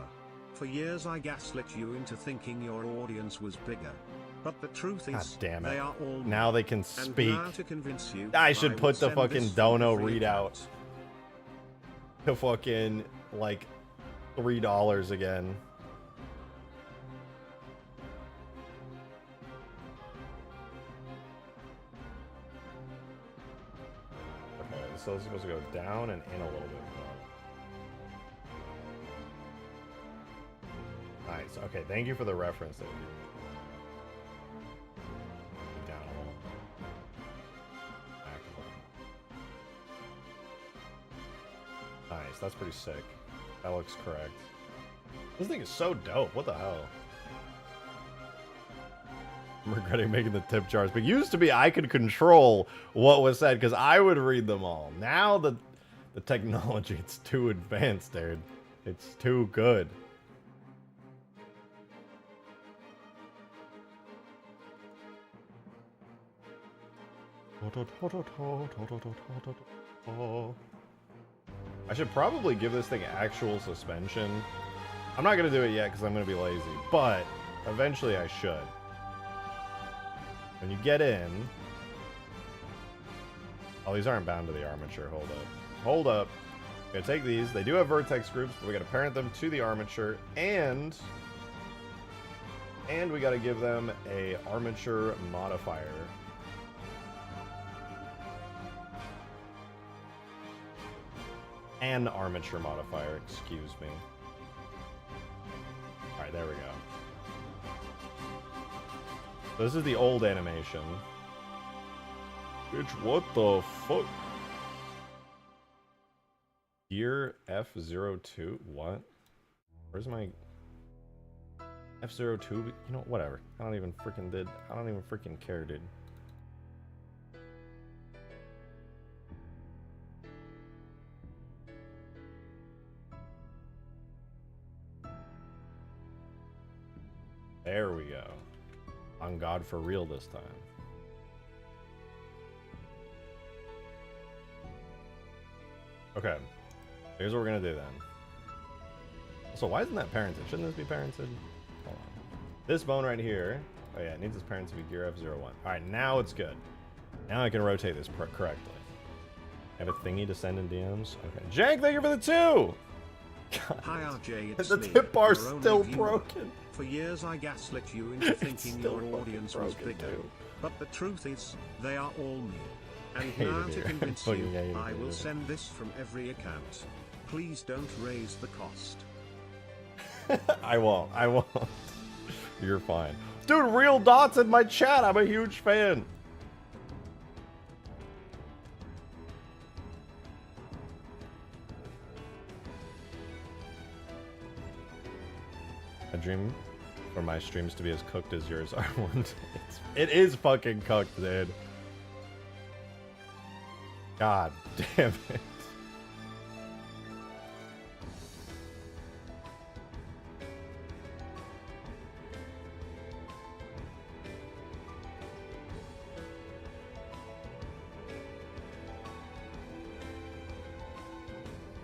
For years I gaslit you into thinking your audience was bigger. But the truth is, God damn it. They are all now they can speak. And now to convince you, I should put the send fucking this dono free readout to fucking like $3 again. So it's supposed to go down and in a little bit more. Nice. Okay, thank you for the reference there. Down a little. Back a little. Nice. That's pretty sick. That looks correct. This thing is so dope. What the hell? I'm regretting making the tip jars, but used to be I could control what was said because I would read them all. Now the technology, it's too advanced, dude. It's too good. I should probably give this thing actual suspension. I'm not going to do it yet because I'm going to be lazy, but eventually I should. When you get in... Oh, these aren't bound to the armature. Hold up. Hold up. We're going to take these. They do have vertex groups, but we got to parent them to the armature, and we got to give them a armature modifier. An armature modifier, excuse me. Alright, there we go. So this is the old animation. Bitch, what the fuck? Gear F02? What? Where's my... F02? You know, whatever. I don't even freaking care, dude. There we go. On God for real this time. Okay. Here's what we're gonna do then. So why isn't that parented? Shouldn't this be parented? Hold on. This bone right here. Oh yeah, it needs its parent to be Gear F01. Alright, now it's good. Now I can rotate this correctly. I have a thingy to send in DMs? Okay. Jank, thank you for the 2! God. Hi RJ, it's The me, tip bar's your only still viewer. broken. For years I gaslit you into thinking still your audience was broken, bigger. too. But the truth is, they are all me. And Hate now it to here. convince Fucking you, hate it I will here. send this from every account. Please don't raise the cost. I won't. I won't. You're fine. Dude, Real Dots in my chat. I'm a huge fan. I dream for my streams to be as cooked as yours are one day. It is fucking cooked, dude. God damn it.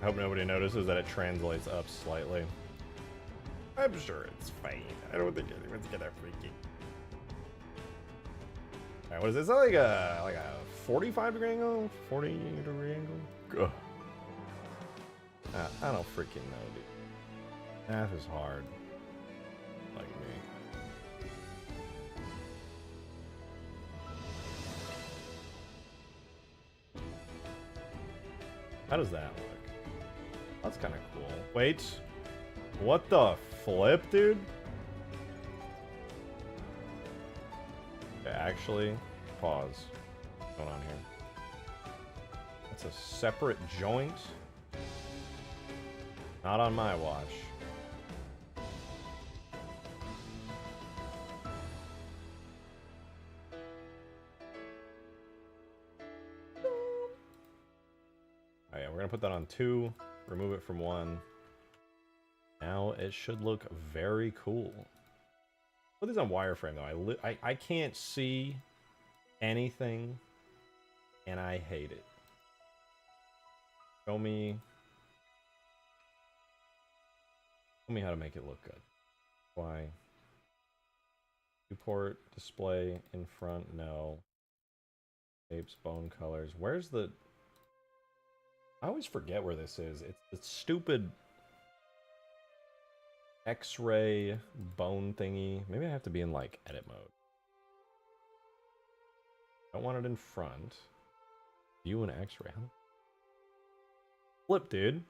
I hope nobody notices that it translates up slightly. I'm sure it's fine. I don't think anyone's gonna freaking. Alright, what is this? Is that like a 45 degree angle? 40 degree angle? Ugh. I don't freaking know, dude. Math is hard. Like me. How does that look? That's kind of cool. Wait. What the flip, dude? Okay, actually, pause. What's going on here? That's a separate joint. Not on my watch. Oh yeah, we're gonna put that on 2. Remove it from 1. Now it should look very cool. Put these on wireframe though. I can't see anything, and I hate it. Show me how to make it look good. Why? Viewport display in front. No. Shapes, bone colors. Where's the? I always forget where this is. It's the stupid X-ray bone thingy. Maybe I have to be in like edit mode. Don't want it in front. View an X-ray. Flip, dude.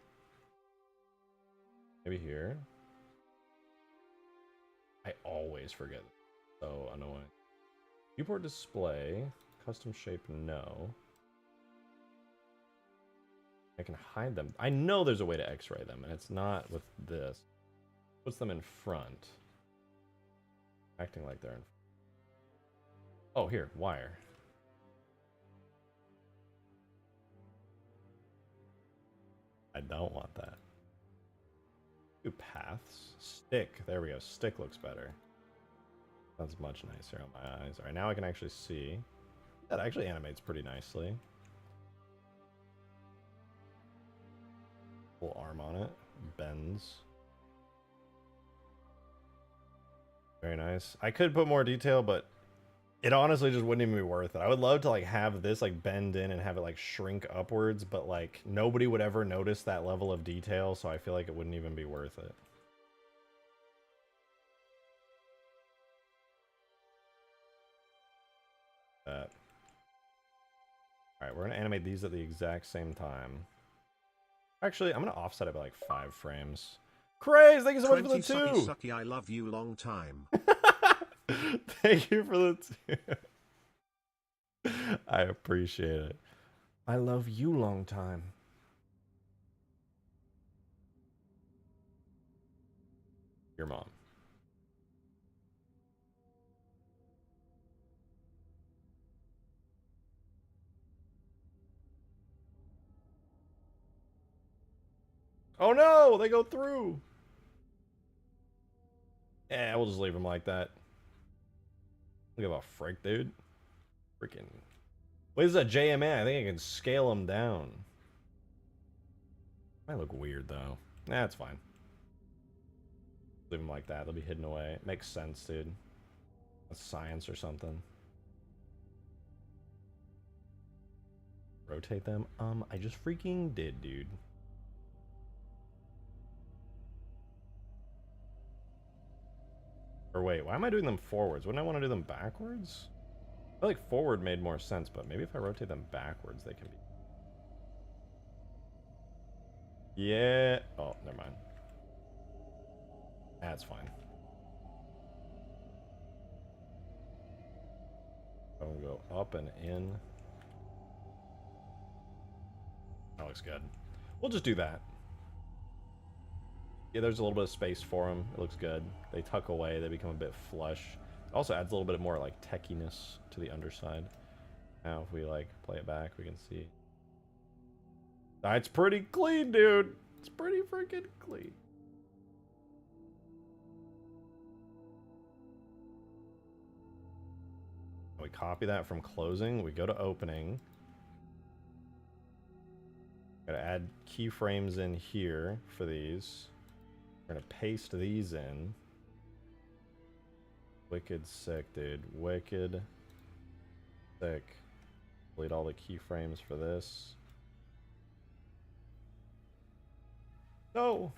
Maybe here. I always forget. So annoying. Viewport display. Custom shape, no. I can hide them. I know there's a way to X-ray them, and it's not with this. Puts them in front. Acting like they're in. Oh, here, wire. I don't want that. Do paths. Stick. There we go. Stick looks better. That's much nicer on my eyes. Alright, now I can actually see. That actually animates pretty nicely. Full arm on it. Bends. Very nice. I could put more detail, but it honestly just wouldn't even be worth it. I would love to like have this like bend in and have it like shrink upwards, but like nobody would ever notice that level of detail, so I feel like it wouldn't even be worth it. That. Alright, we're gonna animate these at the exact same time. Actually, I'm gonna offset it by like 5 frames. Craze, thank you so much for the 2! Sucky, I love you long time. Thank you for the 2. I appreciate it. I love you long time. Your mom. Oh no, they go through. Yeah, we'll just leave them like that. Look at that frick, dude. Freaking. What is that JMA? I think I can scale them down. Might look weird though. Nah, it's fine. Leave them like that. They'll be hidden away. It makes sense, dude. That's science or something. Rotate them? I just freaking did, dude. Or wait, why am I doing them forwards? Wouldn't I want to do them backwards? I feel like forward made more sense, but maybe if I rotate them backwards, they can be... Yeah. Oh, never mind. That's fine. I'm gonna go up and in. That looks good. We'll just do that. Yeah, there's a little bit of space for them. It looks good. They tuck away. They become a bit flush. It also adds a little bit more like techiness to the underside. Now, if we like play it back, we can see. It's pretty clean, dude. It's pretty freaking clean. We copy that from closing. We go to opening. Gotta add keyframes in here for these. We're gonna paste these in. Wicked sick, dude. Wicked sick. Delete all the keyframes for this. No!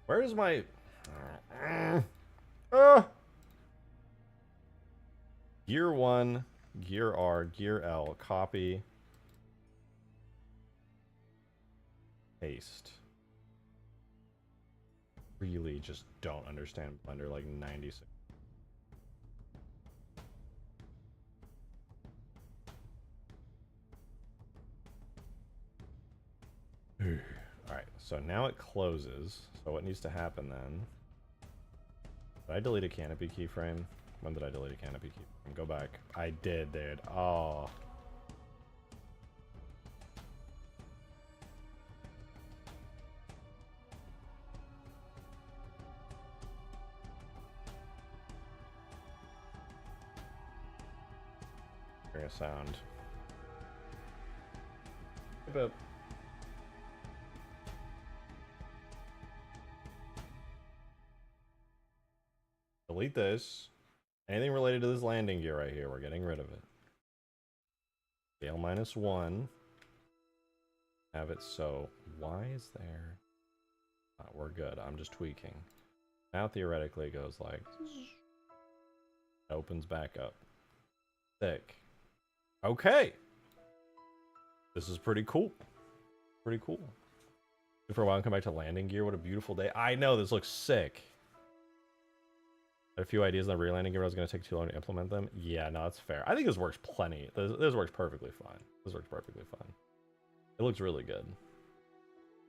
Where is my... Gear 1, Gear R, Gear L, copy. Paste. Really just don't understand Blender like 96. Alright, so now it closes. So what needs to happen then? Did I delete a canopy keyframe? When did I delete a canopy keyframe? Go back. I did, dude. Oh. Hear a sound. About. Delete this. Anything related to this landing gear right here, we're getting rid of it. Scale -1. Have it so. Why is there... we're good. I'm just tweaking. Now theoretically it goes like... Opens back up. Sick. Okay. This is pretty cool. Pretty cool. For a while and come back to landing gear. What a beautiful day. I know, this looks sick. A few ideas on the rear landing gear, but I was going to take too long to implement them. Yeah, no, that's fair. I think this works plenty. This works perfectly fine. This works perfectly fine. It looks really good.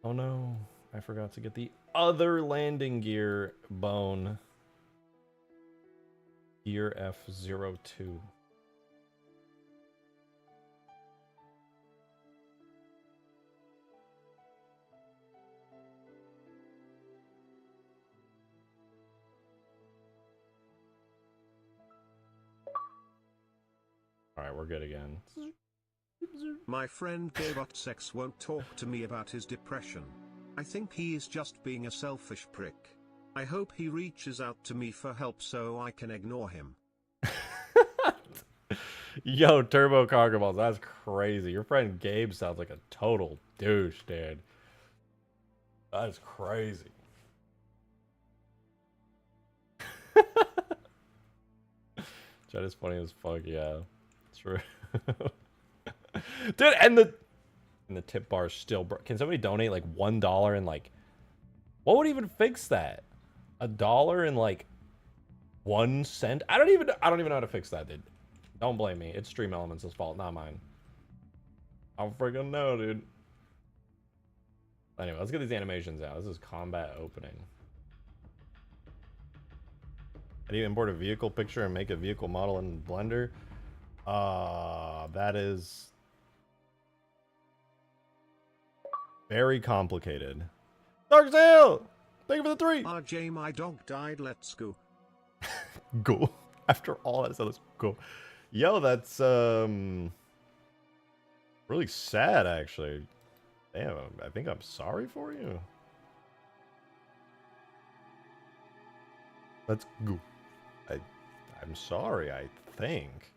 Oh no, I forgot to get the other landing gear bone. Gear F02. Alright, we're good again. My friend Gaybotsex won't talk to me about his depression. I think he is just being a selfish prick. I hope he reaches out to me for help so I can ignore him. Yo, Turbo Conkerballs, that's crazy. Your friend Gabe sounds like a total douche, dude. That is crazy. Chat is funny as fuck, yeah. True. Dude, and the tip bar is still can somebody donate like $1 and like what would even fix that? $1 and like 1 cent? I don't even know how to fix that, dude. Don't blame me. It's Stream Elements' fault, not mine. I don't freaking know, dude. Anyway, let's get these animations out. This is combat opening. How do you import a vehicle picture and make a vehicle model in Blender? That is very complicated. Dark Sail! Thank you for the 3! RJ, my dog died, let's go. Go. After all that, so let's go. Yo, that's really sad, actually. Damn, I think I'm sorry for you. Let's go. I'm sorry, I think.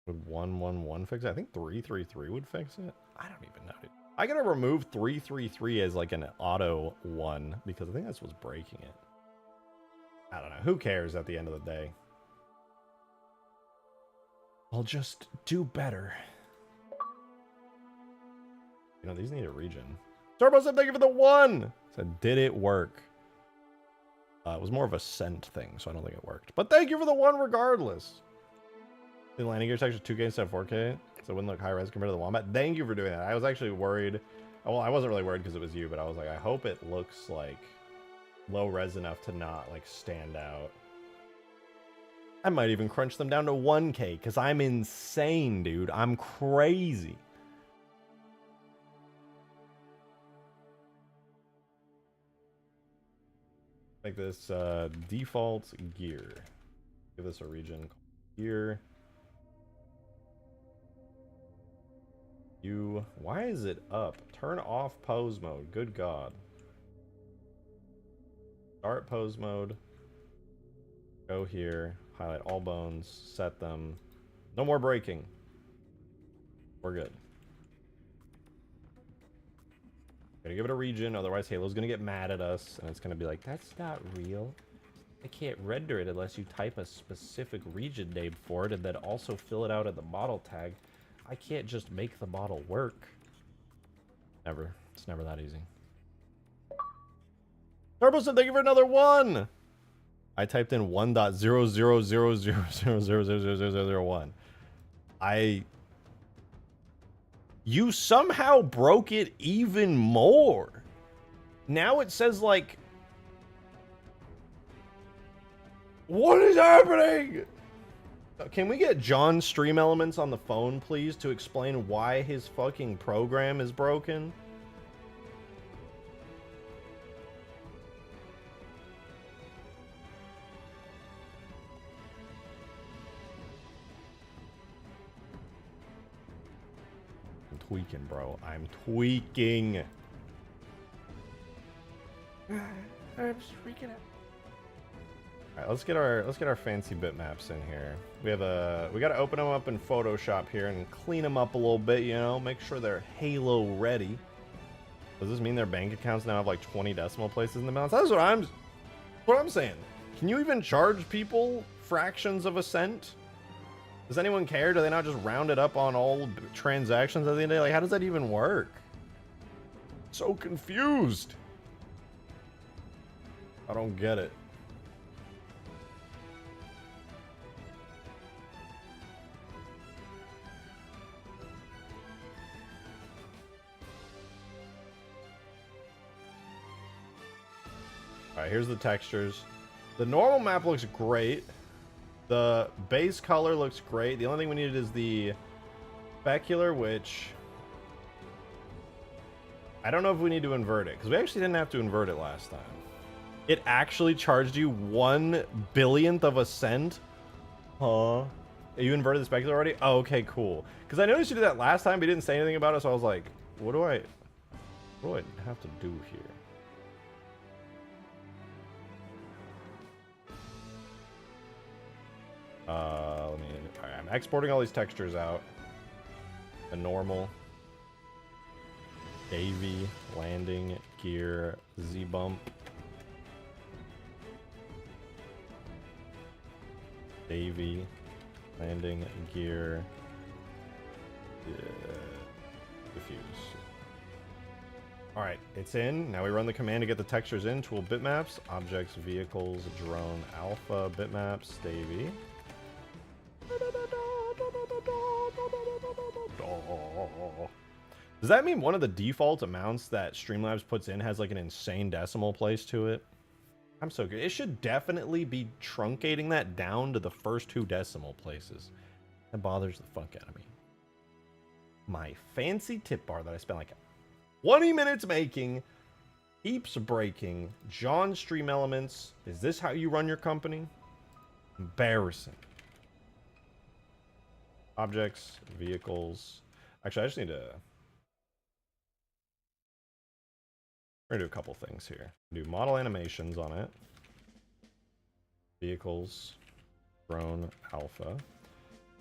Would 111 fix it? I think 333 would fix it. I don't even know, dude. I gotta remove 333 as like an auto one because I think that's what's breaking it. I don't know. Who cares at the end of the day? I'll just do better. You know, these need a region. Turbo said thank you for the 1! Said, did it work? It was more of a scent thing, so I don't think it worked. But thank you for the 1 regardless. The landing gear texture 2K instead of 4K, so it wouldn't look high res compared to the Wombat. Thank you for doing that. I was actually worried. Well, I wasn't really worried because it was you, but I was like, I hope it looks like low res enough to not like stand out. I might even crunch them down to 1K because I'm insane, dude. I'm crazy. Make this default gear. Give this a region called gear. Why is it up? Turn off pose mode. Good God. Start pose mode. Go here. Highlight all bones. Set them. No more breaking. We're good. Gotta give it a region, otherwise Halo's gonna get mad at us, and it's gonna be like, that's not real. I can't render it unless you type a specific region name for it and then also fill it out at the model tag. I can't just make the model work. Never. It's never that easy. Turbo said, thank you for another 1! I typed in 1.00000000001. You somehow broke it even more. Now it says like... What is happening? Can we get John Stream Elements on the phone, please, to explain why his fucking program is broken? I'm tweaking, bro. I'm tweaking. I'm just freaking out. All right, let's get our fancy bitmaps in here. We got to open them up in Photoshop here and clean them up a little bit, you know, make sure they're Halo ready. Does this mean their bank accounts now have like 20 decimal places in the balance? That's what I'm saying. Can you even charge people fractions of a cent? Does anyone care? Do they not just round it up on all transactions at the end of the day? Like, how does that even work? So confused. I don't get it. Alright, here's the textures. The normal map looks great. The base color looks great. The only thing we needed is the specular, which I don't know if we need to invert it, because we actually didn't have to invert it last time. It actually charged you 1/1000th of a cent? Huh? You inverted the specular already? Oh, okay, cool. Because I noticed you did that last time, but you didn't say anything about it, so I was like, what do I have to do here? Alright, I'm exporting all these textures out. The normal. Davy, landing, gear, Z-bump. Davy, landing, gear, diffuse. Alright, it's in. Now we run the command to get the textures in. Tool bitmaps, objects, vehicles, drone, alpha, bitmaps, Davy. Does that mean one of the default amounts that Streamlabs puts in has like an insane decimal place to it? I'm so good. It should definitely be truncating that down to the first 2 decimal places. That bothers the fuck out of me. My fancy tip bar that I spent like 20 minutes making keeps breaking. John Stream Elements. Is this how you run your company? Embarrassing. Objects, vehicles. Actually, I just need to... We're gonna do a couple things here. Do model animations on it. Vehicles, drone, alpha.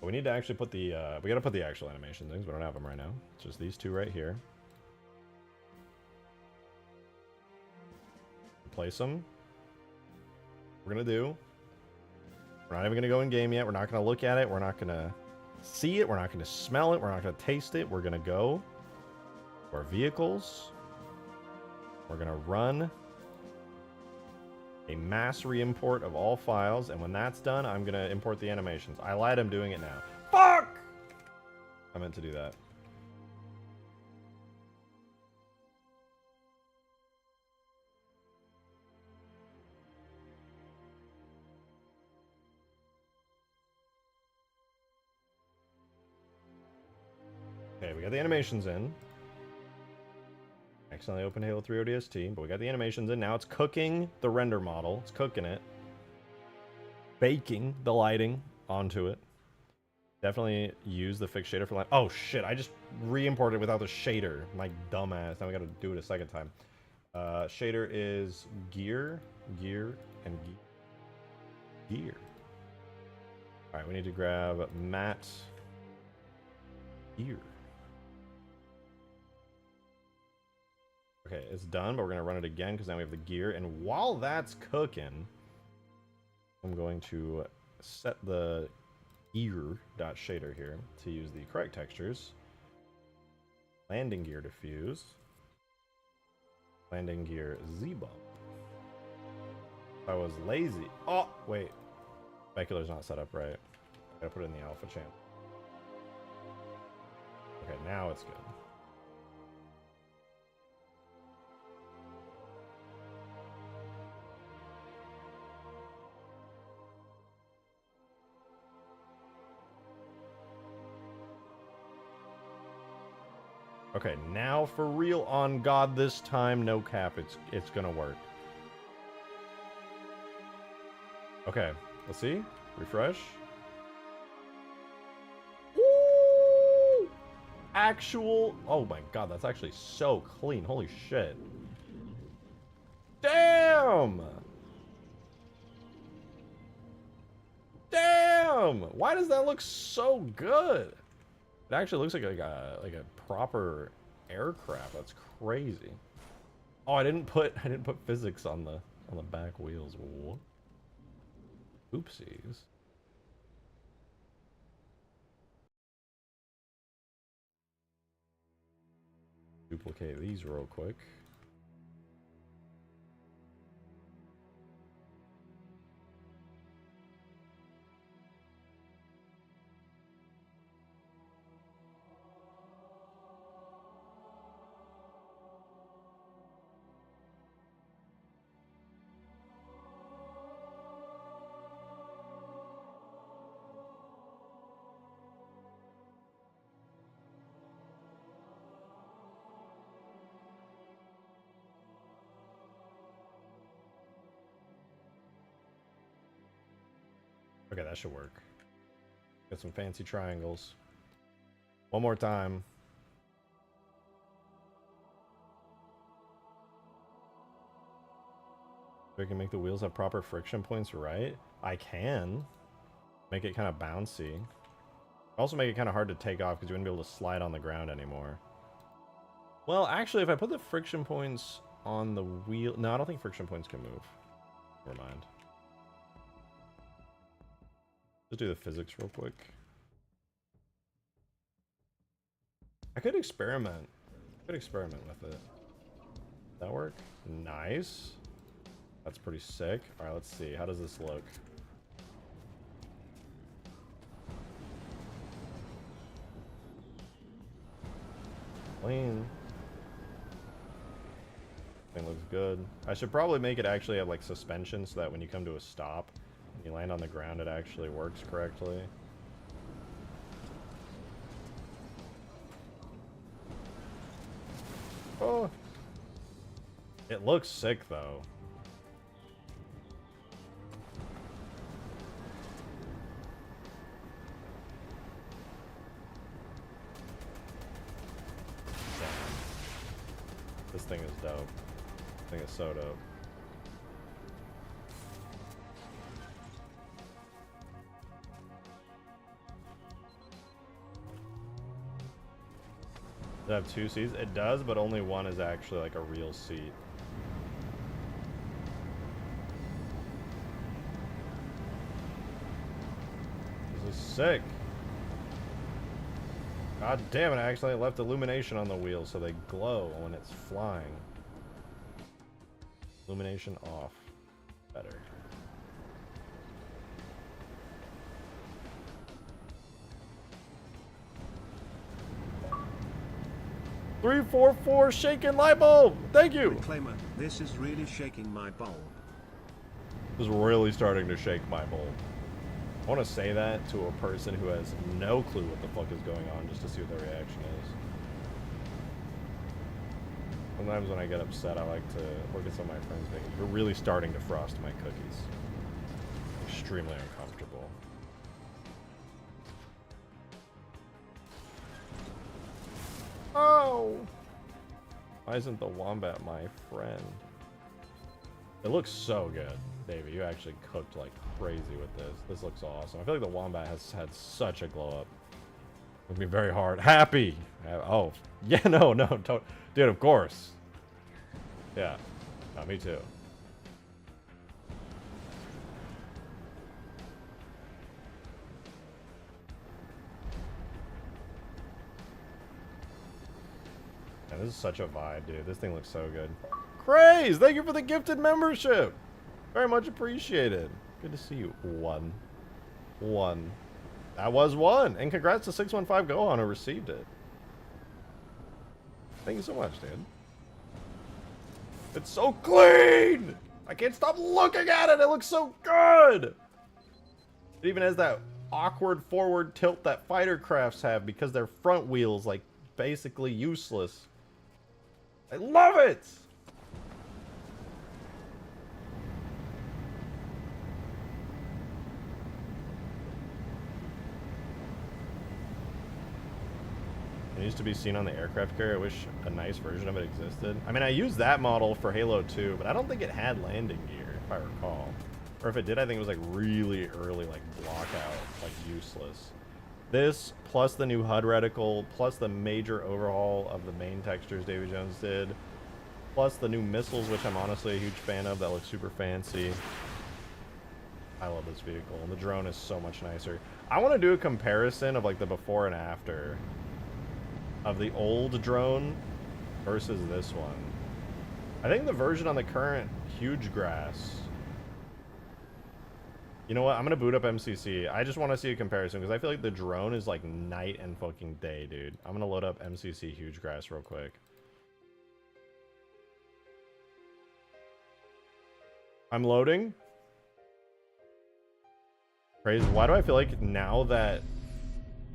But we need to actually put the, we gotta put the actual animation things. We don't have them right now. It's just these 2 right here. Place them. We're gonna do. We're not even gonna go in game yet. We're not gonna look at it. We're not gonna see it. We're not gonna smell it. We're not gonna taste it. We're gonna go to our vehicles. We're gonna run a mass re-import of all files, and when that's done, I'm gonna import the animations. I lied, I'm doing it now. Fuck! I meant to do that. Okay, we got the animations in. Accidentally opened Halo 3 ODST, but we got the animations in. Now it's cooking the render model. It's cooking it. Baking the lighting onto it. Definitely use the fixed shader for light. Oh shit, I just re-imported without the shader. My dumbass. Now we gotta do it a second time. Shader is gear, and gear. Alright, we need to grab matte gear. Okay, it's done, but we're going to run it again because now we have the gear. And while that's cooking, I'm going to set the gear.shader here to use the correct textures. Landing gear diffuse. Landing gear Z-bump. I was lazy. Oh, wait. Specular's not set up right. I gotta put it in the alpha channel. Okay, now it's good. Okay, now for real, on God, this time, no cap, it's gonna work. Okay, let's see. Refresh. Ooh! Actual, oh my God, that's actually so clean. Holy shit. Damn! Damn! Why does that look so good? It actually looks like a proper aircraft. That's crazy. Oh, I didn't put physics on the back wheels. What? Oopsies. Duplicate these real quick. Okay, that should work. Get some fancy triangles. One more time. I can make the wheels have proper friction points, right? I can. Make it kind of bouncy. Also make it kind of hard to take off because you wouldn't be able to slide on the ground anymore. Well, actually, if I put the friction points on the wheel... No, I don't think friction points can move. Never mind. Just do the physics real quick. I could experiment. With it. That work? Nice. That's pretty sick. Alright, let's see. How does this look? Clean. Thing looks good. I should probably make it actually have like suspension so that when you come to a stop, you land on the ground, it actually works correctly. Oh. It looks sick though. Damn. This thing is dope. This thing is so dope. Does it have 2 seats? It does, but only one is actually like a real seat. This is sick. God damn it, I actually left illumination on the wheels so they glow when it's flying. Illumination off. Better. Three, 4, 4, shaking light bulb. Thank you. Reclaimer, this is really shaking my bulb. This is really starting to shake my bulb. I want to say that to a person who has no clue what the fuck is going on, just to see what their reaction is. Sometimes when I get upset, I like to look at some of my friends being, you're really starting to frost my cookies. Extremely uncomfortable. Oh! Why isn't the wombat my friend? It looks so good. Davey, you actually cooked like crazy with this. This looks awesome. I feel like the wombat has had such a glow up. It'll be very hard. Happy! Oh, yeah, no, dude, of course. Yeah, no, me too. Man, this is such a vibe, dude. This thing looks so good. Craze! Thank you for the gifted membership! Very much appreciated. Good to see you. One. That was one! And congrats to 615 Gohan who received it. Thank you so much, dude. It's so clean! I can't stop looking at it! It looks so good! It even has that awkward forward tilt that fighter crafts have because their front wheels, like, basically useless. I love it! It used to be seen on the aircraft carrier. I wish a nice version of it existed. I mean, I used that model for Halo 2, but I don't think it had landing gear, if I recall. Or if it did, I think it was like really early, like blockout, like useless. This, plus the new HUD reticle, plus the major overhaul of the main textures Davy Jones did, plus the new missiles, which I'm honestly a huge fan of, that look super fancy. I love this vehicle, and the drone is so much nicer. I want to do a comparison of like the before and after of the old drone versus this one. I think the version on the current huge grass. You know what? I'm gonna boot up MCC. I just want to see a comparison because I feel like the drone is like night and fucking day, dude. I'm gonna load up MCC huge grass real quick. I'm loading. Crazy. Why do I feel like now that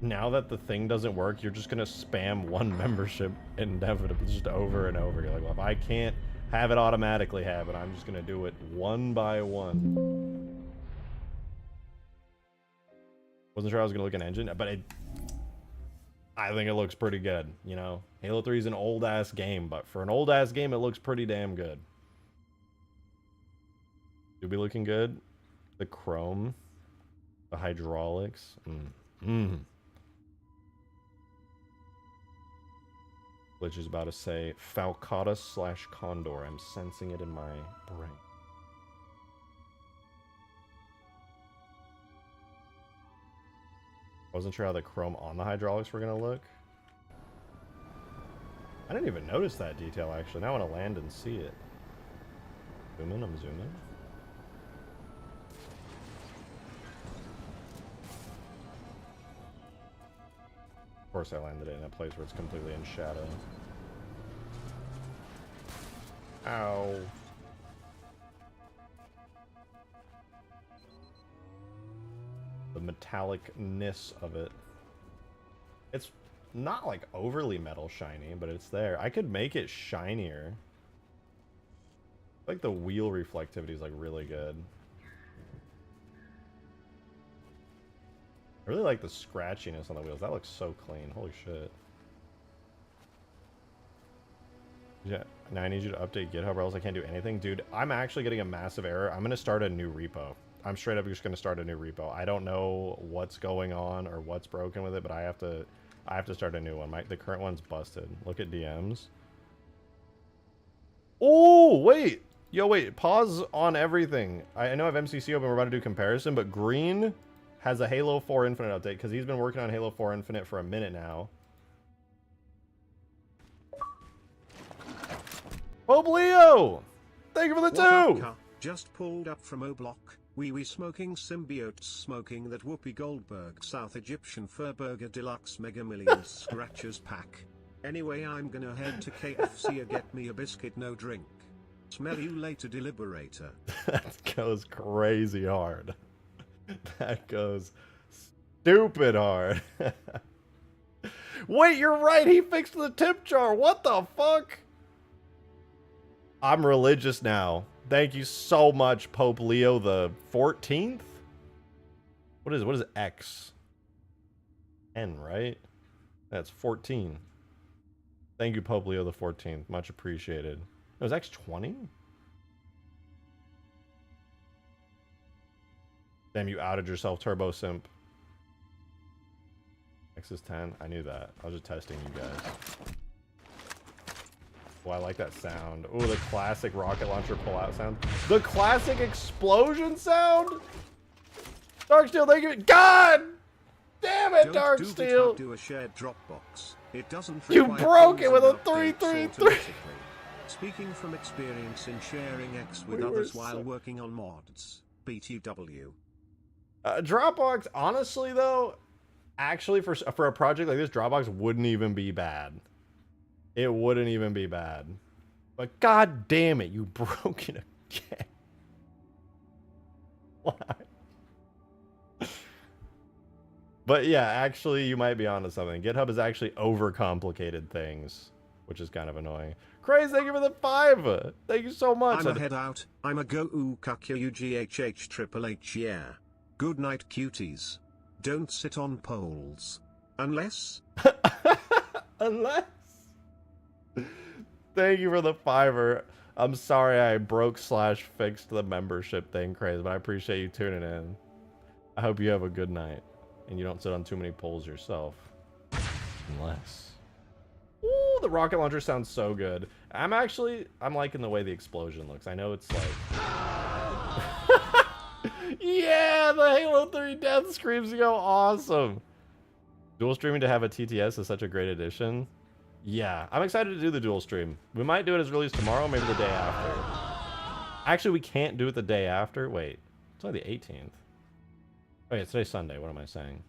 the thing doesn't work, you're just gonna spam one membership inevitably just over and over? You're like, well, if I can't have it automatically happen, I'm just gonna do it one by one. Wasn't sure I was gonna look an engine, but I think it looks pretty good, you know? Halo 3 is an old-ass game, but for an old-ass game, it looks pretty damn good. Do be looking good. The chrome. The hydraulics. Glitch is about to say Falcata / Condor. I'm sensing it in my brain. Wasn't sure how the chrome on the hydraulics were gonna look. I didn't even notice that detail actually. Now I want to land and see it. Zoom in, I'm zooming. Of course I landed it in a place where it's completely in shadow. Ow. The metallicness of it. It's not like overly metal shiny, but it's there. I could make it shinier. Like the wheel reflectivity is like really good. I really like the scratchiness on the wheels. That looks so clean. Holy shit. Yeah, now I need you to update GitHub or else I can't do anything. Dude, I'm actually getting a massive error. I'm going to start a new repo. I'm straight up just going to start a new repo. I don't know what's going on or what's broken with it, but I have to start a new one. The current one's busted. Look at DMs. Oh, wait. Yo, wait. Pause on everything. I know I have MCC open. We're about to do comparison, but Green has a Halo 4 Infinite update because he's been working on Halo 4 Infinite for a minute now. Pope Leo! Thank you for the two! Just pulled up from O-Block. Wee smoking symbiotes smoking that Whoopi Goldberg South Egyptian Furburger Deluxe Mega Millions Scratchers pack. Anyway, I'm gonna head to KFC or get me a biscuit, no drink. Smell you later, deliberator. That goes crazy hard. That goes stupid hard. Wait, you're right. He fixed the tip jar. What the fuck? I'm religious now. Thank you so much, Pope Leo the 14th. What is it? What is X? N, right? That's 14. Thank you, Pope Leo the 14th. Much appreciated. It was X20? Damn, you outed yourself, Turbo Simp. X is 10. I knew that. I was just testing you guys. Oh, I like that sound. Oh, the classic rocket launcher pull-out sound. The classic explosion sound? Darksteel, thank you. God! Damn it, Darksteel! Do a shared Dropbox. It doesn't you broke it with a 333. Speaking from experience in sharing X with others while working on mods. BTW. Dropbox, honestly though, actually for a project like this, Dropbox wouldn't even be bad. It wouldn't even be bad. But god damn it, you broke it again. Why? But yeah, actually you might be onto something. GitHub is actually overcomplicated things, which is kind of annoying. Crazy, thank you for the 5. Thank you so much. I'm a head out. I'm a go UGHH triple H, yeah. Good night, cuties. Don't sit on poles. Unless... Unless... Thank you for the 5. I'm sorry I broke / fixed the membership thing, Crazy, but I appreciate you tuning in. I hope you have a good night and you don't sit on too many poles yourself. Unless... Ooh, the rocket launcher sounds so good. I'm liking the way the explosion looks. I know it's like... Yeah, the Halo 3 death screams go awesome. Dual streaming to have a TTS is such a great addition. Yeah, I'm excited to do the dual stream. We might do it as early as tomorrow, maybe the day after. Actually, we can't do it the day after. Wait, it's only the 18th. Oh yeah, today's Sunday. What am I saying?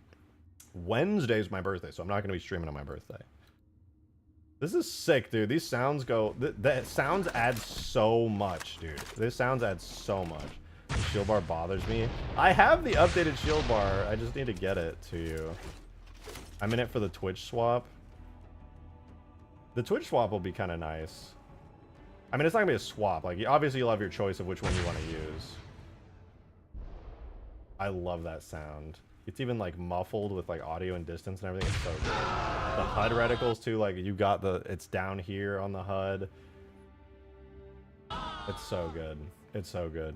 Wednesday's my birthday, so I'm not going to be streaming on my birthday. This is sick, dude. These sounds go... The sounds add so much, dude. This sounds add so much. The shield bar bothers me. I have the updated shield bar. I just need to get it to you. I'm in it for the Twitch swap. The Twitch swap will be kind of nice. I mean, it's not going to be a swap. Like, obviously, you'll have your choice of which one you want to use. I love that sound. It's even, like, muffled with, like, audio and distance and everything. It's so good. The HUD reticles, too. Like, you got the... It's down here on the HUD. It's so good. It's so good.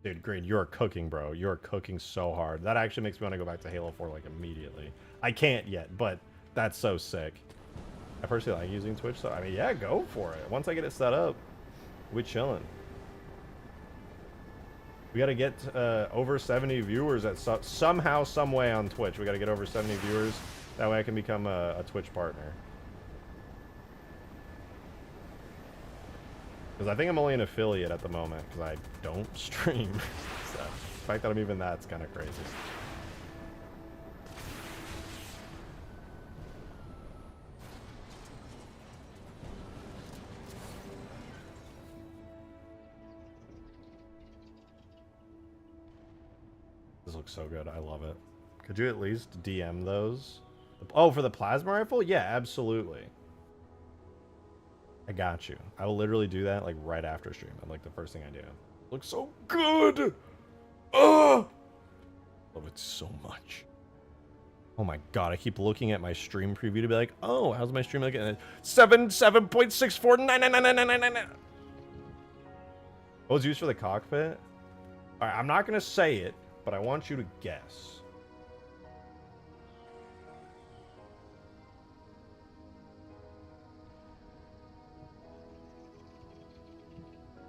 Dude, Green, you're cooking, bro. You're cooking so hard. That actually makes me want to go back to Halo 4, like, immediately. I can't yet, but that's so sick. I personally like using Twitch, so, I mean, yeah, go for it. Once I get it set up, we chilling. We gotta get over 70 viewers at somehow, some way on Twitch. We gotta get over 70 viewers. That way I can become a Twitch partner. Because I think I'm only an affiliate at the moment, because I don't stream. So, the fact that I'm even that's kind of crazy. This looks so good. I love it. Could you at least DM those? Oh, for the plasma rifle? Yeah, absolutely. I got you. I will literally do that like right after stream. Like the first thing I do. Looks so good. Oh, love it so much. Oh my god! I keep looking at my stream preview to be like, oh, how's my stream looking? 7.64999999. What was used for the cockpit? All right, I'm not gonna say it, but I want you to guess.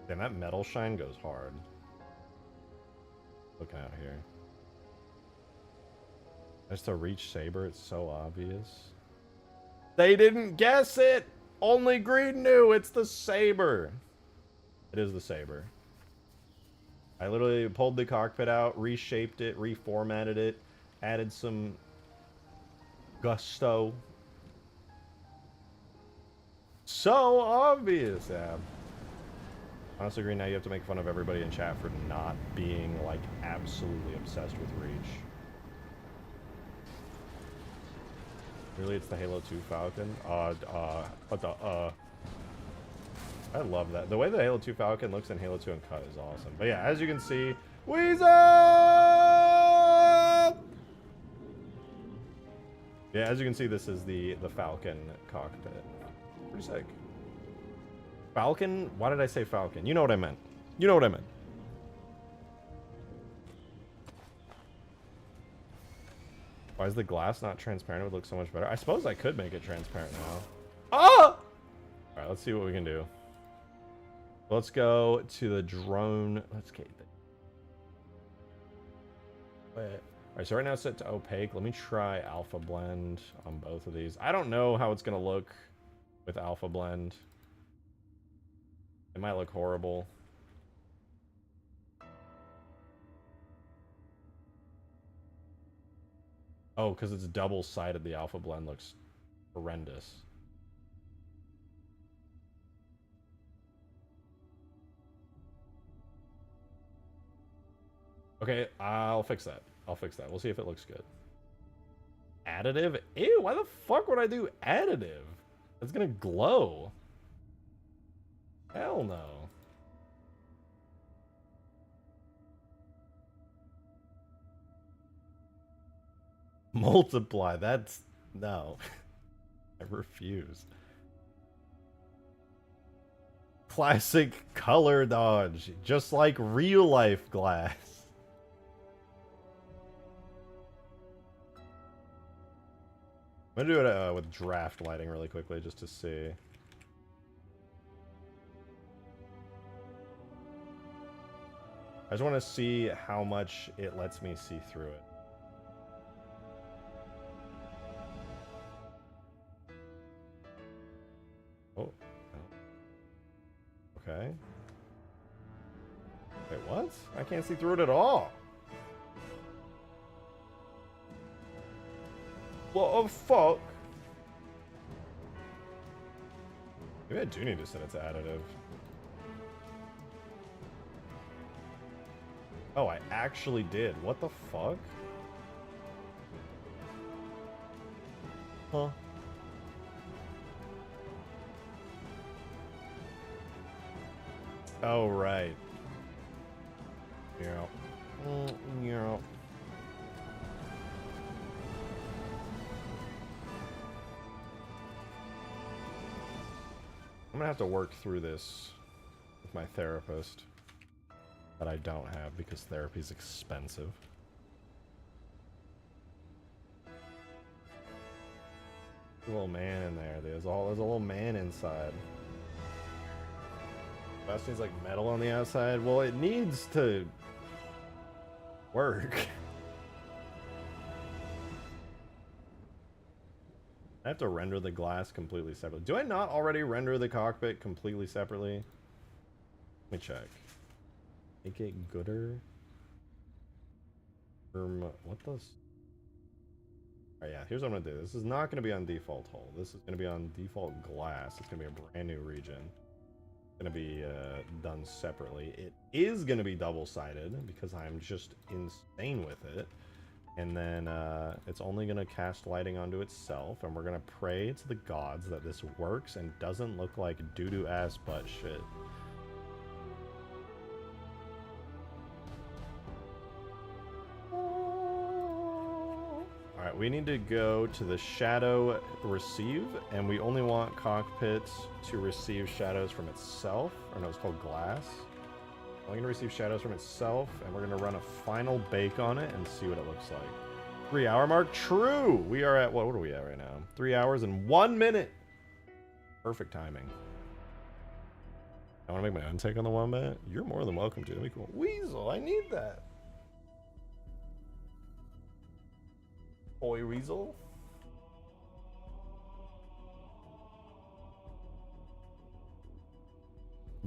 Damn, that metal shine goes hard. Looking out here. That's the Reach Saber, it's so obvious. They didn't guess it! Only Green knew, it's the Saber. It is the Saber. I literally pulled the cockpit out, reshaped it, reformatted it, added some gusto. So obvious, yeah. Honestly, Green, now you have to make fun of everybody in chat for not being, like, absolutely obsessed with Reach. Really, it's the Halo 2 Falcon? I love that. The way the Halo 2 Falcon looks in Halo 2 Uncut is awesome. But yeah, as you can see, Weasel! Yeah, as you can see, this is the Falcon cockpit. Pretty sick. Falcon? Why did I say Falcon? You know what I meant. You know what I meant. Why is the glass not transparent? It would look so much better. I suppose I could make it transparent now. Oh! Alright, let's see what we can do. Let's go to the drone. Let's get it. Alright, so right now it's set to opaque. Let me try alpha blend on both of these. I don't know how it's going to look with alpha blend. It might look horrible. Oh, because it's double-sided, the alpha blend looks horrendous. Okay, I'll fix that. I'll fix that. We'll see if it looks good. Additive? Ew, why the fuck would I do additive? It's gonna glow. Hell no. Multiply, that's... no. I refuse. Classic color dodge, just like real life glass. I'm gonna do it with draft lighting really quickly just to see. I just want to see how much it lets me see through it. Wait, what? I can't see through it at all. What the fuck? Maybe I do need to set it to additive. Oh, I actually did. What the fuck? Huh? Oh, right. Yeah. Yeah. I'm gonna have to work through this with my therapist that I don't have because therapy is expensive. There's a little man in there. There's a little man inside. That seems like metal on the outside. Well, it needs to work. I have to render the glass completely separately. Do I not already render the cockpit completely separately? Let me check. Make it gooder. What does? Alright, yeah, here's what I'm gonna do. This is not gonna be on default hull. This is gonna be on default glass. It's gonna be a brand new region. It's gonna be done separately. It is gonna be double-sided because I'm just insane with it. And then it's only gonna cast lighting onto itself, and we're gonna pray to the gods that this works and doesn't look like doo-doo ass butt shit. Alright, we need to go to the shadow receive, and we only want cockpits to receive shadows from itself. Or no, it's called glass. We're going to receive shadows from itself, and we're going to run a final bake on it and see what it looks like. 3 hour mark? True! We are at, what are we at right now? 3 hours and 1 minute! Perfect timing. I want to make my own take on the wombat? You're more than welcome to. That'd be cool. Weasel, I need that. Boy Weasel.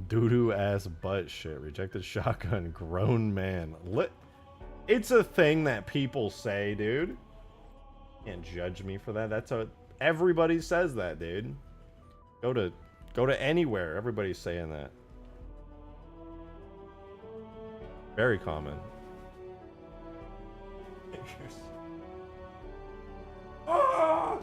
Doo-doo ass butt shit. Rejected shotgun. Grown man. It's a thing that people say, dude. Can't judge me for that. That's a... Everybody says that, dude. Go to anywhere. Everybody's saying that. Very common. Ah!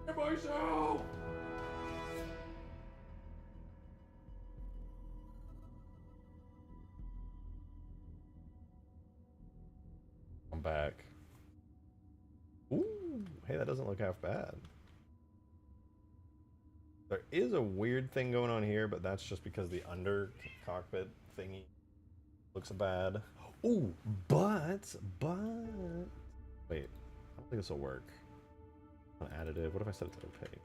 Get myself! I'm back. Ooh, hey, that doesn't look half bad. There is a weird thing going on here, but that's just because the under cockpit thingy looks bad. Ooh, but wait, I don't think this will work. On additive, what if I set it to opaque?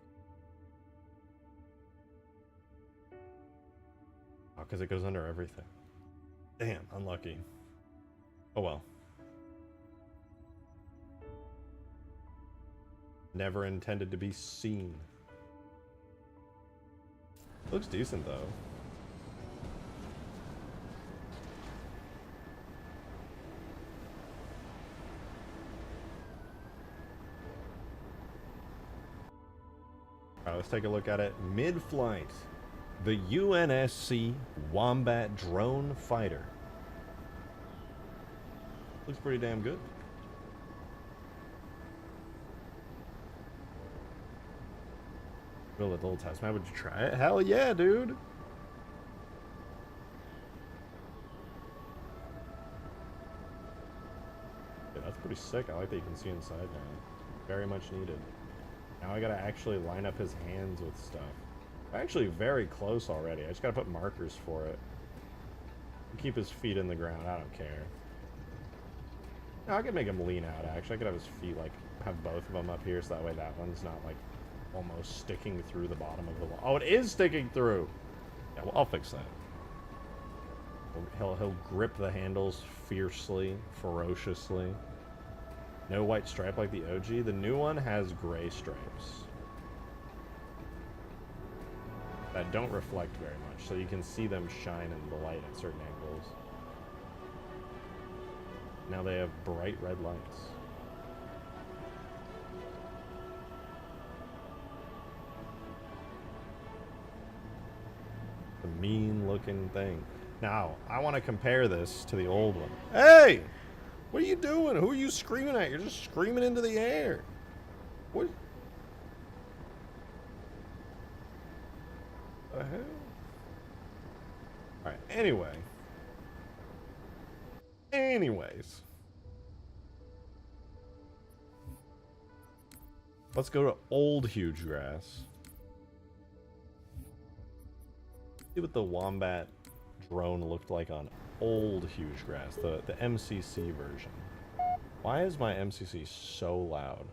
Oh, because it goes under everything. Damn, unlucky. Oh well. Never intended to be seen. Looks decent though. Alright, let's take a look at it. Mid-flight, the UNSC Wombat drone fighter. Looks pretty damn good. Build a little test map. Would you try it? Hell yeah, dude. Yeah, that's pretty sick. I like that you can see inside now. Very much needed. Now I gotta actually line up his hands with stuff. I'm actually very close already. I just gotta put markers for it. Keep his feet in the ground. I don't care. No, I could make him lean out, actually. I could have his feet, like, have both of them up here, so that way that one's not, like, almost sticking through the bottom of the wall. Oh, it is sticking through! Yeah, well, I'll fix that. He'll grip the handles fiercely, ferociously. No white stripe like the OG. The new one has gray stripes. that don't reflect very much, so you can see them shine in the light at certain angles. Now they have bright red lights. A mean looking thing. Now, I want to compare this to the old one. Hey! What are you doing? Who are you screaming at? You're just screaming into the air. What the hell? Alright, anyways. Let's go to old huge grass. See what the wombat drone looked like on old huge grass, the MCC version. Why is my MCC so loud?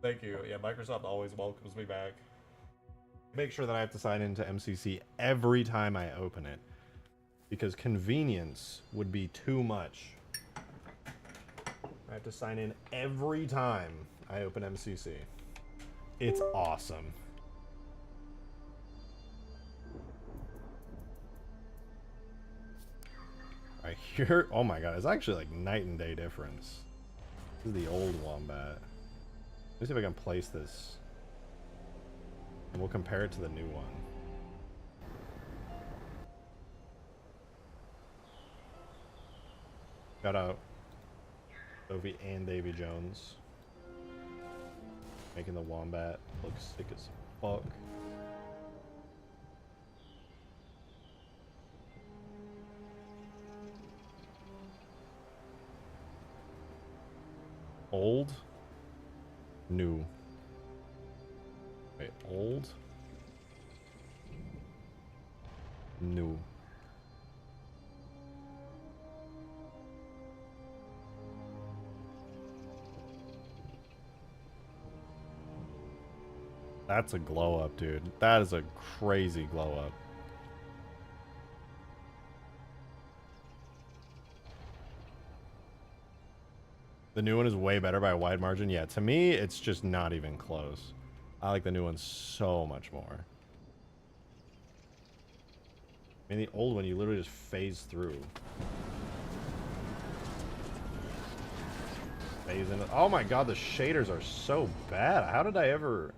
Thank you. Yeah, Microsoft always welcomes me back. Make sure that I have to sign into MCC every time I open it, because convenience would be too much. I have to sign in every time I open MCC. It's awesome. I hear, oh my god, it's actually like night and day difference. This is the old wombat. Let me see if I can place this. And we'll compare it to the new one. Shout out Sophie and Davy Jones. Making the wombat look sick as fuck. Old. New. Wait, old. New. That's a glow up, dude. That is a crazy glow up. The new one is way better by a wide margin. Yeah, to me, it's just not even close. I like the new one so much more. I mean, the old one, you literally just phase through. Phase in. Oh my god, the shaders are so bad. How did I ever...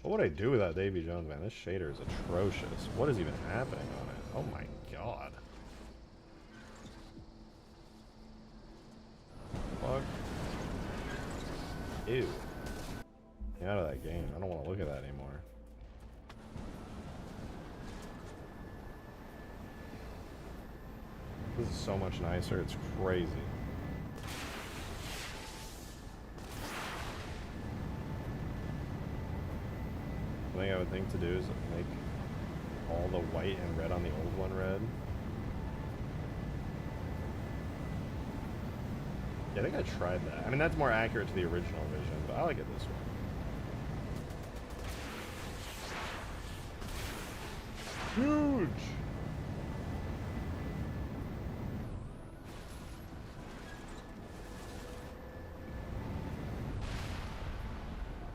What would I do without Davy Jones, man? This shader is atrocious. What is even happening on it? Oh my god. Fuck. Ew. Get out of that game. I don't want to look at that anymore. This is so much nicer. It's crazy. The thing I would think to do is make all the white and red on the old one red. Yeah, I think I tried that. I mean, that's more accurate to the original vision, but I like it this way. Huge!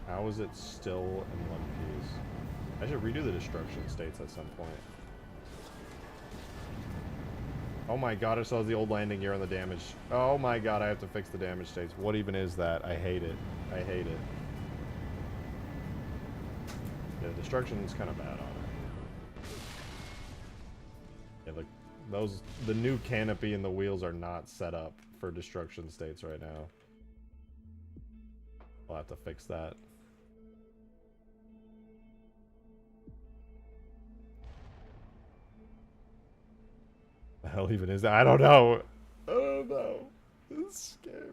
How is it still in one piece? I should redo the destruction states at some point. Oh my god, it still has the old landing gear on the damage. Oh my god, I have to fix the damage states. What even is that? I hate it. I hate it. Yeah, destruction's kind of bad on it. Yeah, look, those, the new canopy and the wheels are not set up for destruction states right now. I'll have to fix that. The hell even is that? I don't know. I don't know. This is scary.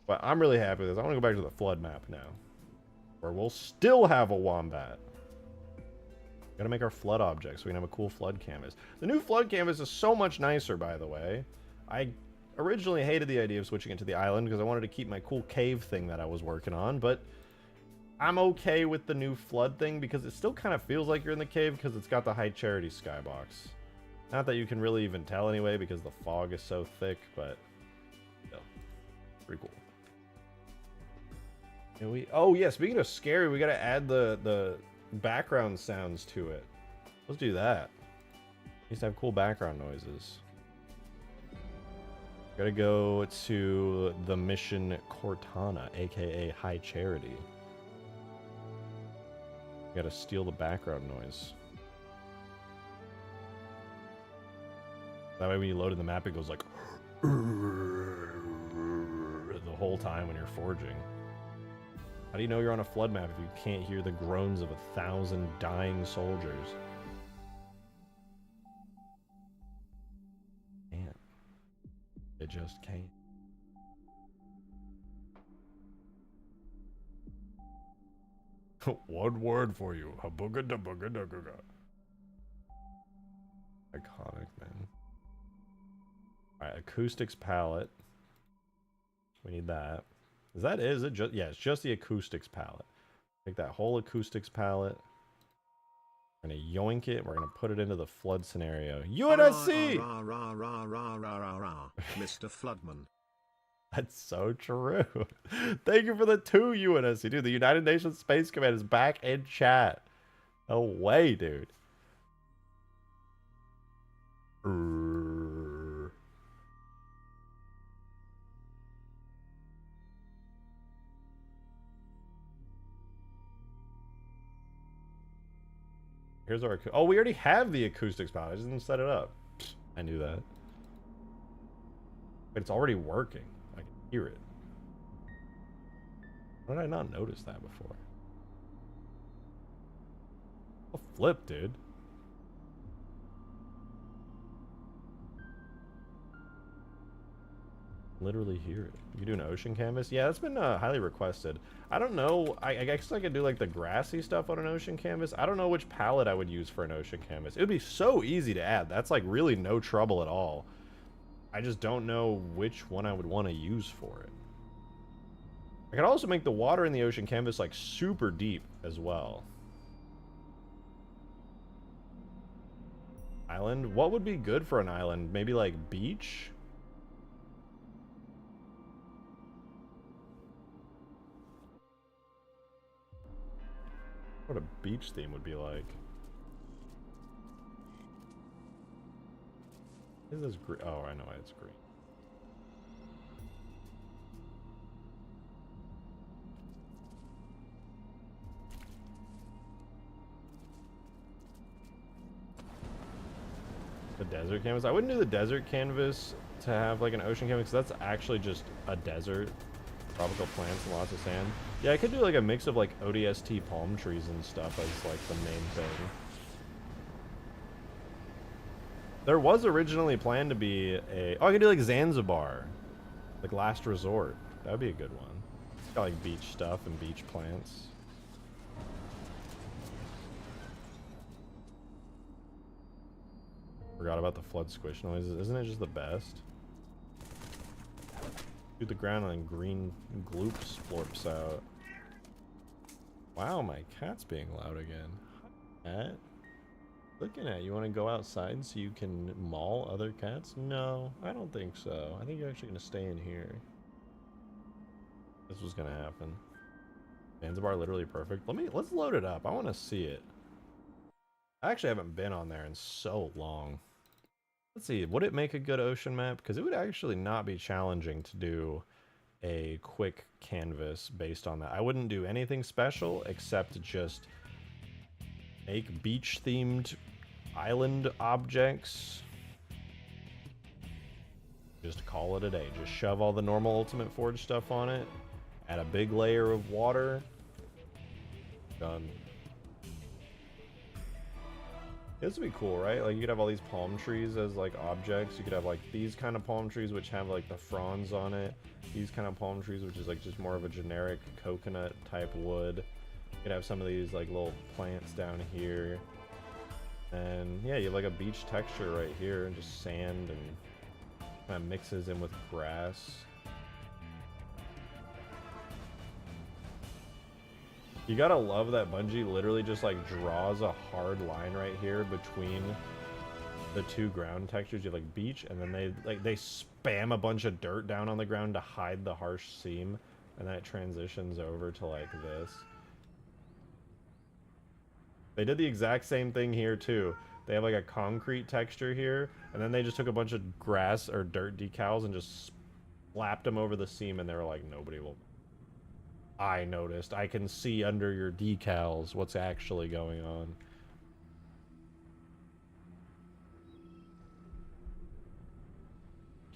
But I'm really happy with this. I want to go back to the flood map now, where we'll still have a wombat. Gotta make our flood object so we can have a cool flood canvas. The new flood canvas is so much nicer, by the way. I originally hated the idea of switching it to the island because I wanted to keep my cool cave thing that I was working on, but I'm okay with the new flood thing because it still kind of feels like you're in the cave because it's got the High Charity skybox. Not that you can really even tell anyway because the fog is so thick, but yeah, pretty cool. And oh yeah, speaking of scary, we gotta add the background sounds to it. Let's do that. Needs to have cool background noises. Gotta go to the mission Cortana, aka High Charity. Gotta steal the background noise. That way when you load in the map, it goes like the whole time when you're forging. How do you know you're on a flood map if you can't hear the groans of 1,000 dying soldiers? Can't. It just can't. One word for you. Habooga da booga da googa. Iconic, man. Alright, acoustics palette. We need that. Is it just, yeah, it's just the acoustics palette. Take that whole acoustics palette. We're gonna yoink it. We're gonna put it into the flood scenario. UNSC! Mr. Floodman. That's so true. Thank you for the 2 UNSC. Dude, the United Nations Space Command is back in chat. No way, dude. Here's our... Oh, we already have the acoustics palette. I just didn't set it up. I knew that. But it's already working. I can hear it. Why did I not notice that before? Oh, flip, dude. Literally hear it. You can do an ocean canvas? Yeah, that's been highly requested. I don't know. I guess I could do like the grassy stuff on an ocean canvas. I don't know which palette I would use for an ocean canvas. It would be so easy to add. That's like really no trouble at all. I just don't know which one I would want to use for it. I could also make the water in the ocean canvas like super deep as well. Island? What would be good for an island? Maybe like beach? What a beach theme would be like. Is this green? Oh, I know why it's green. The desert canvas? I wouldn't do the desert canvas to have like an ocean canvas, because that's actually just a desert. Tropical plants and lots of sand. Yeah, I could do like a mix of like ODST palm trees and stuff as like the main thing. There was originally planned to be a... Oh, I could do like Zanzibar. Like Last Resort. That would be a good one. It's got like beach stuff and beach plants. Forgot about the flood squish noises. Isn't it just the best? Shoot the ground and then green gloops florps out. Wow, my cat's being loud again. Cat? Looking at you. Want to go outside so you can maul other cats? No, I don't think so. I think you're actually going to stay in here. This was going to happen. Zanzibar literally perfect. Let's load it up. I want to see it. I actually haven't been on there in so long. Let's see, would it make a good ocean map? Because it would actually not be challenging to do a quick canvas based on that. I wouldn't do anything special except just make beach themed island objects. Just call it a day. Just shove all the normal Ultimate Forge stuff on it. Add a big layer of water. Done. This would be cool, right? Like you could have all these palm trees as like objects. You could have like these kind of palm trees which have like the fronds on it. These kind of palm trees which is like just more of a generic coconut type wood. You could have some of these like little plants down here. And yeah, you have like a beach texture right here and just sand and kind of mixes in with grass. You gotta love that Bungie literally just like draws a hard line right here between the two ground textures. You have like beach, and then they spam a bunch of dirt down on the ground to hide the harsh seam, and then it transitions over to like this. They did the exact same thing here too. They have like a concrete texture here, and then they just took a bunch of grass or dirt decals and just slapped them over the seam, and they were like, nobody will. I noticed. I can see under your decals what's actually going on.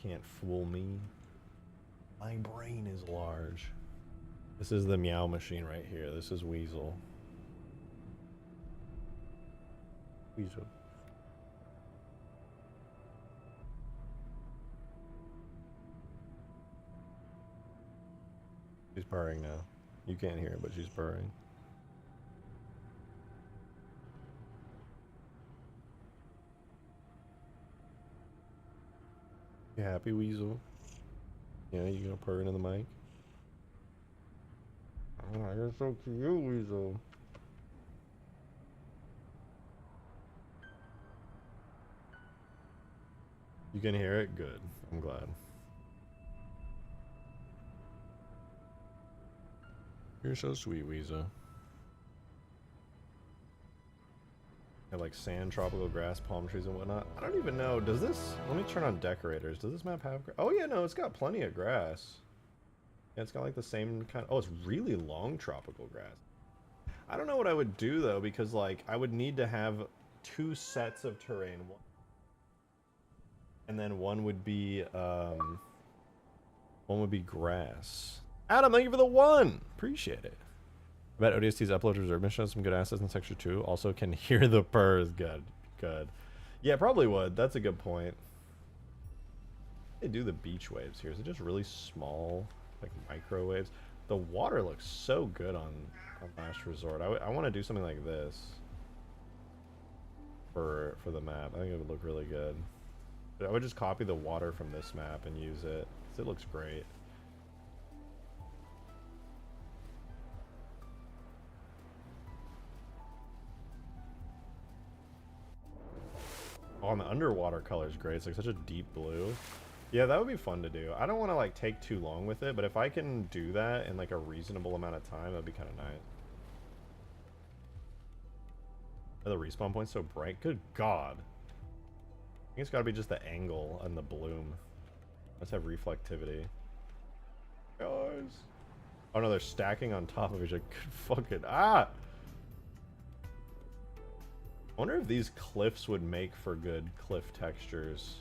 Can't fool me. My brain is large. This is the meow machine right here. This is Weasel. Weasel. She's purring now. You can't hear it, but she's purring. You happy, Weasel? Yeah, you gonna purr into the mic? Oh, you're so cute, Weasel. You can hear it? Good. I'm glad. You're so sweet, Weasel. Got like sand, tropical grass, palm trees, and whatnot. I don't even know. Does this... Let me turn on decorators. Does this map have... Oh, yeah, no, it's got plenty of grass. Yeah, it's got like the same kind of... Oh, it's really long tropical grass. I don't know what I would do, though, because, like, I would need to have 2 sets of terrain. And then one would be grass. Adam, thank you for the 1! Appreciate it. I bet ODST's upload reserve mission has some good assets in section 2. Also can hear the purrs. Good. Good. Yeah, probably would. That's a good point. They do the beach waves here. Is it just really small, like microwaves? The water looks so good on Last Resort. I want to do something like this for the map. I think it would look really good. But I would just copy the water from this map and use it, because it looks great. Oh, and the underwater color is great. It's like such a deep blue. Yeah, that would be fun to do. I don't want to like take too long with it, but if I can do that in like a reasonable amount of time, that'd be kind of nice. Are the respawn points so bright? Good God. I think it's got to be just the angle and the bloom. Let's have reflectivity. Guys. Oh no, they're stacking on top of each other. Good fucking... Ah! I wonder if these cliffs would make for good cliff textures.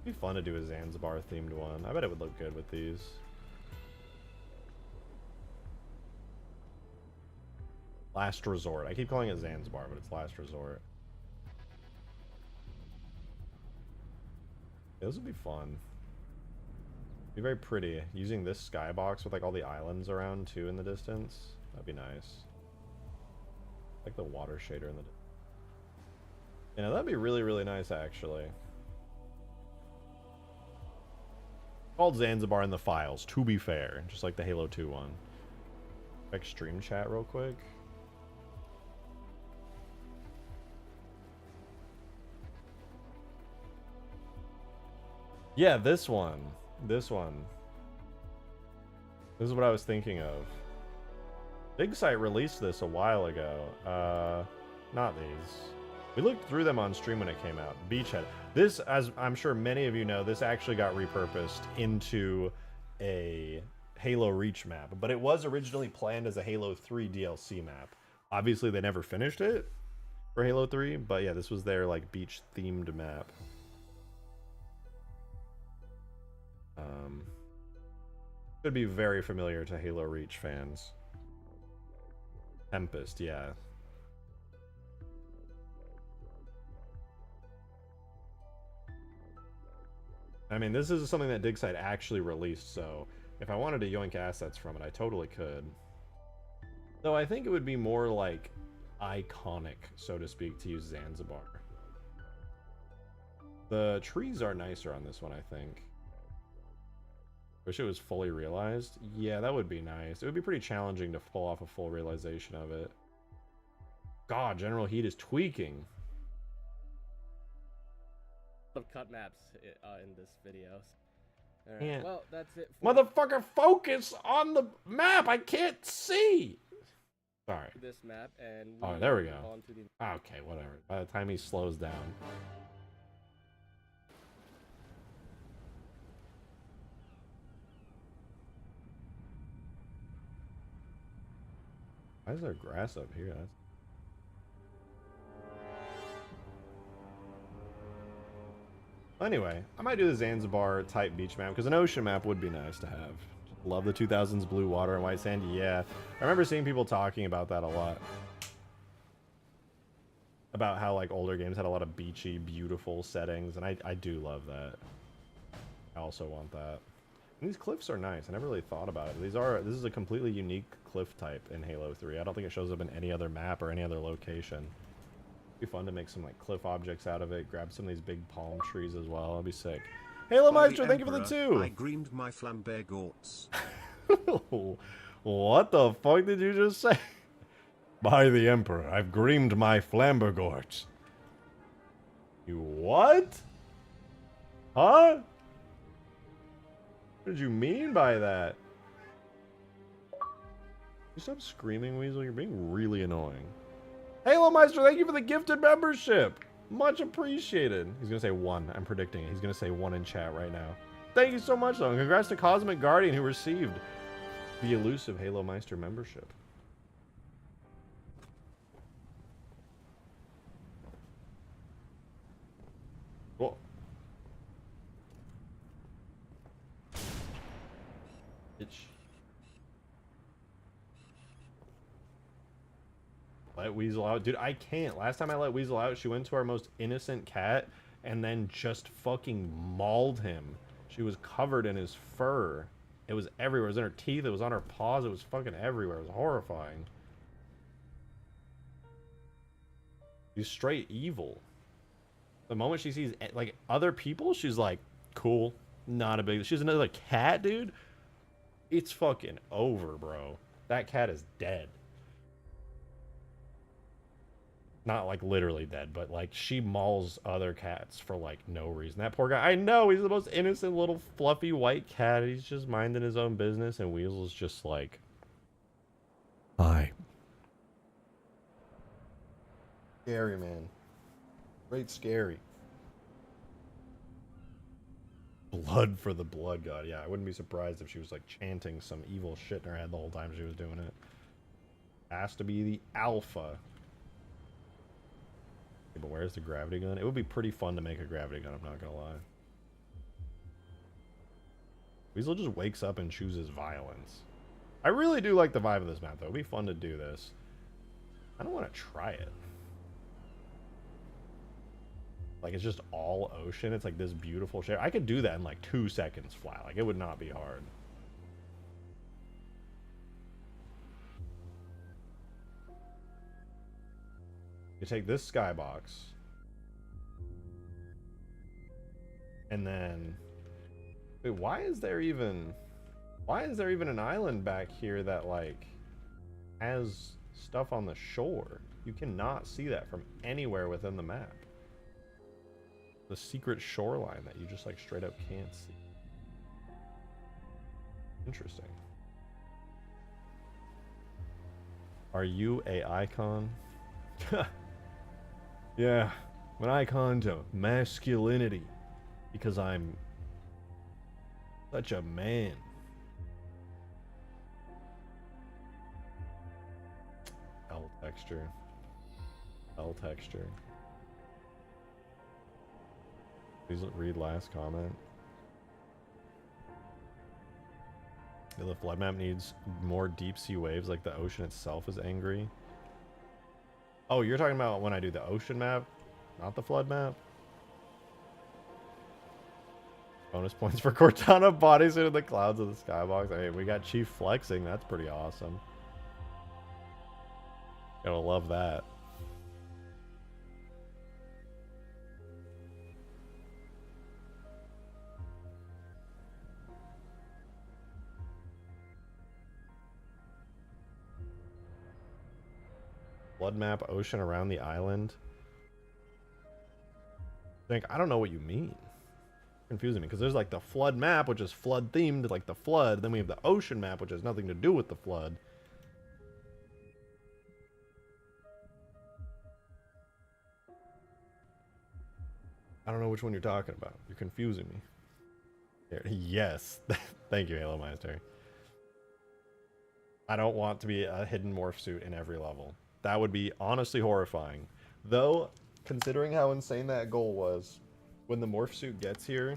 It'd be fun to do a Zanzibar themed one. I bet it would look good with these. Last Resort. I keep calling it Zanzibar, but it's Last Resort. Those would be fun. Be very pretty. Using this skybox with like all the islands around too in the distance. That'd be nice. Like the water shader in the... You know, that'd be really, really nice, actually. Called Zanzibar in the files, to be fair. Just like the Halo 2 one. Check stream chat real quick. Yeah, this one. This one. This is what I was thinking of. Big Sight released this a while ago. Not these. We looked through them on stream when it came out. Beachhead. This, as I'm sure many of you know, this actually got repurposed into a Halo Reach map. But it was originally planned as a Halo 3 DLC map. Obviously, they never finished it for Halo 3. But yeah, this was their like beach-themed map. Should be very familiar to Halo Reach fans. Tempest, yeah. I mean, this is something that Digsight actually released, so if I wanted to yoink assets from it, I totally could. Though I think it would be more like iconic, so to speak, to use Zanzibar. The trees are nicer on this one, I think. Wish it was fully realized. Yeah, that would be nice. It would be pretty challenging to pull off a full realization of it. God, General Heat is tweaking. Of cut maps in this video. All Yeah. right. Well, that's it. For Motherfucker, focus on the map. I can't see. Sorry. this map, and Oh, there we go. On to the Okay, whatever. By the time he slows down. Why is there grass up here? That's... Anyway, I might do the Zanzibar type beach map because an ocean map would be nice to have. Love the 2000s blue water and white sand. Yeah, I remember seeing people talking about that a lot. About how like older games had a lot of beachy, beautiful settings, and I do love that. I also want that. And these cliffs are nice. I never really thought about it. This is a completely unique cliff type in Halo 3. I don't think it shows up in any other map or any other location. It'd be fun to make some like cliff objects out of it. Grab some of these big palm trees as well. That'd be sick. Halo Maestro, thank you for the 2. I greened my flambe gorts. What the fuck did you just say? By the Emperor, I've greened my flambergorts. You what? Huh? What did you mean by that? You stop screaming, Weasel. You're being really annoying. Halo Meister, thank you for the gifted membership. Much appreciated. He's gonna say 1. I'm predicting it. He's gonna say 1 in chat right now. Thank you so much, though. And congrats to Cosmic Guardian, who received the elusive Halo Meister membership. Whoa. Let Weasel out. Dude, I can't. Last time I let Weasel out, she went to our most innocent cat and then just fucking mauled him. She was covered in his fur. It was everywhere. It was in her teeth. It was on her paws. It was fucking everywhere. It was horrifying. She's straight evil. The moment she sees, like, other people, she's like, cool. Not a big... She's another cat, dude. It's fucking over, bro. That cat is dead. Not like literally dead, but like she mauls other cats for like no reason. That poor guy, I know, he's the most innocent little fluffy white cat. He's just minding his own business, and Weasel's just like, hi. Scary, man. Great scary. Blood for the blood god. Yeah, I wouldn't be surprised if she was like chanting some evil shit in her head the whole time she was doing it. Has to be the alpha. But where's the gravity gun? It would be pretty fun to make a gravity gun, I'm not gonna lie. Weasel just wakes up and chooses violence. I really do like the vibe of this map, though. It'd be fun to do this. I don't want to try it. Like, it's just all ocean. It's like this beautiful shape. I could do that in like 2 seconds flat. Like, it would not be hard. You take this skybox, and then, wait, why is there even an island back here that like has stuff on the shore? You cannot see that from anywhere within the map. The secret shoreline that you just like straight up can't see. Interesting. Are you a icon? Yeah, I'm an icon to masculinity because I'm such a man. L texture. L texture. Please read last comment. The flood map needs more deep sea waves, like the ocean itself is angry. Oh, you're talking about when I do the ocean map, not the flood map? Bonus points for Cortana bodysuit in the clouds of the skybox. I mean, we got Chief flexing. That's pretty awesome. Gotta love that. Flood map, ocean around the island. I don't know what you mean. Confusing me, because there's like the flood map, which is flood themed, like the flood. Then we have the ocean map, which has nothing to do with the flood. I don't know which one you're talking about. You're confusing me. Here, yes. Thank you, Halo Meister. I don't want to be a hidden morph suit in every level. That would be honestly horrifying. Though, considering how insane that goal was, when the morph suit gets here,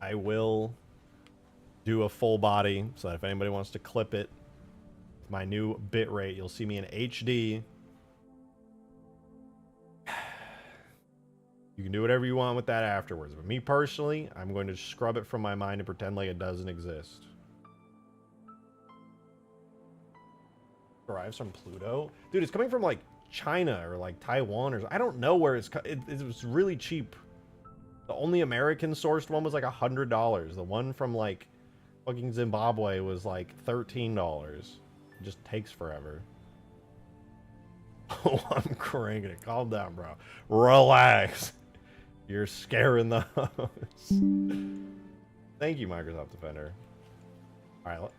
I will do a full body so that if anybody wants to clip it, my new bitrate, you'll see me in HD. You can do whatever you want with that afterwards. But me personally, I'm going to scrub it from my mind and pretend like it doesn't exist. Arrives from Pluto? Dude, it's coming from like China or like Taiwan or I don't know where it was really cheap. The only American sourced one was like $100. The one from like fucking Zimbabwe was like $13. It just takes forever. Oh, I'm cranking it. Calm down, bro. Relax. You're scaring the host. Thank you, Microsoft Defender. All right.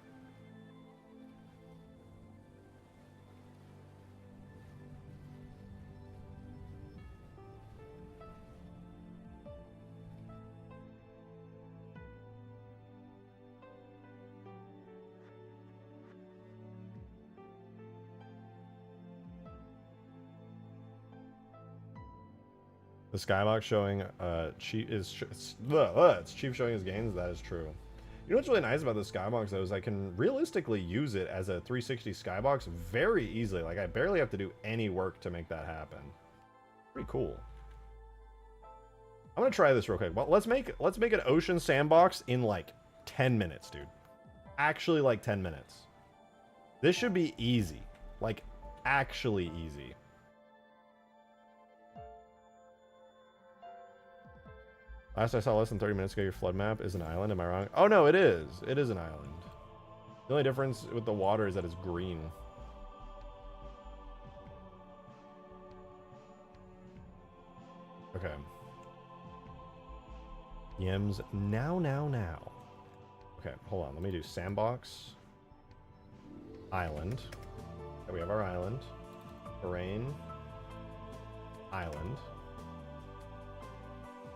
The skybox showing cheap is it's cheap showing his gains. That is true. You know what's really nice about the skybox though is I can realistically use it as a 360 skybox very easily. Like I barely have to do any work to make that happen. Pretty cool. I'm gonna try this real quick. Well, let's make an ocean sandbox in like 10 minutes, dude. Actually, like 10 minutes. This should be easy. Like actually easy. Last I saw less than 30 minutes ago, your flood map is an island. Am I wrong? Oh, no, it is. It is an island. The only difference with the water is that it's green. Okay. Yams. Now. Okay, hold on. Let me do sandbox. Island. Okay, we have our island. Terrain. Island.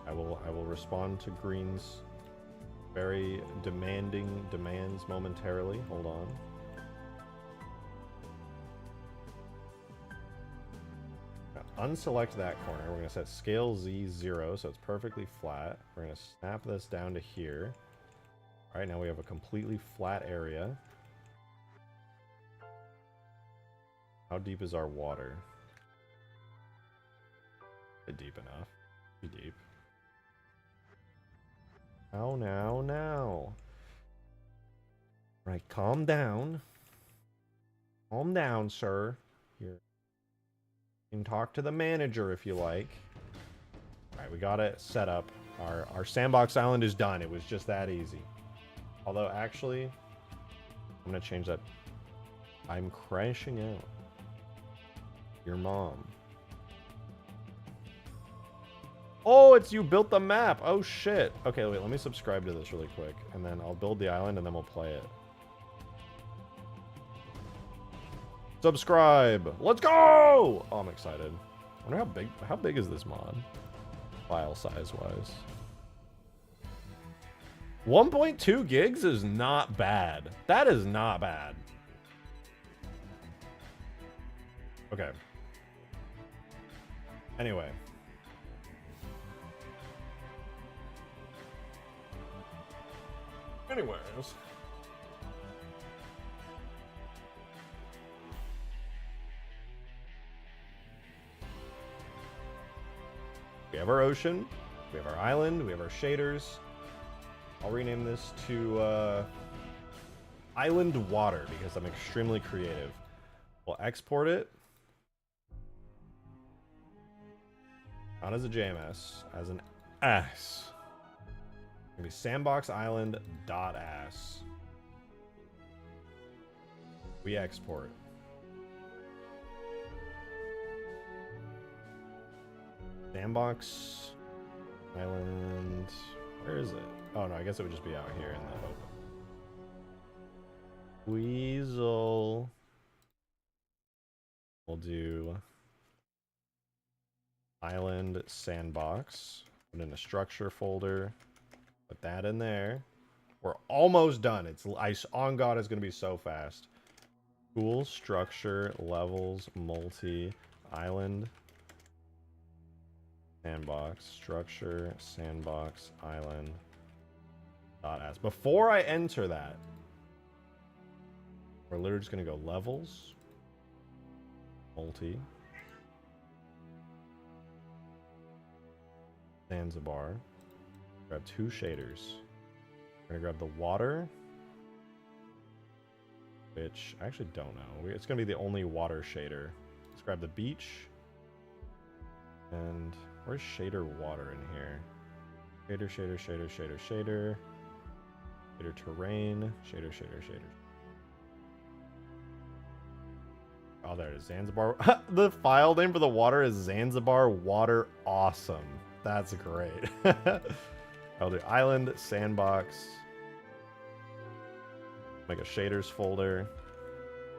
I will respond to Green's very demanding demands momentarily. Hold on. Now, unselect that corner. We're going to set scale Z 0 so it's perfectly flat. We're going to snap this down to here. All right, now we have a completely flat area. How deep is our water? Deep enough. Be deep. Now. Right, calm down. Calm down, sir. You can talk to the manager if you like. Alright, we got it set up. Our sandbox island is done. It was just that easy. Although, actually, I'm going to change that. I'm crashing out. Your mom. Oh, it's you built the map. Oh, shit. Okay, wait, let me subscribe to this really quick. And then I'll build the island and then we'll play it. Subscribe. Let's go! Oh, I'm excited. I wonder how big is this mod? File size-wise. 1.2 gigs is not bad. That is not bad. Okay. Anyway. Anyways. We have our ocean, we have our island, we have our shaders. I'll rename this to Island Water because I'm extremely creative. We'll export it. Not as a JMS, as an S. Gonna be sandbox island dot ass. We export. Sandbox Island. Where is it? Oh no, I guess it would just be out here in the open. Weasel. We'll do Island Sandbox. Put in a structure folder. Put that in there. We're almost done. It's on God, it's gonna be so fast. Cool structure levels multi island sandbox structure sandbox island dot as. Before I enter that, we're literally just gonna go levels multi Zanzibar. Grab 2 shaders. We're gonna grab the water, which I actually don't know. It's gonna be the only water shader. Let's grab the beach. And where's shader water in here? Shader, shader, shader, shader, shader. Shader terrain. Shader, shader, shader. Oh, there it is. Zanzibar. The file name for the water is Zanzibar Water Awesome. That's great. I'll do island, sandbox. Make a shaders folder.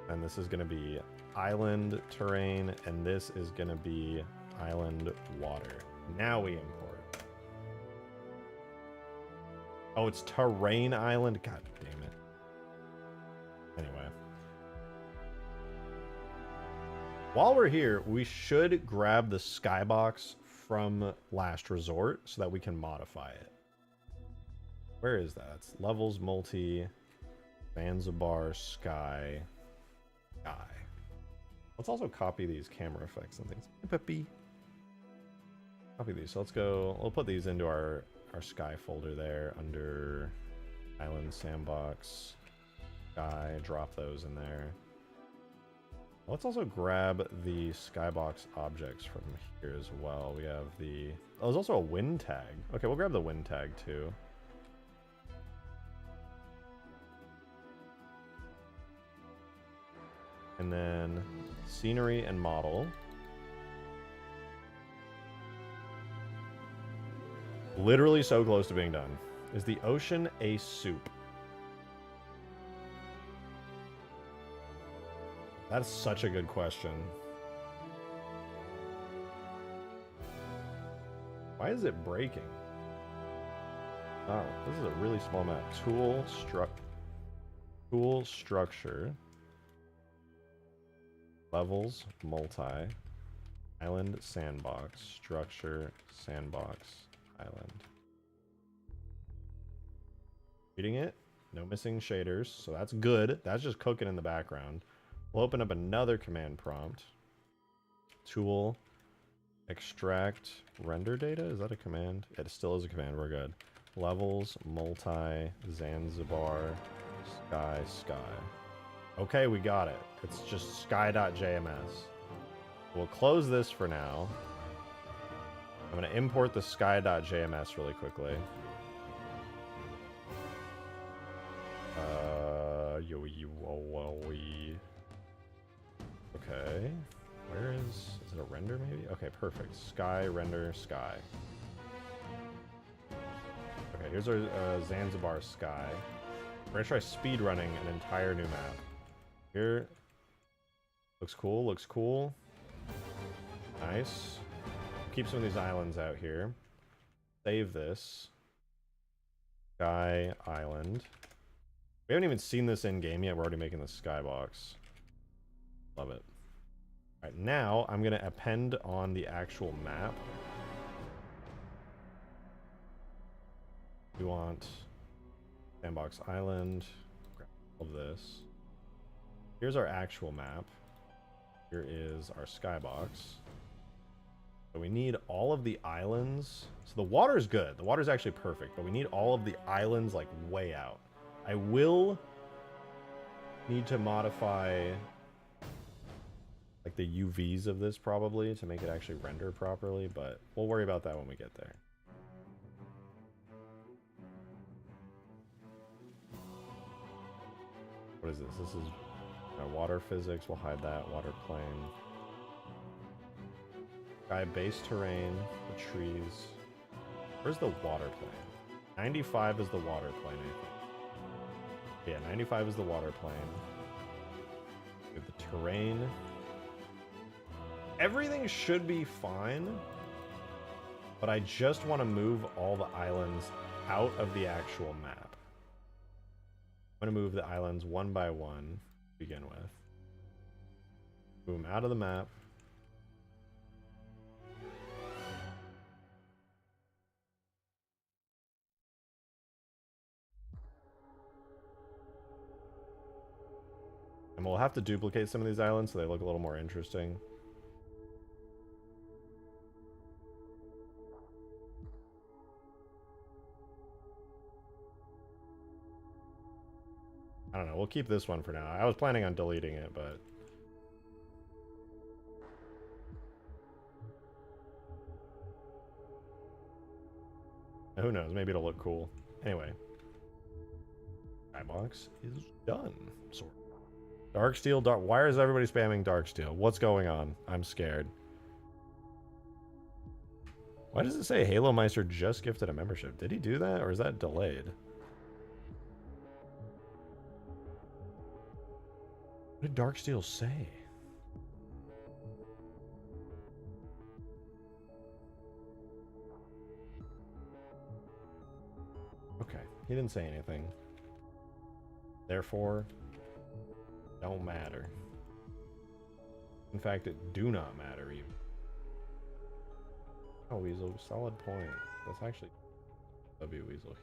And this is going to be island terrain. And this is going to be island water. Now we import. Oh, it's terrain island. God damn it. Anyway. While we're here, we should grab the skybox from Last Resort so that we can modify it. Where is that? It's levels multi Zanzibar sky. Let's also copy these camera effects and things. Copy these. So let's go. We'll put these into our sky folder there under island sandbox sky. Drop those in there. Let's also grab the skybox objects from here as well. We have the... Oh, there's also a wind tag. Okay, we'll grab the wind tag too. And then scenery and model. Literally so close to being done. Is the ocean a soup? That's such a good question. Why is it breaking? Oh, this is a really small map. Tool structure. Levels, multi. Island, sandbox. Structure, sandbox, island. Reading it. No missing shaders, so that's good. That's just cooking in the background. We'll open up another command prompt. Tool, extract, render data. Is that a command? It still is a command. We're good. Levels, multi, Zanzibar, sky. Okay, we got it. It's just sky.jms. We'll close this for now. I'm going to import the sky.jms really quickly. Okay. Where is it a render maybe? Okay, perfect. Sky, render, sky. Okay, here's our Zanzibar sky. We're gonna try speed running an entire new map. Here. Looks cool, looks cool. Nice. Keep some of these islands out here. Save this. Sky Island. We haven't even seen this in game yet. We're already making the skybox. Love it. All right, now I'm going to append on the actual map. We want Sandbox Island. Grab all of this. Here's our actual map. Here is our skybox. So we need all of the islands. So the water's good. The water's actually perfect, but we need all of the islands like way out. I will need to modify like the UVs of this probably to make it actually render properly, but we'll worry about that when we get there. What is this? This is water physics. We'll hide that. Water plane. Sky base terrain, the trees. Where's the water plane? 95 is the water plane, I think. Yeah, 95 is the water plane. With the terrain. Everything should be fine. But I just want to move all the islands out of the actual map. I'm going to move the islands one by one to begin with. Move them out of the map. And we'll have to duplicate some of these islands so they look a little more interesting. I don't know, we'll keep this one for now. I was planning on deleting it, but... who knows, maybe it'll look cool. Anyway. Skybox is done. Sort of. Dark steel, dark... Why is everybody spamming dark steel? What's going on? I'm scared. Why does it say Halo Meister just gifted a membership? Did he do that, or is that delayed? What did Darksteel say? Okay, he didn't say anything. Therefore, don't matter. In fact, it do not matter even. Oh, Weasel, solid point. That's actually W Weasel.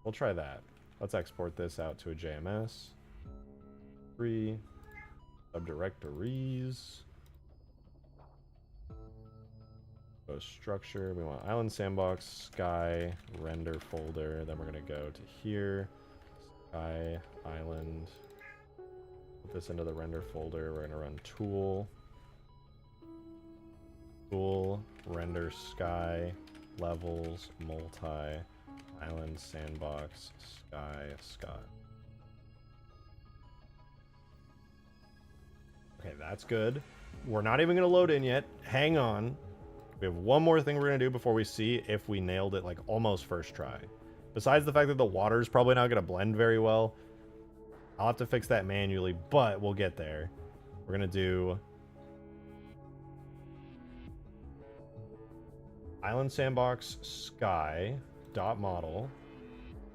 We'll try that. Let's export this out to a JMS. 3 subdirectories. Go structure. We want island sandbox, sky, render folder. Then we're gonna go to here, sky, island. Put this into the render folder. We're gonna run tool, render sky, levels, multi, island sandbox, sky. Okay, that's good. We're not even gonna load in yet. Hang on. We have one more thing we're gonna do before we see if we nailed it, like almost first try. Besides the fact that the water's probably not gonna blend very well, I'll have to fix that manually, but we'll get there. We're gonna do island sandbox sky dot model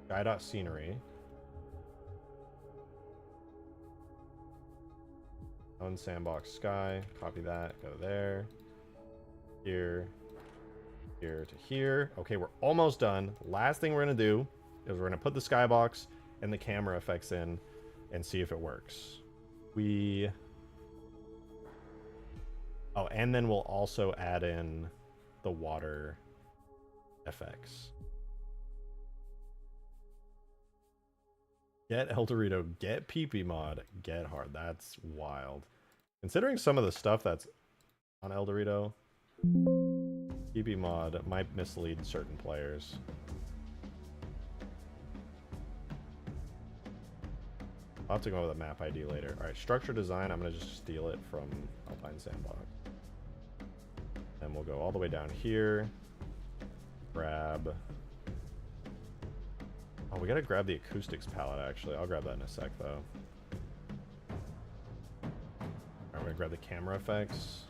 sky dot scenery. Island sandbox sky, copy that, go there, here to here. Okay, we're almost done. Last thing we're gonna do is we're gonna put the skybox and the camera effects in and see if it works. Oh, and then we'll also add in the water FX. Get El Dorito, get PP mod, get hard. That's wild. Considering some of the stuff that's on El Dorito, PP mod might mislead certain players. I'll have to go over the map ID later. Alright, structure design, I'm going to just steal it from Alpine Sandbox. And we'll go all the way down here. Grab... Oh, we gotta grab the acoustics palette, actually. I'll grab that in a sec, though. Alright, we're gonna grab the camera effects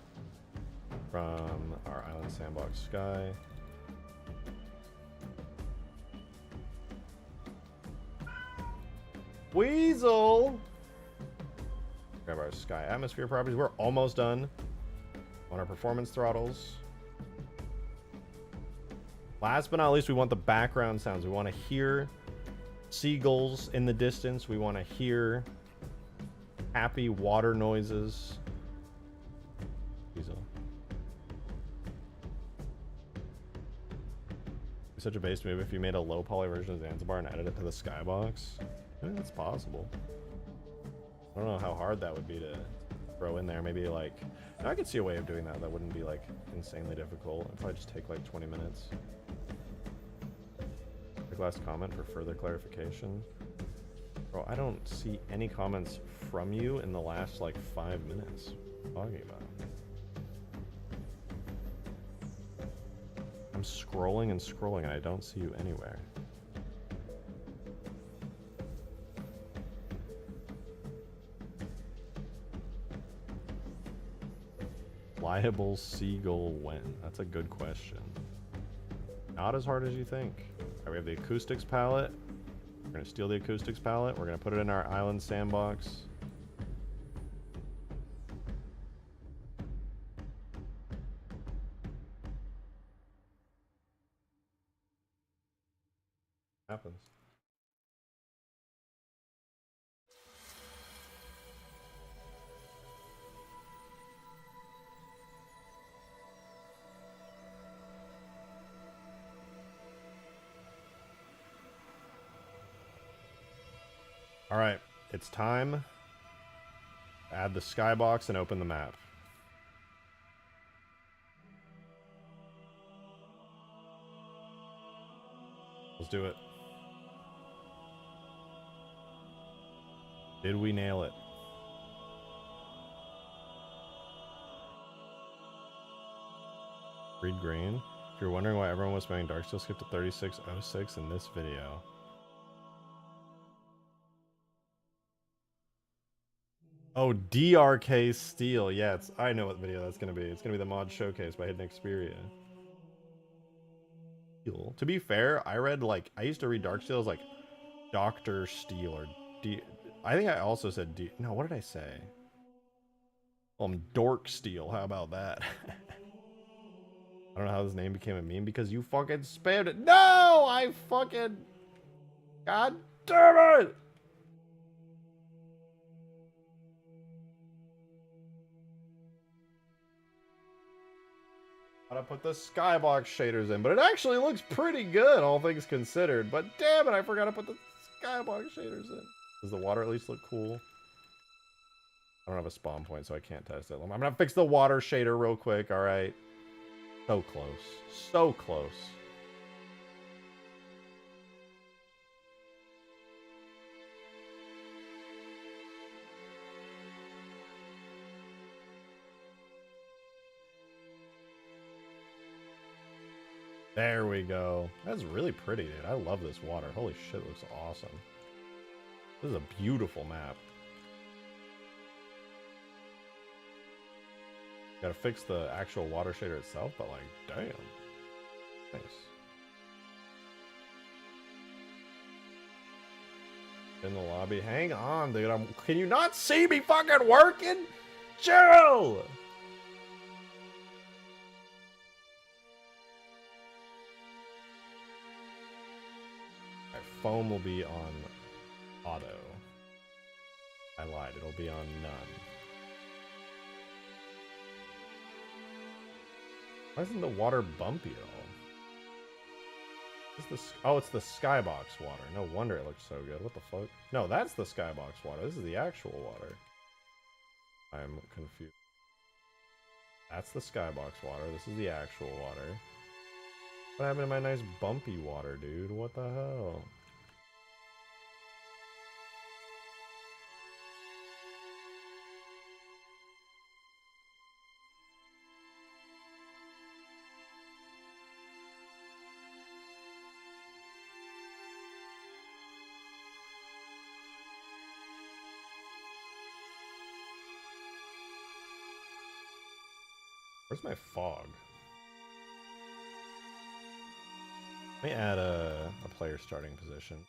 from our Island Sandbox Sky. Weasel! Grab our Sky Atmosphere properties. We're almost done on our performance throttles. Last but not least, we want the background sounds. We want to hear seagulls in the distance. We want to hear happy water noises. Weasel. It's such a base move if you made a low poly version of Zanzibar and added it to the skybox. I think that's possible. I don't know how hard that would be to throw in there. Maybe like... No, I could see a way of doing that. That wouldn't be like insanely difficult. It'd probably just take like 20 minutes. Last comment for further clarification. Bro, I don't see any comments from you in the last like 5 minutes. What are you talking about? I'm scrolling and scrolling and I don't see you anywhere. Pliable seagull when? That's a good question. Not as hard as you think. Alright, we have the acoustics palette. We're gonna steal the acoustics palette. We're gonna put it in our island sandbox. Happens. All right, it's time. Add the skybox and open the map. Let's do it. Did we nail it? Read green. If you're wondering why everyone was spamming Darksteel, skip to 3606 in this video. Oh, DRK Steel. Yeah, I know what video that's going to be. It's going to be the mod showcase by Hidden Xperia. To be fair, I used to read Darksteel as like Dr. Steel or I think I also said no, what did I say? Dork Steel. How about that? I don't know how this name became a meme because you fucking spammed it. No, I fucking... God damn it! Gotta put the skybox shaders in, but it actually looks pretty good, all things considered. But damn it, I forgot to put the skybox shaders in. Does the water at least look cool? I don't have a spawn point, so I can't test it. I'm gonna fix the water shader real quick, alright? So close. So close. There we go. That's really pretty, dude. I love this water. Holy shit, it looks awesome. This is a beautiful map. Gotta fix the actual water shader itself, but like, damn. Nice. In the lobby. Hang on, dude. Can you not see me fucking working? Chill! Foam will be on auto. I lied. It'll be on none. Why isn't the water bumpy at all? Oh, it's the skybox water. No wonder it looks so good. What the fuck? No, that's the skybox water. This is the actual water. I'm confused. That's the skybox water. This is the actual water. What happened to my nice bumpy water, dude? What the hell? Where's my fog? Let me add a player starting position.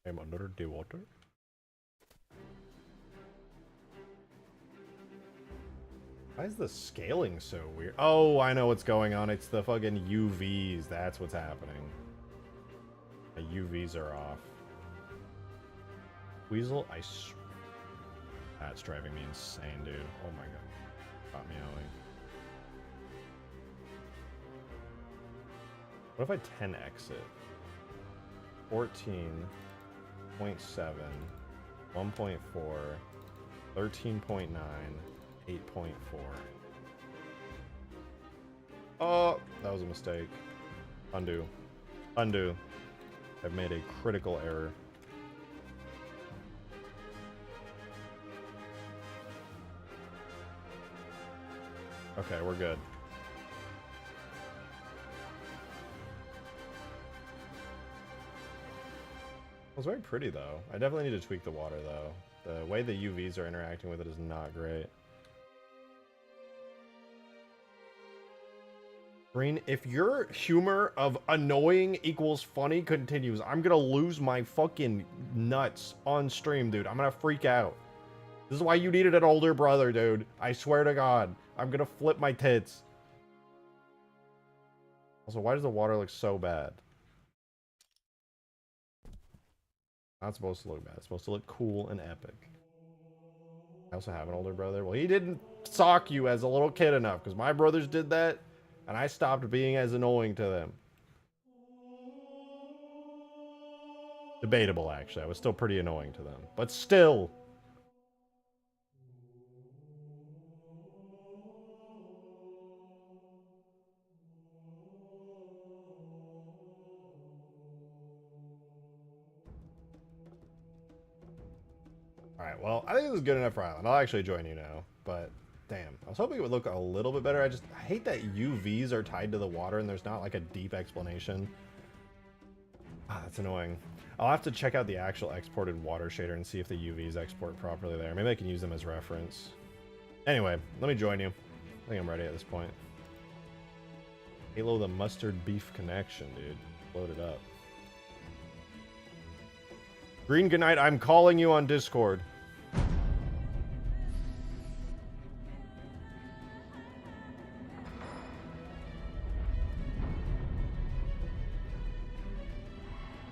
I'm under the water. Why is the scaling so weird? Oh, I know what's going on. It's the fucking UVs. That's what's happening. The UVs are off. Weasel, that's driving me insane, dude. Oh my god. Got me meowing. What if I 10x it? 14.7, 1.4, 13.9, 8.4. Oh, that was a mistake. Undo. Undo. I've made a critical error. Okay, we're good. It was very pretty, though. I definitely need to tweak the water, though. The way the UVs are interacting with it is not great. Green, if your humor of annoying equals funny continues, I'm gonna lose my fucking nuts on stream, dude. I'm gonna freak out. This is why you needed an older brother, dude. I swear to God. I'm gonna flip my tits. Also, why does the water look so bad? Not supposed to look bad. It's supposed to look cool and epic. I also have an older brother. Well, he didn't sock you as a little kid enough, because my brothers did that, and I stopped being as annoying to them. Debatable, actually. I was still pretty annoying to them. But still. Alright, well, I think this is good enough for Island. I'll actually join you now, but damn. I was hoping it would look a little bit better. I hate that UVs are tied to the water and there's not like a deep explanation. Ah, that's annoying. I'll have to check out the actual exported water shader and see if the UVs export properly there. Maybe I can use them as reference. Anyway, let me join you. I think I'm ready at this point. Halo the mustard beef connection, dude. Load it up. Green, good night. I'm calling you on Discord.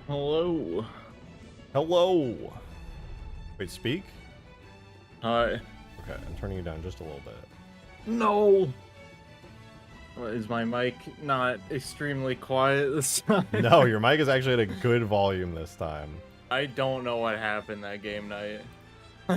Hello. Hello. Wait, speak? Hi. Okay, I'm turning you down just a little bit. No. Is my mic not extremely quiet this time? No, your mic is actually at a good volume this time. I don't know what happened that game night.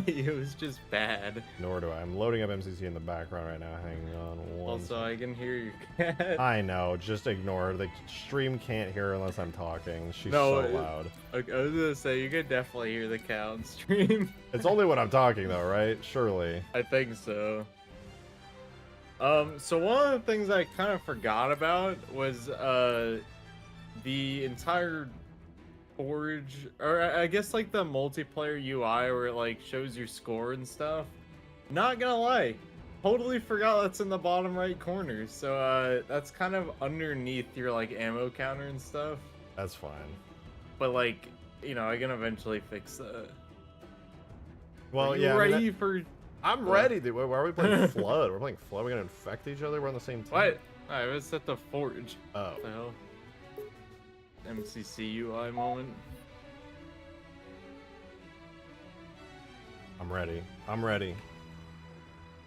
It was just bad. Nor do I. I'm loading up MCC in the background right now. Hang on one Also, second. I can hear your cat. I know, just ignore her. The stream can't hear her unless I'm talking. She's No, so loud. Okay, I was gonna say, you could definitely hear the cat on stream. It's only when I'm talking though, right? Surely. I think so. So one of the things I kind of forgot about was, the entire Forge, or I guess like the multiplayer UI where it like shows your score and stuff. Not gonna lie, totally forgot that's in the bottom right corner. So that's kind of underneath your like ammo counter and stuff. That's fine. But like, you know, I can eventually fix that. Well, Are you yeah. ready for? I'm ready, dude. Why are we playing Flood? We're playing Flood. We're gonna infect each other. We're on the same team. What? I was at the Forge. Oh. What the hell? MCC UI moment. I'm ready. I'm ready.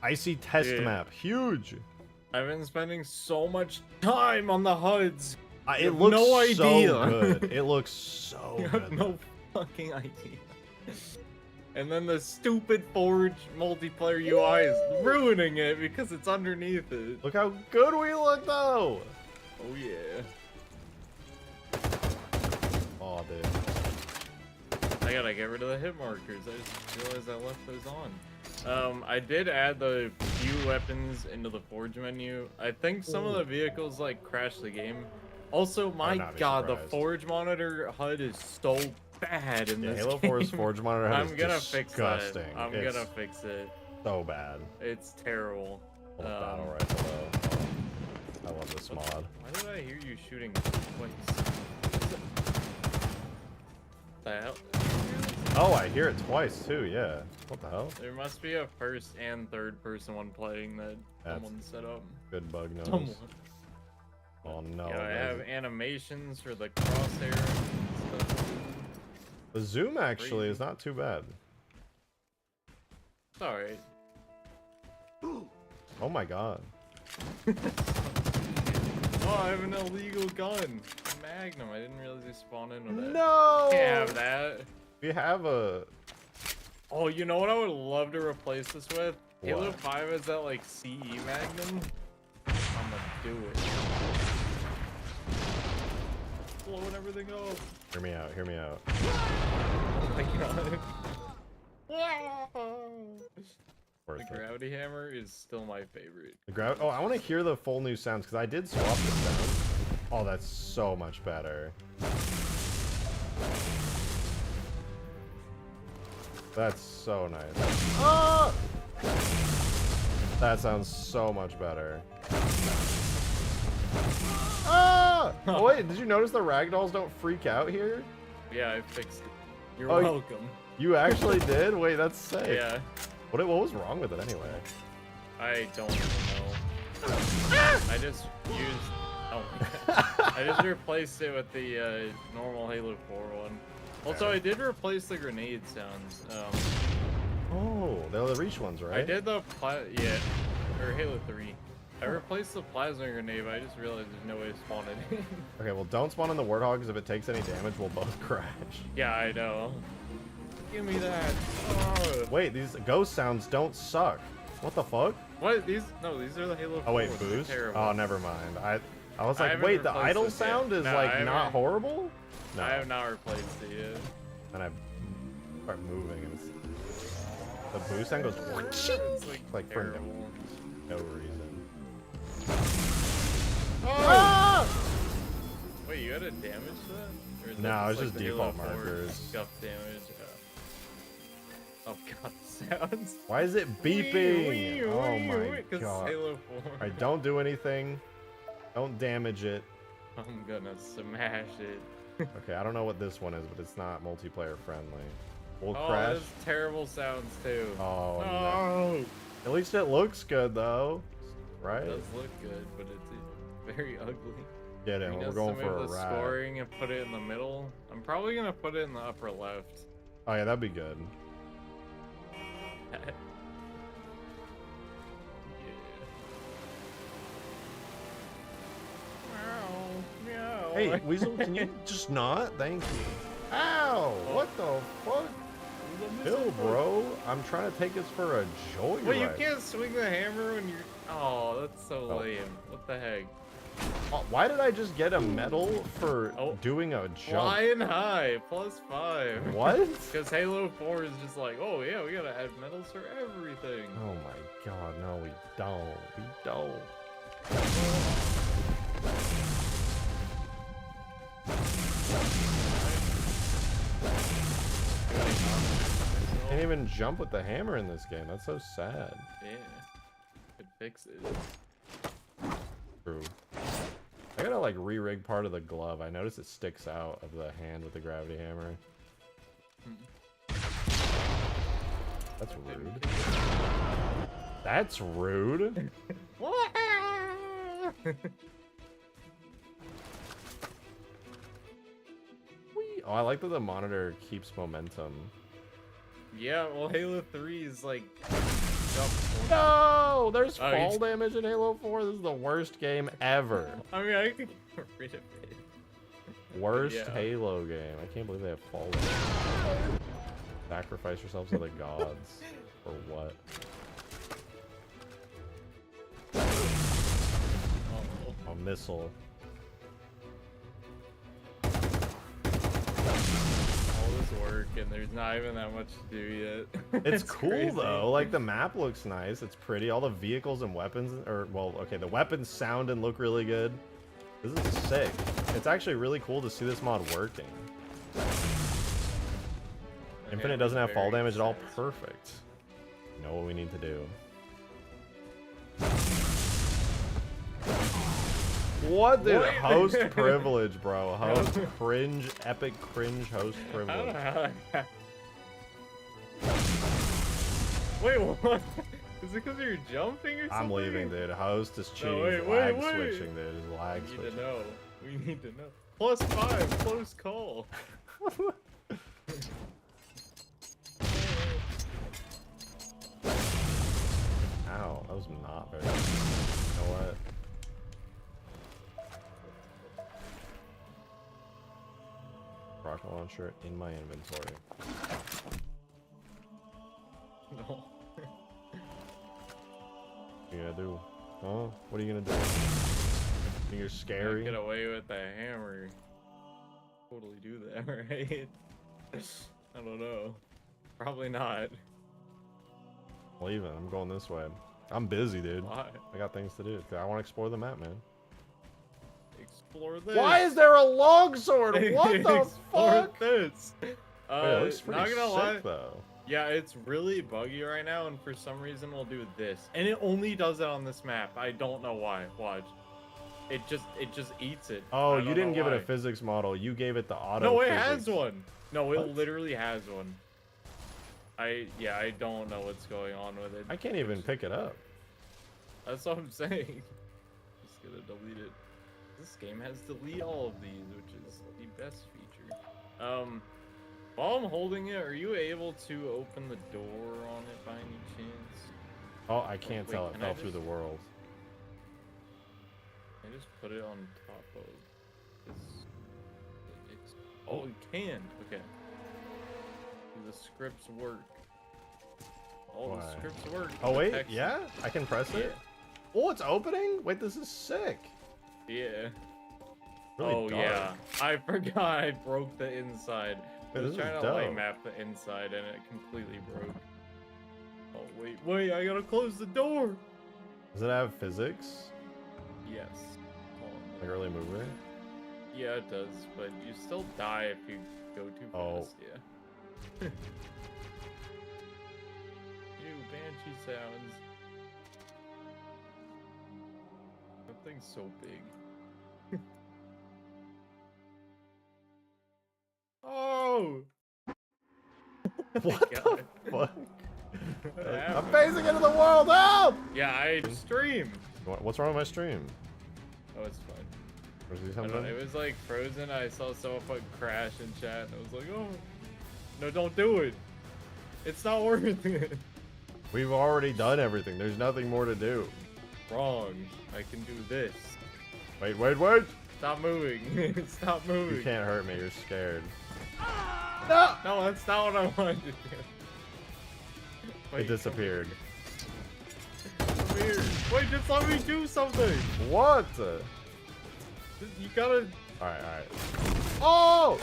Icy test Dude. map. Huge. I've been spending so much time on the HUDs. It You have looks no so idea. good. It looks so You good. have no fucking idea. And then the stupid Forge multiplayer UI is ruining it because it's underneath it. Look how good we look, though. Oh yeah. Oh, dude. I gotta get rid of the hit markers. I just realized I left those on. I did add the few weapons into the Forge menu. I think some of the vehicles like crash the game. Also, my not be god, the surprised. Forge monitor HUD is so bad in Yeah, this Halo game. 4's Forge monitor HUD I'm is gonna fix that. disgusting. I'm It's gonna fix it. so bad. It's terrible. Little battle rifle, though. I love this mod. Why did I hear you shooting twice? The hell? Oh, I hear it twice, too, yeah. What the hell? There must be a first and third person one playing that That's- someone set up. Good bug nose. Someone. Oh, no. Yeah, I have there's- animations for the crosshair and stuff. The zoom, actually, is not too bad. It's alright. Oh, my God. Oh, I have an illegal gun. A Magnum. I didn't realize they spawned in with it. No! Can't have that. We have a... Oh, you know what I would love to replace this with? Halo What? 5 has that like CE Magnum. I'm gonna do it. blowing everything up. Hear me out. Hear me out. Oh my god. Worth The it. gravity hammer is still my favorite. The oh, I want to hear the full new sounds because I did swap the sound. Oh, that's so much better. That's so nice. Ah! That sounds so much better. Ah! Oh, wait, did you notice the ragdolls don't freak out here? Yeah, I fixed it. You're Oh, welcome. You actually did? Wait, that's sick. Yeah. What was wrong with it anyway? I don't even know. I just used. Oh my god. I just replaced it with the normal Halo 4 one. Also, I did replace the grenade sounds. Oh, they're the reach ones, right? I did the yeah, or Halo 3. I replaced the plasma grenade, but I just realized there's no way to spawn it. Okay, well, don't spawn in the warthog because if it takes any damage, we'll both crash. Yeah, I know. Give me that. Oh. Wait, these ghost sounds don't suck. What the fuck? What? These? No, these are the Halo 4 Oh wait, ones. They're boost? terrible. Oh, never mind. I was I like, haven't wait, the replaced idle this yet. sound is No, I like haven't. not horrible? No. I have not replaced it yet. Then I start moving and the boost sound goes It's like for terrible. no reason. Oh! Ah! Wait, you had a damage to that? Or is No, that it's like just the Halo default 4 markers. Scuff damage. Oh god, the sounds. Why is it beeping? Oh my god. Halo 4. Alright, don't do anything. Don't damage it. I'm gonna smash it. Okay, I don't know what this one is, but it's not multiplayer friendly. We'll Oh, crash. there's terrible sounds too. Oh, no. No. At least it looks good though, right? It does look good, but it's very ugly. Get it. He We're does going some for of a the ride. scoring and put it in the middle. I'm probably gonna put it in the upper left. Oh yeah, that'd be good. Yeah. Meow, meow. Hey, Weasel, can you just not? Thank you. Ow! What the fuck? Chill, bro. I'm trying to take us for a joyride. Wait, you can't swing the hammer when you're. Oh, that's so Oh. lame. What the heck? Why did I just get a medal for doing a jump? Flying high, +5. What? Because Halo 4 is just like, oh yeah, we gotta add medals for everything. Oh my god, no, we don't. We don't. Can't even jump with the hammer in this game. That's so sad. Yeah, could fix it. True. I gotta like re-rig part of the glove. I noticed it sticks out of the hand with the gravity hammer. That's rude. That's rude. Whee! Oh, I like that the monitor keeps momentum. Yeah, well, Halo 3 is like jump. No! There's Oh, fall damage in Halo 4. This is the worst game ever. I mean, I can get rid of it. Worst Yeah. Halo game. I can't believe they have fall damage. Sacrifice yourselves to the gods. Or what? Oh. A missile. All this work and there's not even that much to do yet. It's cool crazy. though. Like the map looks nice. It's pretty. All the vehicles and weapons, or well, okay, the weapons sound and look really good. This is sick. It's actually really cool to see this mod working. Infinite doesn't have fall damage at all. Perfect. You know what we need to do. What did host privilege, bro? Host cringe, epic cringe host I don't privilege. know how that Wait, what? Is it because you're jumping or something? I'm leaving, dude. Host is cheating. wait, He's wait, lag wait. switching, dude. He's lag We need switching. to know. We need to know. +5, close call. Ow, that was not very good. You know what? Rocket launcher in my inventory. No. What are you gonna do? Huh? What are you gonna do? Think you're scary? Get away with the hammer. totally do that, right? I don't know. Probably not. I'm leaving. I'm going this way. I'm busy, dude. Why? I got things to do. I want to explore the map, man. Explore this. Why is there a longsword? What the Explore fuck? this. Wait, it looks pretty not gonna sick, lie. though. Yeah, it's really buggy right now, and for some reason we'll do this. And it only does it on this map. I don't know why. Watch. It just eats it. Oh, I you don't didn't know give it a why. physics model. You gave it the auto. No, it physics. has one. No, it What? literally has one. I don't know what's going on with it. I can't even pick it up. That's what I'm saying. Just gonna delete it. This game has delete all of these, which is the best feature. While I'm holding it, are you able to open the door on it by any chance? Oh, I can't tell. It can fell through the world. I just put it on top of this. Oh, you can. Okay. Do the scripts work? All Why? the scripts work. Oh The wait, text- yeah, I can press Yeah. it. Oh, it's opening. Wait, this is sick. Yeah. Really Oh dark. yeah. I forgot I broke the inside. I Wait, was this is trying to light dope. map the inside and it completely broke. Oh wait, I gotta close the door. Does it have physics? Yes. Hold on. Like early mover? Yeah, it does, but you still die if you go too Oh. fast. Yeah. Ew, banshee sounds. That thing's so big. Oh! What the God. fuck? What I'm happened? phasing into the world. Help! Yeah, I stream. What's wrong with my stream? Oh, it's fine. Was he I don't know, something? it was like frozen. I saw someone put crash in chat, and I was like, oh, no, don't do it. It's not worth it. We've already done everything. There's nothing more to do. Wrong. I can do this. Wait, wait, wait! Stop moving. Stop moving. You can't hurt me. You're scared. No! No, that's not what I wanted to do. Wait, It disappeared. Come here. Wait, just let me do something. What? You gotta. Alright, alright. Oh!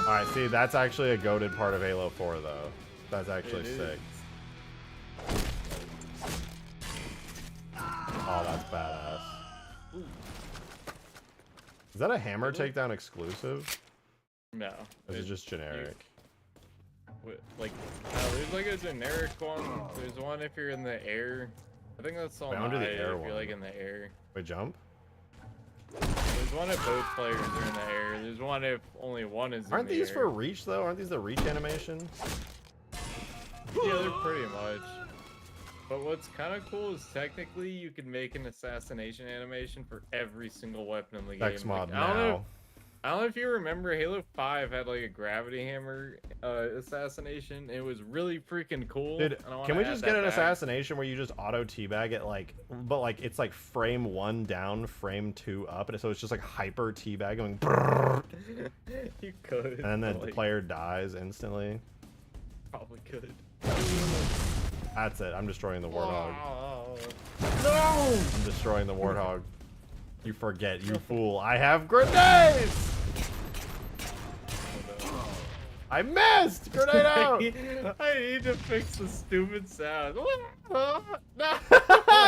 Alright, see, that's actually a goated part of Halo 4, though. That's actually It is. sick. Oh, that's badass. Is that a hammer takedown exclusive? No. Or is it just generic? Like, no, there's like a generic one. There's one if you're in the air. I think that's on Wait, I wanna do the high air if you're one. like in the air. Wait, jump? There's one if both players are in the air. There's one if only one is Aren't in the these air. for reach, though? Aren't these the reach animations? Yeah, they're pretty much. But what's kind of cool is technically you can make an assassination animation for every single weapon in the game. X mod Like, I don't know. now. I don't know if you remember, Halo 5 had like a gravity hammer assassination. It was really freaking cool. Dude, and I wanna can we add just that get an back. assassination where you just auto teabag it, like, but like it's like frame 1 down, frame 2 up, and so it's just like hyper teabag going, brrrr, You could. and then but, the like, player dies instantly. probably could. That's it. I'm destroying the warthog. Oh, No! I'm destroying the warthog. You forget, you fool. I have grenades! I missed! Grenade out! I need to fix the stupid sound. No.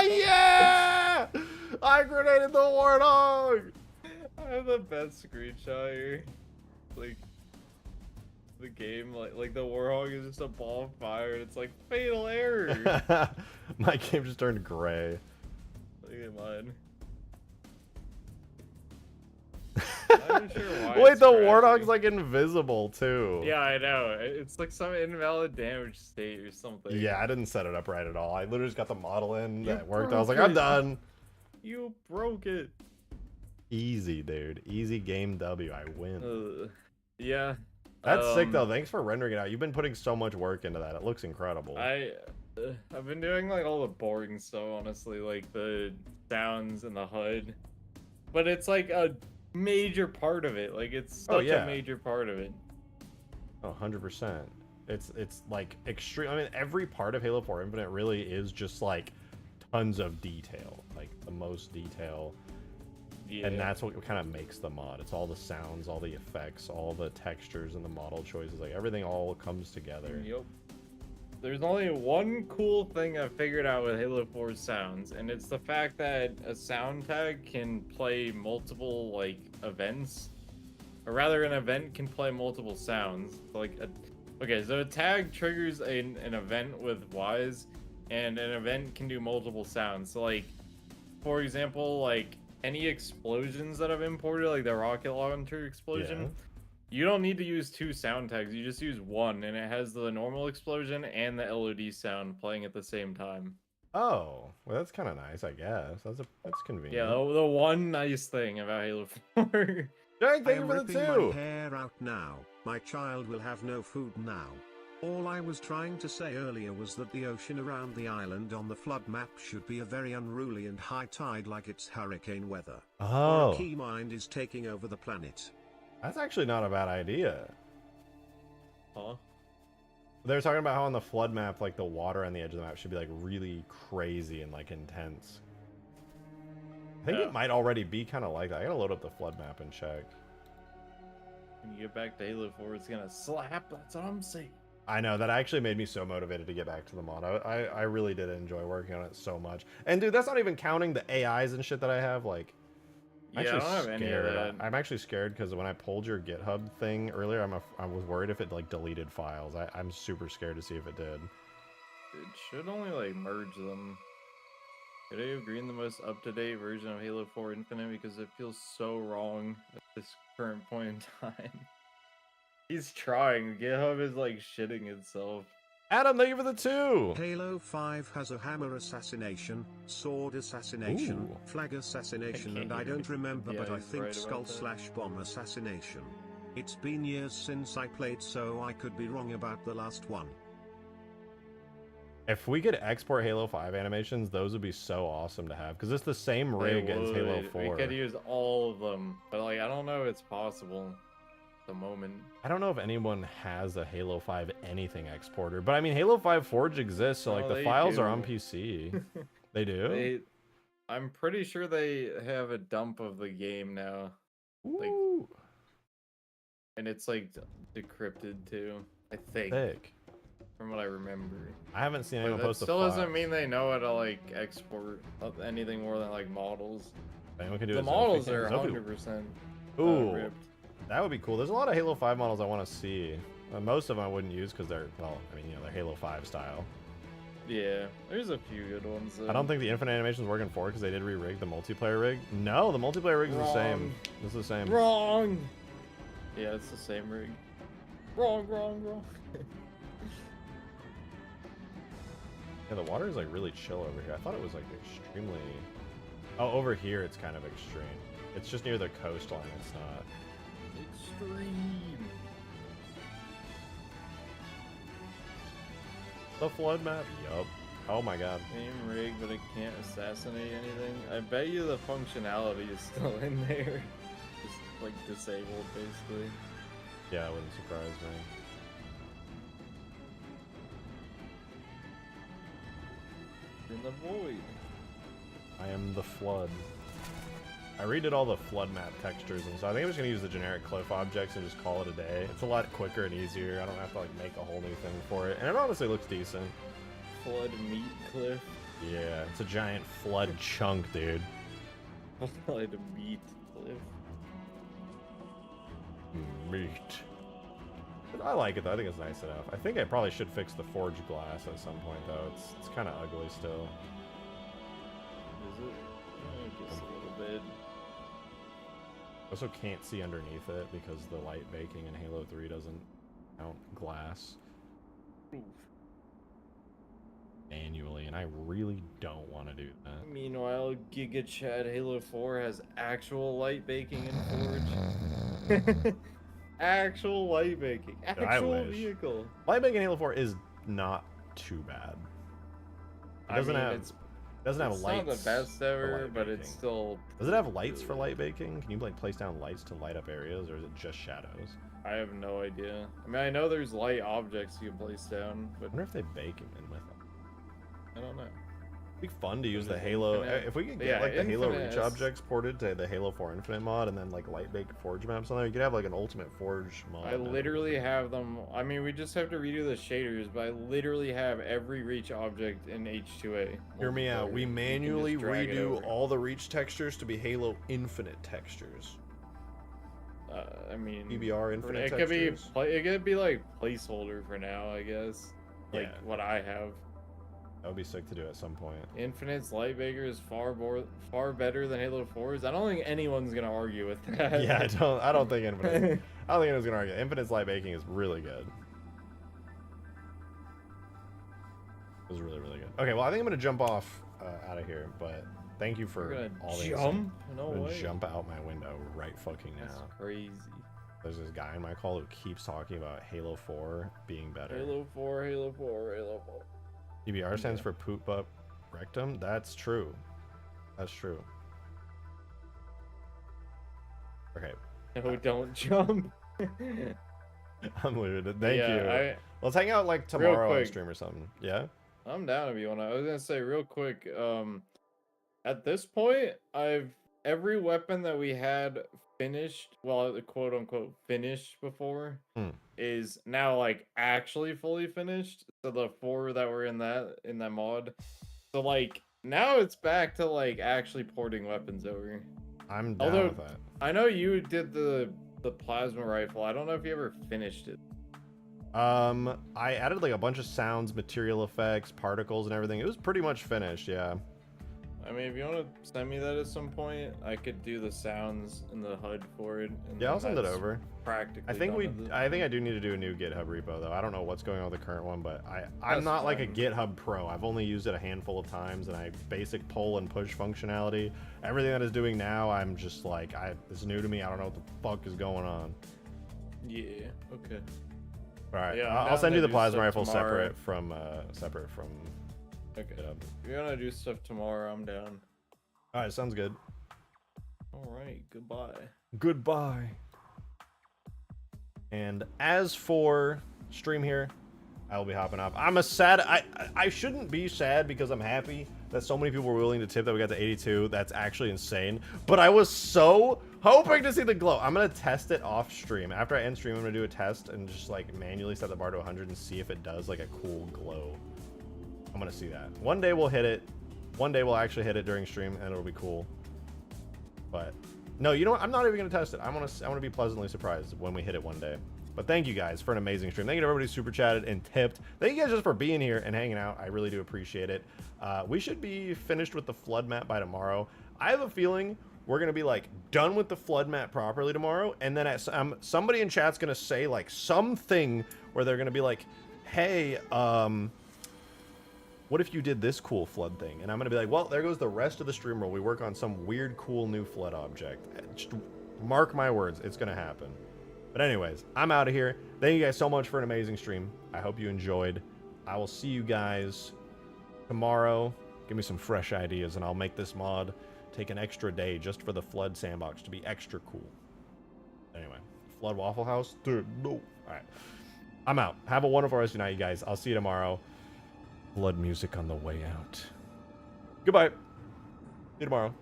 Yeah! I grenaded the warthog! I have the best screenshot here. Like the game, like the warthog is just a ball of fire, and it's like fatal error. My game just turned gray. Look at mine. I'm not sure why Wait, it's the crashing. warthog's like invisible too. Yeah, I know. It's like some invalid damage state or something. Yeah, I didn't set it up right at all. I literally just got the model in You that worked. I was broke like, I'm it. done. You broke it. Easy, dude. Easy game W. I win. Yeah. That's sick though. Thanks for rendering it out. You've been putting so much work into that. It looks incredible. I've been doing like all the boring stuff, honestly, like the sounds and the HUD. But it's like a major part of it. Like it's such yeah. a major part of it. Oh, 100%. It's like extreme. I mean, every part of Halo 4 Infinite really is just like tons of detail. Like the most detail. Yeah. And that's what kind of makes the mod. It's all the sounds, all the effects, all the textures and the model choices. Like everything all comes together. Yep. There's only one cool thing I've figured out with Halo 4's sounds, and it's the fact that a sound tag can play multiple like events, or rather, an event can play multiple sounds. Okay, so a tag triggers an event with Ys, and an event can do multiple sounds. So like, for example, like any explosions that I've imported, like the rocket launcher explosion. Yeah. You don't need to use 2 sound tags, you just use 1, and it has the normal explosion and the LOD sound playing at the same time. Oh, well, that's kind of nice, I guess. That's convenient. Yeah, the one nice thing about Halo 4. Derek, I thank you am for the ripping 2. my hair out now. My child will have no food now. All I was trying to say earlier was that the ocean around the island on the flood map should be a very unruly and high tide like it's hurricane weather. Or Oh, a key mind is taking over the planet. that's actually not a bad idea. Huh? They were talking about how on the flood map, like the water on the edge of the map should be like really crazy and like intense. I think Yeah. it might already be kind of like that. I gotta load up the flood map and check. When you get back to Halo 4, it's gonna slap, that's what I'm saying. I know, that actually made me so motivated to get back to the mod. I really did enjoy working on it so much. And dude, that's not even counting the AIs and shit that I have. Like, I'm Yeah, I actually don't have any of scared. that. I'm actually scared because when I pulled your GitHub thing earlier, I was worried if it like deleted files. I'm super scared to see if it did. It should only like merge them. Could I agree in the most up-to-date version of Halo 4 Infinite because it feels so wrong at this current point in time. He's trying. GitHub is like shitting itself. Adam, thank you for the 2. Halo 5 has a hammer assassination, sword assassination, Ooh. flag assassination, can't and I don't remember, Yeah, but I he's think right about that. skull/bomb assassination. It's been years since I played, so I could be wrong about the last one. If we could export Halo 5 animations, those would be so awesome to have because it's the same rig as Halo 4. We could use all of them, but like I don't know if it's possible at the moment. I don't know if anyone has a Halo 5 anything exporter, but I mean Halo 5 Forge exists, so like Oh, the they files are do. on PC. They do? I'm pretty sure they have a dump of the game now, Ooh, and it's like decrypted too. I think, sick. from what I remember. I haven't seen But anyone that post the still files. doesn't mean they know how to like export anything more than like models. Anyone can do The it. models are 100% Ooh, ripped. that would be cool. There's a lot of Halo 5 models I want to see. Most of them I wouldn't use because they're, well, I mean, you know, they're Halo 5 style. Yeah, there's a few good ones. I don't think the Infinite Animation's working for it because they did re-rig the multiplayer rig. No, the multiplayer rig is the same. Wrong. It's the same. Wrong. Yeah, it's the same rig. Wrong. Yeah, the water is like really chill over here. I thought it was like extremely... Oh, over here it's kind of extreme. It's just near the coastline. It's not. Extreme. The flood map? Yup. Oh my god. Same rig, but it can't assassinate anything. I bet you the functionality is still in there. Just like disabled, basically. Yeah, it wouldn't surprise me. In the void. I am the flood. I redid all the flood map textures, and so I think I'm just gonna use the generic cliff objects and just call it a day. It's a lot quicker and easier. I don't have to like make a whole new thing for it, and it honestly looks decent. Flood meat cliff. Yeah, it's a giant flood chunk, dude. Flood meat cliff. Meat. But I like it though. I think it's nice enough. I think I probably should fix the forged glass at some point though. It's kind of ugly still. Is it? Just a little bit. I also can't see underneath it because the light baking in Halo 3 doesn't count glass Oof. manually, and I really don't want to do that. Meanwhile, Giga Chad Halo 4 has actual light baking in Forge. Actual light baking. I Actual wish. vehicle. Light baking in Halo 4 is not too bad. It doesn't have it's lights. not the best for ever, light but it's baking. still. Does it have lights for light baking? Can you like place down lights to light up areas, or is it just shadows? I have no idea. I mean, I know there's light objects you can place down, I but wonder if they bake them in with them. I don't know. Be fun to use the Infinite- Halo. Infinite- If we could get yeah, like the Halo Infinite Reach is- objects ported to the Halo 4 Infinite mod, and then like light baked Forge maps on there, you could have like an Ultimate Forge mod. I literally have them. I mean, we just have to redo the shaders, but I literally have every Reach object in H2A. Hear me out. multiplayer. We You can just manually drag it redo over. all the Reach textures to be Halo Infinite textures. I mean, PBR for- Infinite it could be textures. it could be like placeholder for now, I guess. Like Yeah. what I have. That would be sick to do at some point. Infinite's Lightbaker is far better than Halo 4's. I don't think anyone's gonna argue with that. Yeah, I don't think Infinite. I don't think anyone's gonna argue. Infinite's light baking is really good. It was really, really good. Okay, well, I think I'm gonna jump off out of here, but thank you for You're all gonna the jump? No I'm gonna way. jump out my window right fucking That's now. crazy. There's this guy in my call who keeps talking about Halo 4 being better. Halo 4, Halo 4, Halo 4. PBR stands for poop up rectum. That's true. That's true. Okay, No, don't jump. I'm leaving it. Thank Yeah, you. Let's hang out like tomorrow on quick. stream or something. Yeah. I'm down if you wanna. I was gonna say real quick. At this point, every weapon that we had finished, well, quote unquote finished before, is now like actually fully finished. So the 4 that were in that mod, so like now it's back to like actually porting weapons over. I'm down Although- with that. I know you did the plasma rifle. I don't know if you ever finished it. I added like a bunch of sounds, material effects, particles, and everything. It was pretty much finished. Yeah. I mean, if you want to send me that at some point, I could do the sounds in the HUD for it. And Yeah, I'll send it that's over. Practically. I think done at I this do need to do a new GitHub repo though. I don't know what's going on with the current one, but I'm That's not like a fine. GitHub pro. I've only used it a handful of times, and I basic pull and push functionality. Everything that it's doing now, I'm just like, it's new to me. I don't know what the fuck is going on. Yeah. Okay. All right, Yeah, I'm I'll down send to you the do plasma stuff rifle tomorrow. separate from Okay. GitHub. If you're gonna do stuff tomorrow, I'm down. All right, sounds good. All right. Goodbye. Goodbye. And as for stream here, I will be hopping up. I shouldn't be sad because I'm happy that so many people were willing to tip that we got to 82. That's actually insane. But I was so hoping to see the glow. I'm gonna test it off stream. After I end stream, I'm gonna do a test and just like manually set the bar to 100 and see if it does like a cool glow. I'm gonna see that. One day we'll hit it. One day we'll actually hit it during stream and it'll be cool. But no, you know what? I'm not even gonna test it. I want to be pleasantly surprised when we hit it one day. But thank you guys for an amazing stream. Thank you to everybody who super chatted and tipped. Thank you guys just for being here and hanging out. I really do appreciate it. We should be finished with the flood map by tomorrow. I have a feeling we're gonna be like done with the flood map properly tomorrow, and then somebody in chat's gonna say like something where they're gonna be like, "Hey, what if you did this cool flood thing?" And I'm gonna be like, well, there goes the rest of the stream where we work on some weird, cool new flood object. Just mark my words, it's gonna happen. But anyways, I'm out of here. Thank you guys so much for an amazing stream. I hope you enjoyed. I will see you guys tomorrow. Give me some fresh ideas, and I'll make this mod take an extra day just for the flood sandbox to be extra cool. Anyway, flood Waffle House? Dude, no. All right. I'm out. Have a wonderful rest of your night, you guys. I'll see you tomorrow. Blood music on the way out. Goodbye. See you tomorrow.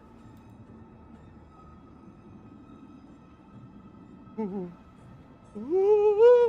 Ooh. Ooh.